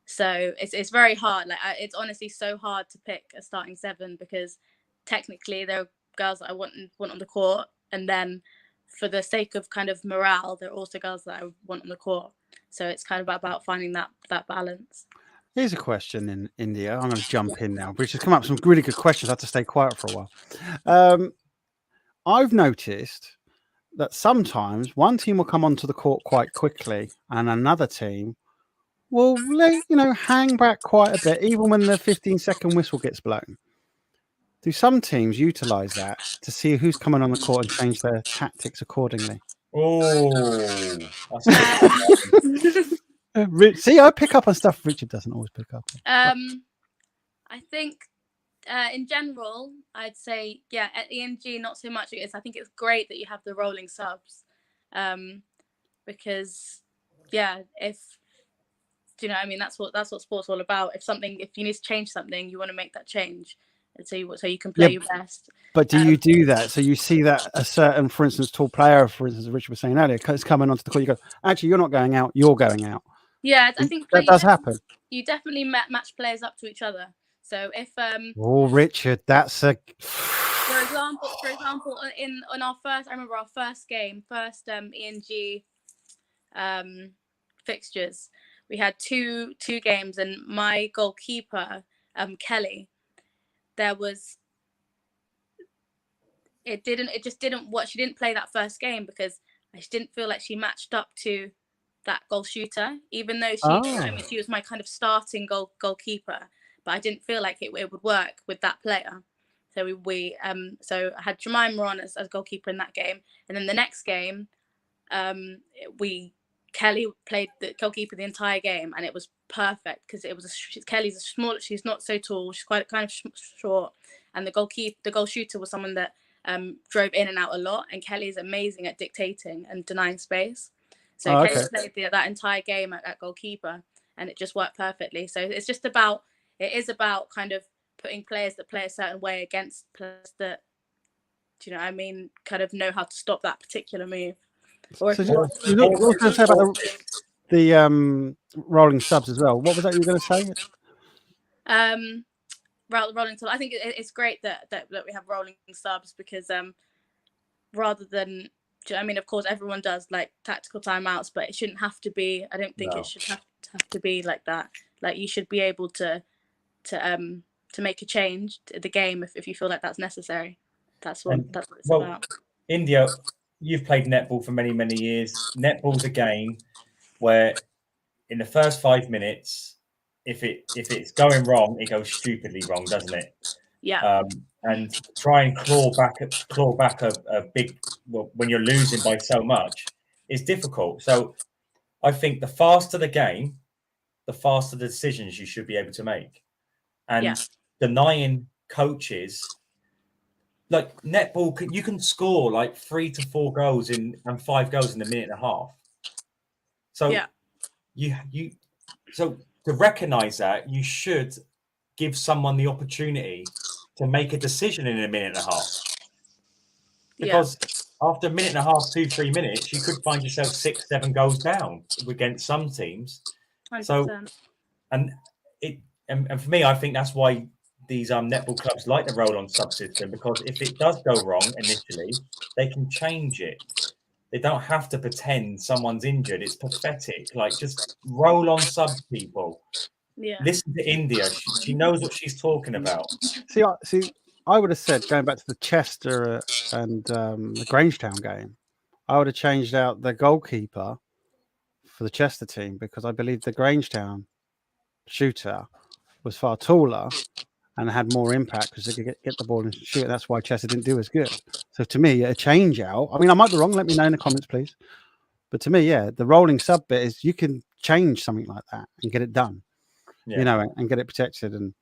So it's very hard. Like it's honestly so hard to pick a starting seven because technically there are girls that I want on the court, and then for the sake of kind of morale, there are also girls that I want on the court. So it's kind of about finding that balance. Here's a question in India. I'm going to jump in now. Richard's come up with some really good questions. I have to stay quiet for a while. I've noticed that sometimes one team will come onto the court quite quickly and another team will hang back quite a bit, even when the 15-second whistle gets blown. Do some teams utilize that to see who's coming on the court and change their tactics accordingly? Oh, see, I pick up on stuff Richard doesn't always pick up on. I think in general, I'd say, at ENG, not so much. I think it's great that you have the rolling subs because, do you know what I mean? That's what sport's all about. If you need to change something, you want to make that change. And so you can play your best. But do you do that? So you see that a certain, for instance, tall player, for instance, Richard was saying earlier, is coming onto the court. You go, actually, you're not going out. You're going out. Yeah, I think that does happen. You definitely match players up to each other. So if Richard, that's a. For example, on our first, I remember our first game, ENG fixtures. We had two games, and my goalkeeper, Kelly, she didn't play that first game because I didn't feel like she matched up to that goal shooter, even though she was my kind of starting goalkeeper, but I didn't feel like it would work with that player. So so I had Jemima on as goalkeeper in that game, and then the next game, we Kelly played the goalkeeper the entire game, and it was perfect because it was Kelly's a small. She's not so tall. She's quite kind of short, and the goal shooter was someone that drove in and out a lot. And Kelly's amazing at dictating and denying space. So Kelly played that entire game at goalkeeper, and it just worked perfectly. So it is about kind of putting players that play a certain way against players that, do you know what I mean, kind of know how to stop that particular move. Or So what was going to say about the rolling subs as well? What was that you were going to say? Rolling subs. I think it's great that we have rolling subs because rather than, do you know what I mean, of course everyone does like tactical timeouts, but it shouldn't have to be. I don't think it should have to be like that. Like you should be able to make a change to the game if you feel like that's necessary. That's what it's about. India, you've played netball for many, many years. Netball's a game where in the first 5 minutes, if it's going wrong, it goes stupidly wrong, doesn't it? Yeah. And try and claw back a big, well, when you're losing by so much, is difficult. So I think the faster the game, the faster the decisions you should be able to make. And denying coaches, like netball, you can score like 3 to 4 goals and 5 goals in a minute and a half. So so to recognize that, you should give someone the opportunity to make a decision in a minute and a half. Because after a minute and a half, 2-3 minutes, you could find yourself 6-7 goals down against some teams. 100%. So, and for me, I think that's why these netball clubs like the roll-on subsystem, because if it does go wrong initially, they can change it. They don't have to pretend someone's injured. It's pathetic. Like, just roll on sub people. Yeah. Listen to India. She knows what she's talking about. See, I would have said, going back to the Chester and the Grange Town game, I would have changed out the goalkeeper for the Chester team because I believe the Grange Town shooter was far taller and had more impact because they could get the ball and shoot. That's why Chester didn't do as good. So to me, a change out. I mean, I might be wrong. Let me know in the comments, please. But to me, the rolling sub bit is you can change something like that and get it done, you know, and get it protected and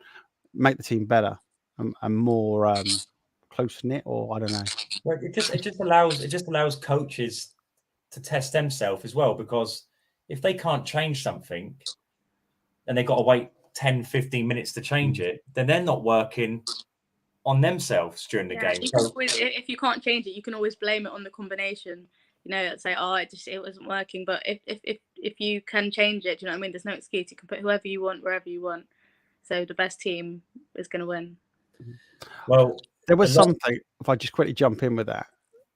make the team better and more close knit, or I don't know. Well, it just allows coaches to test themselves as well, because if they can't change something and they've got to wait 10-15 minutes to change it, then they're not working on themselves during the game. So, if you can't change it, you can always blame it on the combination. You know, say, it wasn't working. But if you can change it, do you know what I mean? There's no excuse. You can put whoever you want wherever you want. So the best team is going to win. Well, there was something, if I just quickly jump in with that,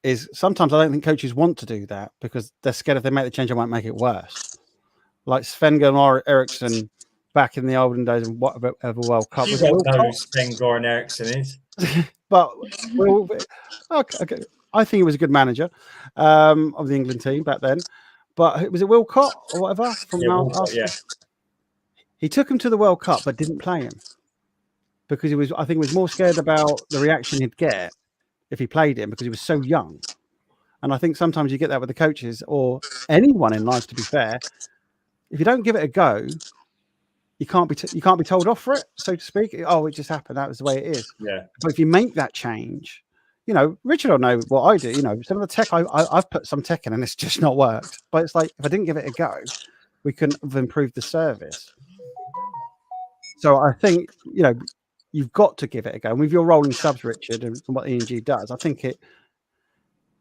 is sometimes I don't think coaches want to do that because they're scared if they make the change, it might make it worse. Like Sven-Göran Eriksson back in the olden days of whatever World Cup. You don't know who Sven-Göran Eriksson is. But okay. I think he was a good manager of the England team back then. But was it Wilcott or whatever? He took him to the World Cup but didn't play him because I think he was more scared about the reaction he'd get if he played him because he was so young. And I think sometimes you get that with the coaches or anyone in life, to be fair. If you don't give it a go, you can't be told off for it, so to speak. Oh, it just happened. That was the way it is. Yeah. But if you make that change, you know, Richard will know what I do. You know, some of the tech I've put some tech in and it's just not worked. But it's like if I didn't give it a go, we couldn't have improved the service. So I think, you know, you've got to give it a go. And with your rolling subs, Richard, and what the ENG does, I think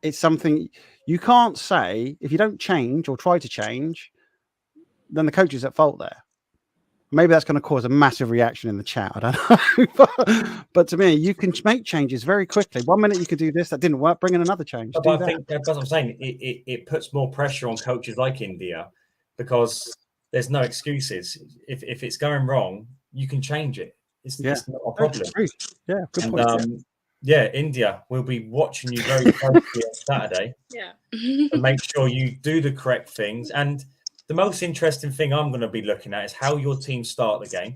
it's something you can't say if you don't change or try to change, then the coach is at fault there. Maybe that's going to cause a massive reaction in the chat. I don't know. But to me, you can make changes very quickly. 1 minute you can do this, that didn't work, bring in another change. But I think that's what I'm saying. It puts more pressure on coaches like India because there's no excuses. If it's going wrong, you can change it. It's not a problem. Yeah, good point. India, we'll be watching you very closely on Saturday. Yeah. And make sure you do the correct things. And the most interesting thing I'm going to be looking at is how your team start the game.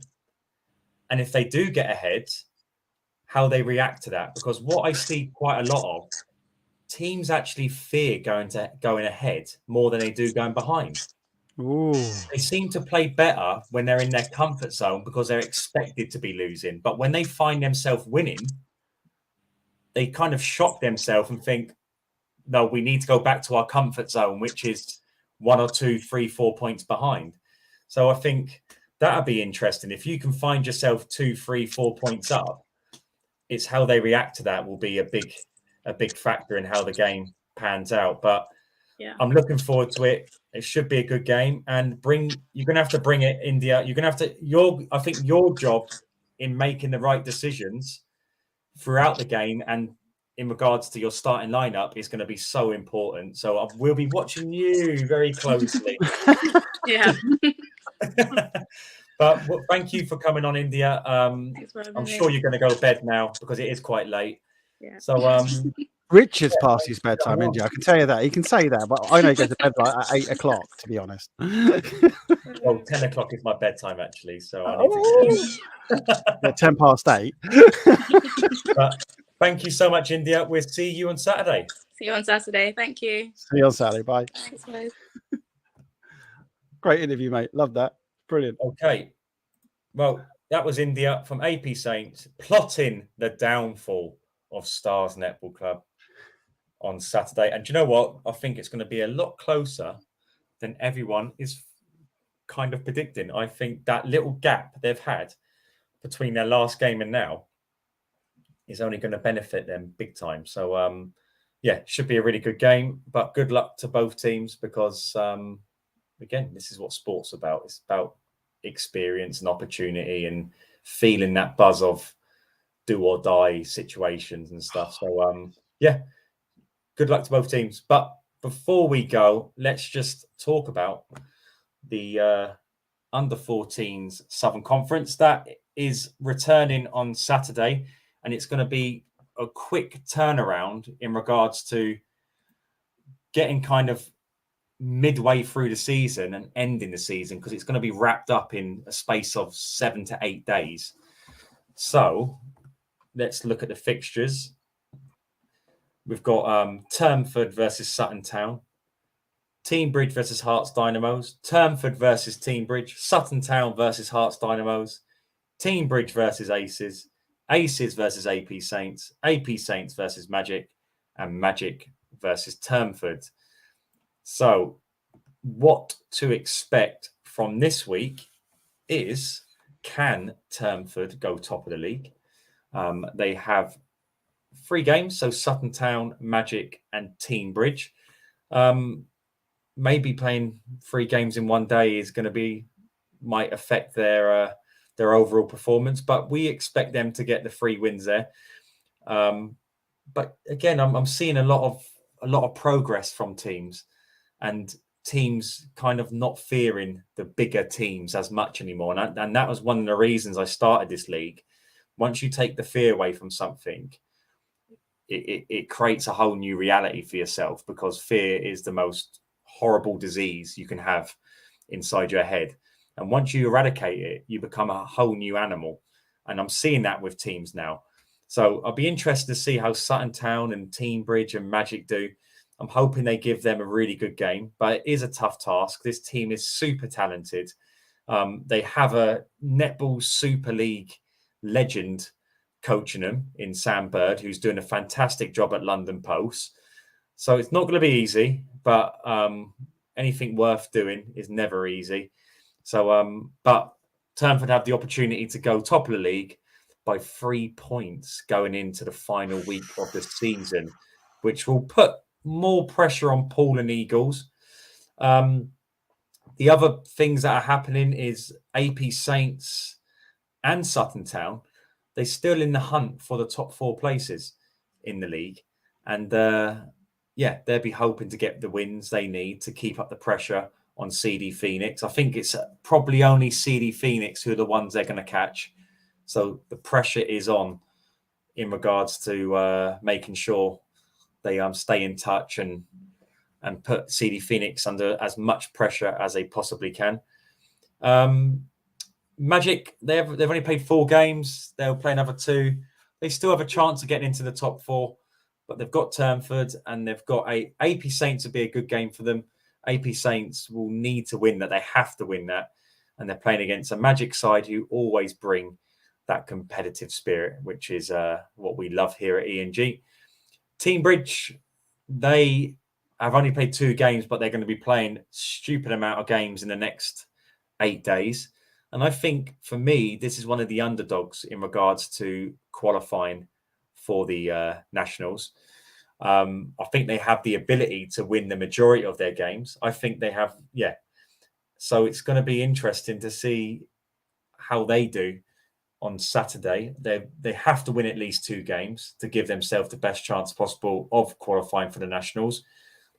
And if they do get ahead, how they react to that. Because what I see quite a lot of teams actually fear going ahead more than they do going behind. Ooh. They seem to play better when they're in their comfort zone because they're expected to be losing. But when they find themselves winning, they kind of shock themselves and think, no, we need to go back to our comfort zone, which is 1 or 2, 3, 4 points behind. So I think that'd be interesting. If you can find yourself 2, 3, 4 points up, it's how they react to that will be a big factor in how the game pans out. But Yeah. I'm looking forward to it. It should be a good game, and you're going to have to bring it, India. You're going to have to. I think your job in making the right decisions throughout the game and in regards to your starting lineup is going to be so important. So we'll be watching you very closely. Yeah. But thank you for coming on, India. Thanks for having I'm me. sure you're going to go to bed now because it is quite late. Yeah. So Richard's past his bedtime, India. I can tell you that. He can say that, but I know he goes to bed like at 8 o'clock, to be honest. well, 10 o'clock is my bedtime actually. So I need to Yeah, 10 past 8. But thank you so much, India. We'll see you on Saturday. See you on Saturday. Thank you. See you on Saturday. Bye. Thanks, guys. Great interview, mate. Love that. Brilliant. Okay. Well, that was India from AP Saints plotting the downfall of Stars Netball Club on Saturday. And do you know what? I think it's going to be a lot closer than everyone is kind of predicting. I think that little gap they've had between their last game and now is only going to benefit them big time. So, yeah, should be a really good game. But good luck to both teams because, again, this is what sport's about. It's about experience and opportunity and feeling that buzz of do or die situations and stuff. So, yeah, good luck to both teams. But before we go, let's just talk about the under 14s Southern Conference that is returning on Saturday. And it's going to be a quick turnaround in regards to getting kind of midway through the season and ending the season because it's going to be wrapped up in a space of 7 to 8 days. So let's look at the fixtures. We've got Turnford versus Sutton Town, Teambridge versus Hearts Dynamos, Turnford versus Teambridge, Sutton Town versus Hearts Dynamos, Teambridge versus Aces, Aces versus AP Saints, AP Saints versus Magic, and Magic versus Turnford. So what to expect from this week is, can Turnford go top of the league? They have 3 games, so Sutton Town, Magic, and Teambridge. Maybe playing 3 games in one day is going to might affect their overall performance, but we expect them to get the 3 wins there. But again, I'm seeing a lot of progress from teams, and teams kind of not fearing the bigger teams as much anymore. And that was one of the reasons I started this league. Once you take the fear away from something, it creates a whole new reality for yourself, because fear is the most horrible disease you can have inside your head. And once you eradicate it, you become a whole new animal. And I'm seeing that with teams now. So I'll be interested to see how Sutton Town and Teambridge and Magic do. I'm hoping they give them a really good game, but it is a tough task. This team is super talented. They have a Netball Super League legend coaching them in Sam Bird, who's doing a fantastic job at London Post. So it's not going to be easy, but anything worth doing is never easy. So, but Turnford have the opportunity to go top of the league by 3 points going into the final week of the season, which will put more pressure on Paul and Eagles. The other things that are happening is AP Saints and Sutton Town. They're still in the hunt for the top 4 places in the league. And yeah, they'll be hoping to get the wins they need to keep up the pressure on CD Phoenix. I think it's probably only CD Phoenix who are the ones they're going to catch. So the pressure is on in regards to making sure they stay in touch and put CD Phoenix under as much pressure as they possibly can. Magic, they've only played 4 games. They'll play another 2. They still have a chance of getting into the top 4. but they've got Turnford and they've got AP Saints would be a good game for them. AP Saints will need to win that. They have to win that. And they're playing against a Magic side who always bring that competitive spirit, which is what we love here at ENG. Teambridge, they have only played 2 games, but they're going to be playing stupid amount of games in the next 8 days. And I think, for me, this is one of the underdogs in regards to qualifying for the Nationals. I think they have the ability to win the majority of their games. I think they have, So it's going to be interesting to see how they do on Saturday. They have to win at least 2 games to give themselves the best chance possible of qualifying for the Nationals.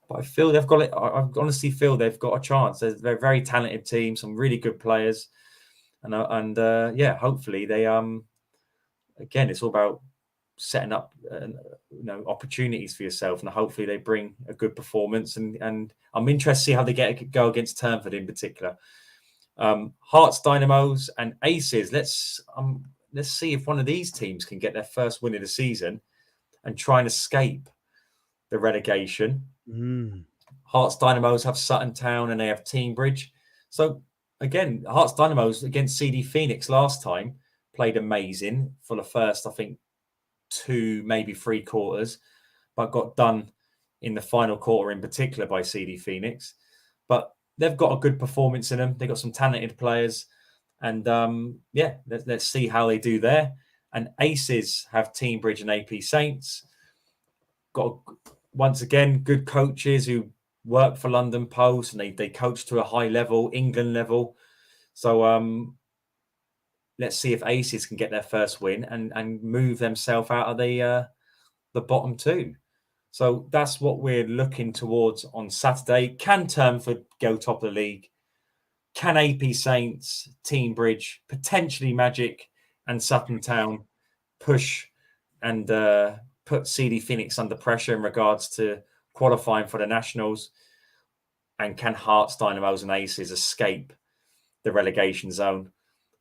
But I feel they've got it. I honestly feel they've got a chance. They're a very talented team, some really good players, and hopefully they again, it's all about setting up opportunities for yourself, and hopefully they bring a good performance. And I'm interested to see how they go against Turnford in particular. Hearts, Dynamos, and Aces. Let's see if one of these teams can get their first win of the season and try and escape the relegation. Hearts, Dynamos have Sutton Town and they have Teambridge. So again, Hearts, Dynamos against CD Phoenix last time played amazing for the first, I think, 2, maybe 3 quarters, but got done in the final quarter in particular by CD Phoenix. But they've got a good performance in them. They've got some talented players. And let's see how they do there. And Aces have Teambridge and AP Saints. Got, once again, good coaches who work for London Post, and they coach to a high level, England level. So let's see if Aces can get their first win and move themselves out of the bottom 2. So that's what we're looking towards on Saturday. Can Turnford go top of the league? Can AP Saints, Teambridge, potentially Magic and Sutton Town push and put CD Phoenix under pressure in regards to qualifying for the Nationals? And can Hearts, Dynamos and Aces escape the relegation zone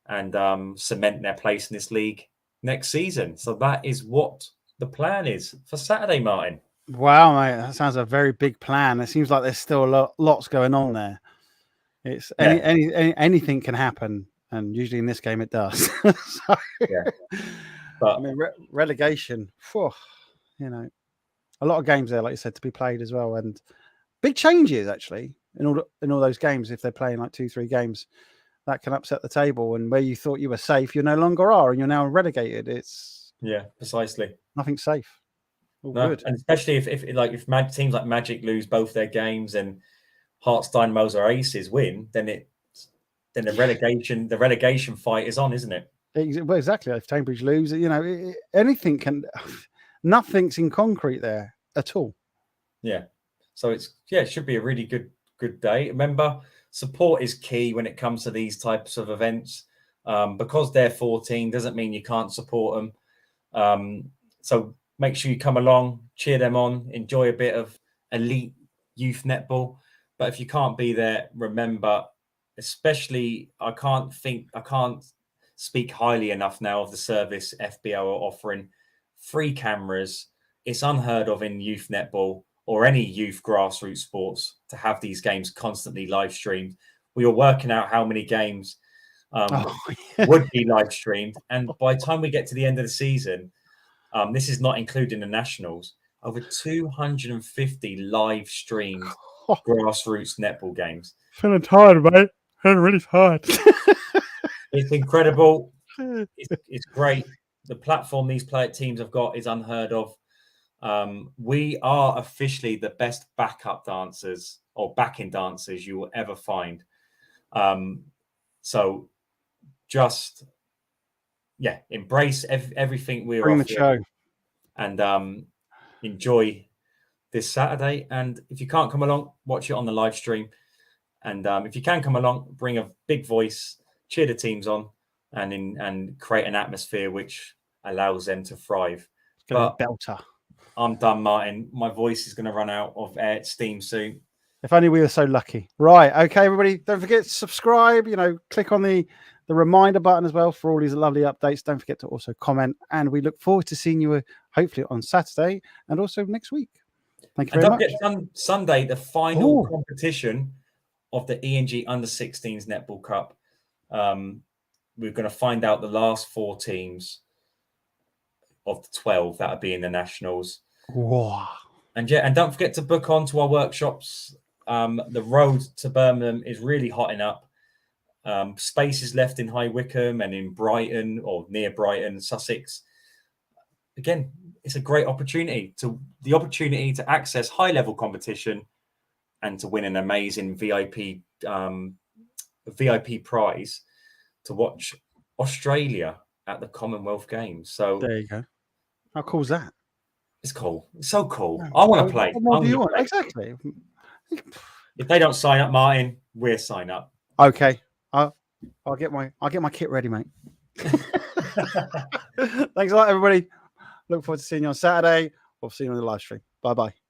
and cement their place in this league next season? So that is what the plan is for Saturday, Martin. Wow, mate, that sounds a very big plan. It seems like there's still lots going on there. It's anything can happen, and usually in this game it does. But I mean, relegation. A lot of games there, like you said, to be played as well, and big changes actually in all those games. If they're playing like 2-3 games, that can upset the table. And where you thought you were safe, you no longer are, and you're now relegated. It's precisely nothing safe. Good. And especially if teams like Magic lose both their games and Hearts, Dynamos or Aces win, then the relegation fight is on, isn't it? Well, exactly. If Cambridge lose, anything can. Nothing's in concrete there at all. Yeah. So it should be a really good day. Remember, support is key when it comes to these types of events. Because they're 14 doesn't mean you can't support them. So make sure you come along, cheer them on, enjoy a bit of elite youth netball. But if you can't be there, remember, especially I can't speak highly enough now of the service FBO are offering. Free cameras. It's unheard of in youth netball or any youth grassroots sports to have these games constantly live streamed. We were working out how many games would be live streamed. And by the time we get to the end of the season, this is not including the Nationals, over 250 live streamed grassroots netball games. Feeling tired, mate. Feeling really tired. It's incredible. It's great. The platform these teams have got is unheard of. We are officially the best backup dancers or backing dancers you will ever find. So just, embrace everything we're Bring the offering show and enjoy this Saturday. And if you can't come along, watch it on the live stream. And if you can come along, bring a big voice, cheer the teams on, and create an atmosphere which allows them to thrive. But belter. I'm done, Martin. My voice is going to run out of steam soon. If only we were so lucky. Right. Okay, everybody. Don't forget to subscribe. Click on the reminder button as well for all these lovely updates. Don't forget to also comment. And we look forward to seeing you hopefully on Saturday and also next week. Thank you And very don't much. forget Sunday, the final Oh. competition of the ENG Under-16s Netball Cup. We're going to find out the last 4 teams of the 12 that will be in the nationals. Wow. And and don't forget to book on to our workshops. The road to Birmingham is really hotting up. Spaces left in High Wycombe and in Brighton or near Brighton, Sussex. Again, it's a great opportunity to access high-level competition and to win an amazing VIP prize to watch Australia at the Commonwealth Games. So There you go. How cool is that? it's cool. It's so cool. Yeah. I want to play. What more do you want? Play. Exactly. If they don't sign up, Martin, we'll sign up. Okay. I'll get my kit ready, mate. Thanks a lot, everybody. Look forward to seeing you on Saturday or seeing you on the live stream. Bye bye.